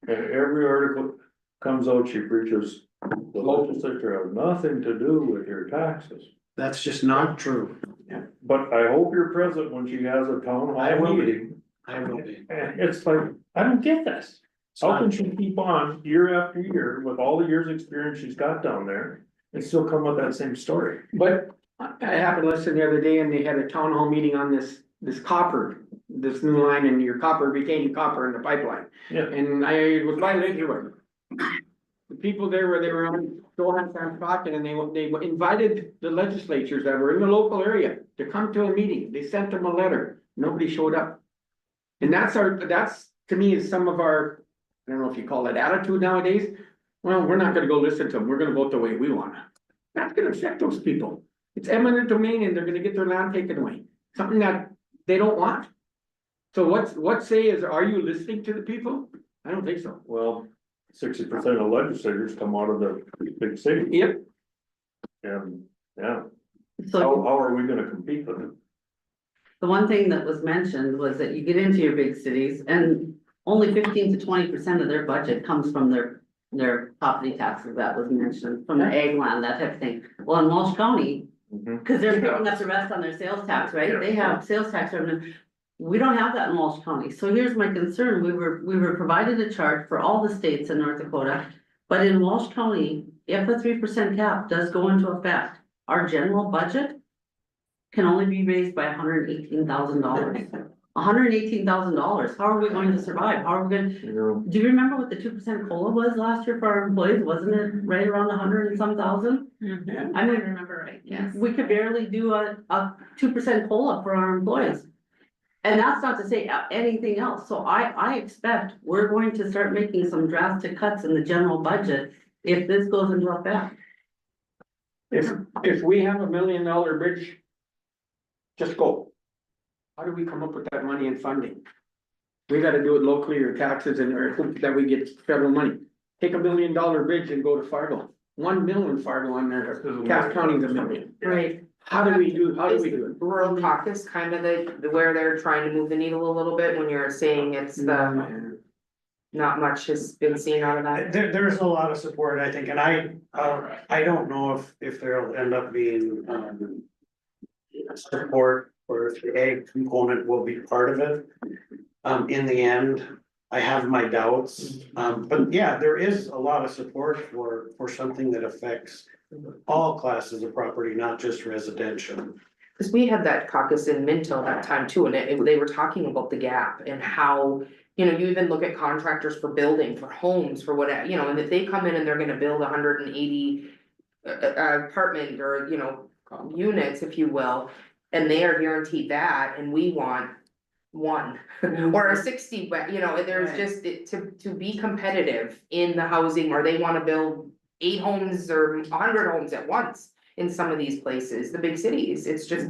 And every article comes out, she preaches, the legislature has nothing to do with your taxes. That's just not true. But I hope you're present when she has a town I hall will be. meeting. I will be. And it's like, I don't get this. How can she keep on year after year with all the years' experience she's got down there and still come with that same story? But I happened to listen the other day and they had a town hall meeting on this copper, this new line and your copper, retaining copper in the pipeline. Yeah. And I was by Lakewood. The people there were, they were on Johansson talking and they invited the legislatures that were in the local area to come to a meeting. They sent them a letter. Nobody showed up. And that's to me is some of our, I don't know if you call it attitude nowadays. Well, we're not gonna go listen to them. We're gonna vote the way we want. That's gonna affect those people. It's eminent domain and they're gonna get their land taken away. Something that they don't want. So what say is, are you listening to the people? I don't think so. Well, 60% of legislators come out of the big city. Yep. And, yeah, So how are we gonna compete with them? the one thing that was mentioned was that you get into your big cities and only 15 to 20% of their budget comes from their property taxes that was mentioned, from the ag land, that type of thing. Well, in Walsh County, Mhm. cause they're picking up the rest on their sales tax, right? They have sales tax revenue. We don't have that in Walsh County. So here's my concern. We were provided a chart for all the states in North Dakota. But in Walsh County, if a 3% cap does go into effect, our general budget can only be raised by $118,000. $118,000. How are we going to survive? How are we going, You know, do you remember what the 2% COLA was last year for our employees? Wasn't it right around 100 and some thousand? I I mean, remember right, yes. we could barely do a 2% COLA for our employees. And that's not to say anything else. So I expect we're going to start making some drastic cuts in the general budget if this goes into effect. If we have $1 million bridge, just go. How do we come up with that money and funding? We gotta do it locally or taxes and or hope that we get federal money. Take $1 million bridge and go to Fargo. 1 million Fargo on there, Cass County's $1 million. Right. How do we do it? Rural caucus kind of where they're trying to move the needle a little bit when you're saying it's the, not much has been seen out of that. There's a lot of support, I think, and I don't know if there'll end up being, support or if the ag component will be part of it. In the end, I have my doubts, but yeah, there is a lot of support for something that affects all classes of property, not just residential. Cause we had that caucus in Minto that time too, and they were talking about the gap and how, you know, you even look at contractors for building, for homes, for whatever, you know, and if they come in and they're gonna build 180 apartment or, you know, units, if you will, and they are guaranteed that, and we want one or a 60, you know, there's just to be competitive in the housing, or they wanna build 8 homes or 100 homes at once in some of these places, the big cities. It's just,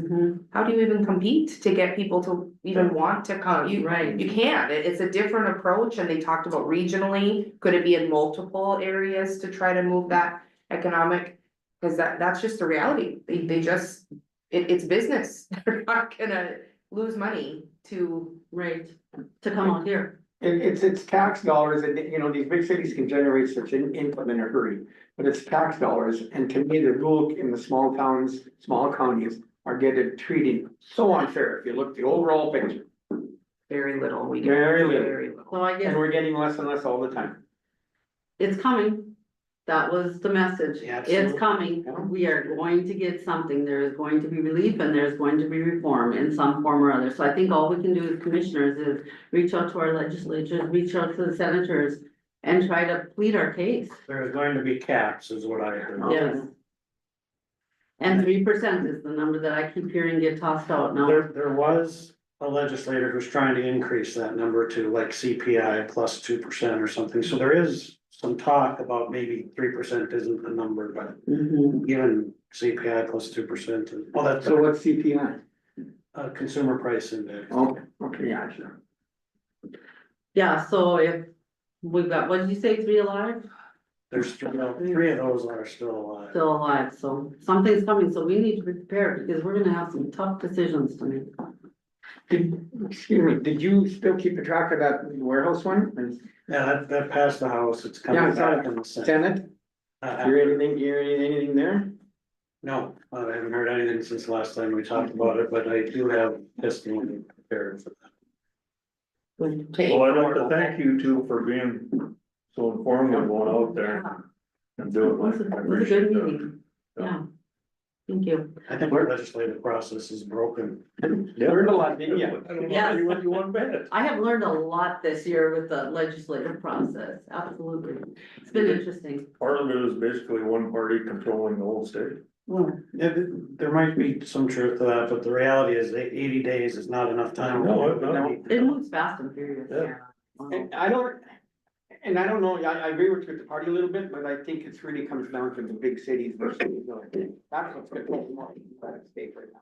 how do you even compete to get people to even want to come? You can't. It's a different approach, and they talked about regionally, could it be in multiple areas to try to move that economic? Cause that's just the reality. They just, it's business. They're not gonna lose money to. To come out here. It's tax dollars, and you know, these big cities can generate such an income in a hurry, but it's tax dollars, and to me, the rule in the small towns, small counties are getting treated so unfair, if you look at the overall picture. Very little, we get Very little. very little. Well, I guess And we're getting less and less all the time. it's coming. That was the message. Yeah, It's absolutely. coming. Yeah. We are going to get something. There is going to be relief and there's going to be reform in some form or other. So I think all we can do as commissioners is reach out to our legislatures, reach out to the senators and try to plead our case. There's going to be caps is what I heard. Yes. And 3% is the number that I keep hearing get tossed out now. There was a legislator who's trying to increase that number to like CPI plus 2% or something, so there is some talk about maybe 3% isn't the number, but even CPI plus 2%. Well, that's So what's CPI? consumer price index. Okay, yeah, sure. Yeah, so if we've got, what did you say, 3 alive? There's three of those are still alive. Still alive, so something's coming, so we need to prepare because we're gonna have some tough decisions to make. Excuse me, did you still keep a track of that warehouse one? Yeah, that passed the House, it's Yeah, I coming saw back it. in the Senate. Senate, hear anything there? No, I haven't heard anything since the last time we talked about it, but I do have testimony prepared for that. well, I'd like to thank you two for being so informed and going out there and doing It was it. I a appreciate good that. meeting, yeah. Thank you. I think our legislative process is broken. Learned a lot, didn't you? I don't Yes. know what you want bad. I have learned a lot this year with the legislative process, absolutely. It's been interesting. Part of it is basically one party controlling the whole state. Well, yeah, there might be some truth to that, but the reality is that 80 days is not enough time. No. It moves fast and furious. Yeah. And I don't know, I agree with you with the party a little bit, but I think it's really comes down to the big cities versus, you know, that's what's gonna make more democratic state right now.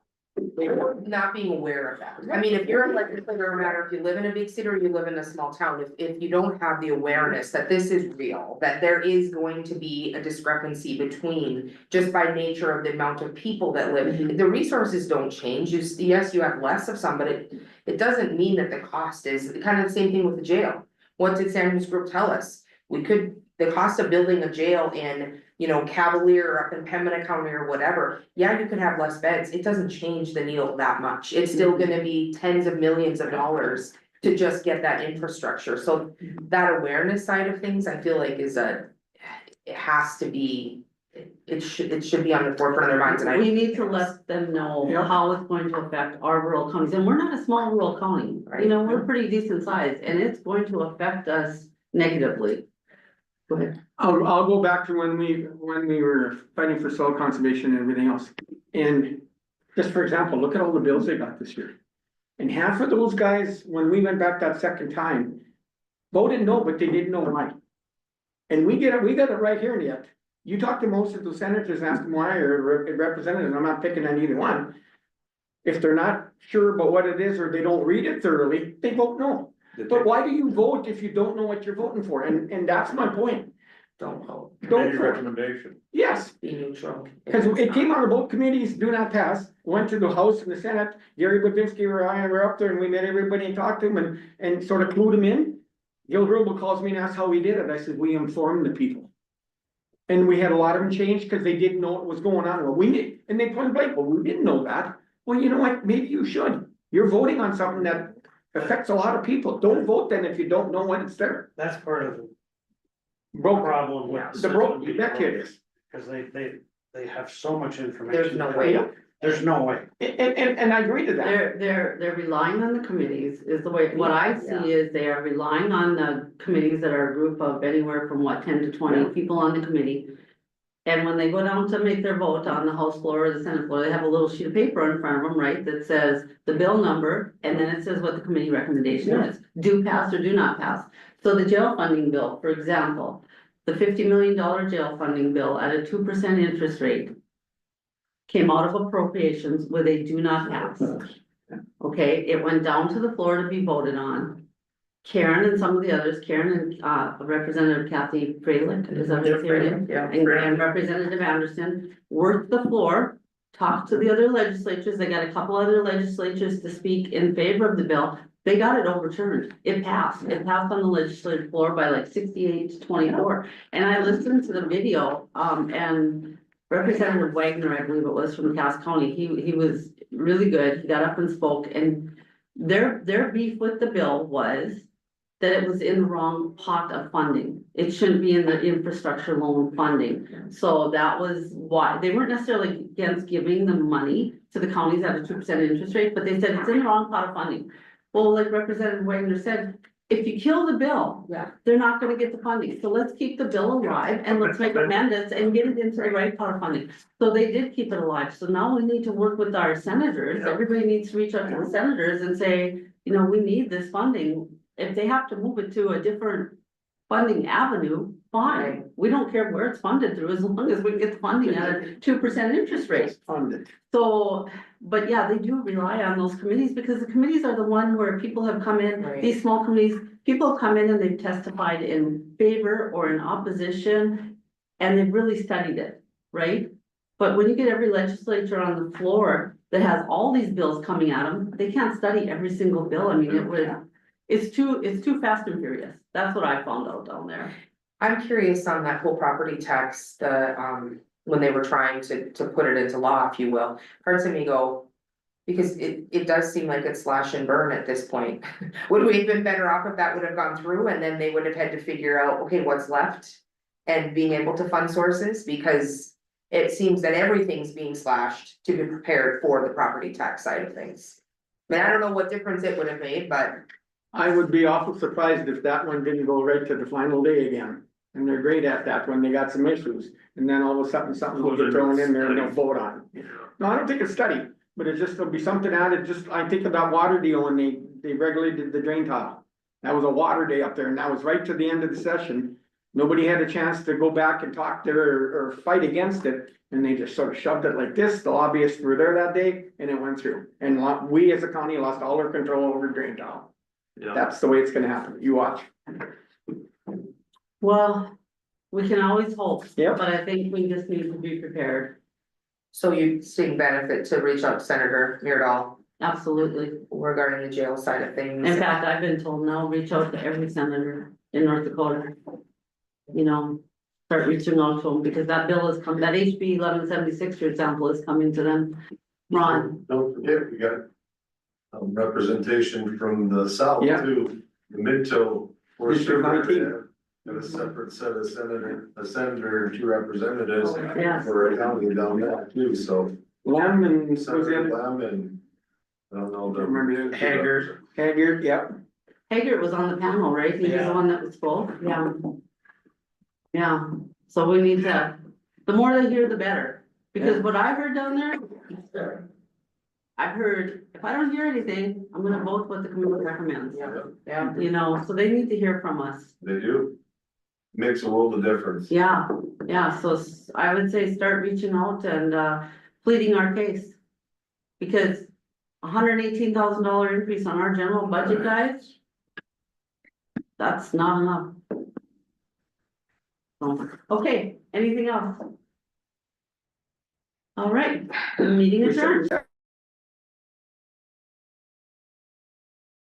Not being aware of that. I mean, if you're a legislator, no matter if you live in a big city or you live in a small town, if you don't have the awareness that this is real, that there is going to be a discrepancy between, just by nature of the amount of people that live, the resources don't change. Yes, you have less of some, but it doesn't mean that the cost is kind of the same thing with the jail. what did Samuel's group tell us? We could, the cost of building a jail in, you know, Cavalier or up in Pembina County or whatever, yeah, you could have less beds, it doesn't change the needle that much, it's still gonna be tens of millions of dollars to just get that infrastructure, so that awareness side of things, I feel like is it has to be, it should be on the forefront of their minds, and I. We need to let them know Yeah. how it's going to affect our rural counties, and we're not a small rural county. You know, we're pretty decent size, and it's going to affect us negatively. Go ahead. I'll go back to when we were fighting for soil conservation and everything else. And just for example, look at all the bills they got this year. And half of those guys, when we went back that second time, voted no, but they didn't know why. And we got it right here yet. You talk to most of the senators, and ask them why, or representatives, I'm not picking on either one. If they're not sure about what it is, or they don't read it thoroughly, they vote no. But why do you vote if you don't know what you're voting for? And that's my point. Don't vote, Don't Committee vote. recommendation. Yes, be neutral. because it came out of both committees, do not pass, went to the House and the Senate. Gary Budzinski and I were up there and we met everybody and talked to them and sort of clued them in. Gil Rubel calls me and asks how we did it. I said, we informed the people. And we had a lot of them change because they didn't know what was going on. Well, we did, and they point blank, well, we didn't know that. Well, you know what? Maybe you should. You're voting on something that affects a lot of people. Don't vote then if you don't know when it's there. That's part of the Broke, problem with. the broke, you bet you it is. Cause they have so much information. There's no way. There's no way. And I agree to that. They're relying on the committees is the way, what I see is they are relying on the committees that are a group of anywhere from 10 to 20 people on the committee. And when they go down to make their vote on the House floor or the Senate floor, they have a little sheet of paper in front of them, right, that says the bill number, and then it says what the committee recommendation is, do pass or do not pass. So the jail funding bill, for example, the $50 million jail funding bill at a 2% interest rate came out of appropriations with a do not pass. Okay, it went down to the floor to be voted on. Karen and some of the others, Karen and Representative Kathy Freilich, is that her name? Yeah. And Representative Anderson worked the floor, talked to the other legislatures, they got a couple other legislatures to speak in favor of the bill. They got it overturned, it passed on the legislative floor by like 68-24. And I listened to the video, and Representative Wagner, I believe it was from Cass County, he was really good, he got up and spoke, and their beef with the bill was that it was in the wrong pot of funding. It shouldn't be in the infrastructure loan funding. So that was why, they weren't necessarily against giving the money to the counties at a 2% interest rate, but they said it's in the wrong pot of funding. Well, like Representative Wagner said, if you kill the bill, they're not gonna get the funding. So let's keep the bill alive and let's make amendments and get it into the right pot of funding. So they did keep it alive. So now we need to work with our senators. Everybody needs to reach out to the senators and say, you know, we need this funding. If they have to move it to a different funding avenue, fine. We don't care where it's funded through, as long as we can get the funding at a 2% interest rate. Funded. So, but yeah, they do rely on those committees because the committees are the one where people have come in, Right. these small committees, people have come in and they've testified in favor or in opposition, and they've really studied it, right? But when you get every legislature on the floor that has all these bills coming at them, they can't study every single bill. I mean, it's too fast and furious. That's what I found out down there. I'm curious on that whole property tax, when they were trying to put it into law, if you will, parts of me go, because it does seem like it's slash and burn at this point. Would we have been better off if that would have gone through and then they would have had to figure out, okay, what's left? And being able to fund sources, because it seems that everything's being slashed to be prepared for the property tax side of things. I mean, I don't know what difference it would have made, but. I would be awful surprised if that one didn't go right to the final day again. And they're great at that when they got some issues. And then all of a sudden, something will be thrown in there and they'll vote on it. No, I don't think it's study, but it just, there'll be something added. Just, I think of that water deal when they regulated the drain tile. That was a water day up there and that was right to the end of the session. Nobody had a chance to go back and talk there or fight against it. And they just sort of shoved it like this. The lobbyists were there that day and it went through. And we as a county lost all our control over drain tile. Yeah. That's the way it's gonna happen. You watch. Well, we can always hope, Yep. but I think we just need to be prepared. So you seeing benefit to reach out to Senator Myrdal absolutely. regarding the jail side of things. In fact, I've been told now, reach out to every senator in North Dakota. You know, start reaching out to them, because that bill is coming, that HB 1176 for example is coming to them. Ron, Don't forget, we got representation from the south Yeah. too, the mid-toe. District 19. Got a separate set of a senator and two representatives yes, for a county down there too, so. Lamb and, who's the Senator other? Lamb and, I don't know. I don't remember the- Haggard, yeah. Haggart was on the panel, right? He was the Yeah. one that was full, yeah. Yeah, so we need to, the more they hear, the better, because what I heard down there. I've heard, if I don't hear anything, I'm gonna vote what the committee recommends. Yeah. You know, so they need to hear from us. They do. Makes a world of difference. Yeah, yeah, so I would say start reaching out and pleading our case. Because $118,000 increase on our general budget, guys. That's not enough. So, okay, anything else? All right, meeting adjourned.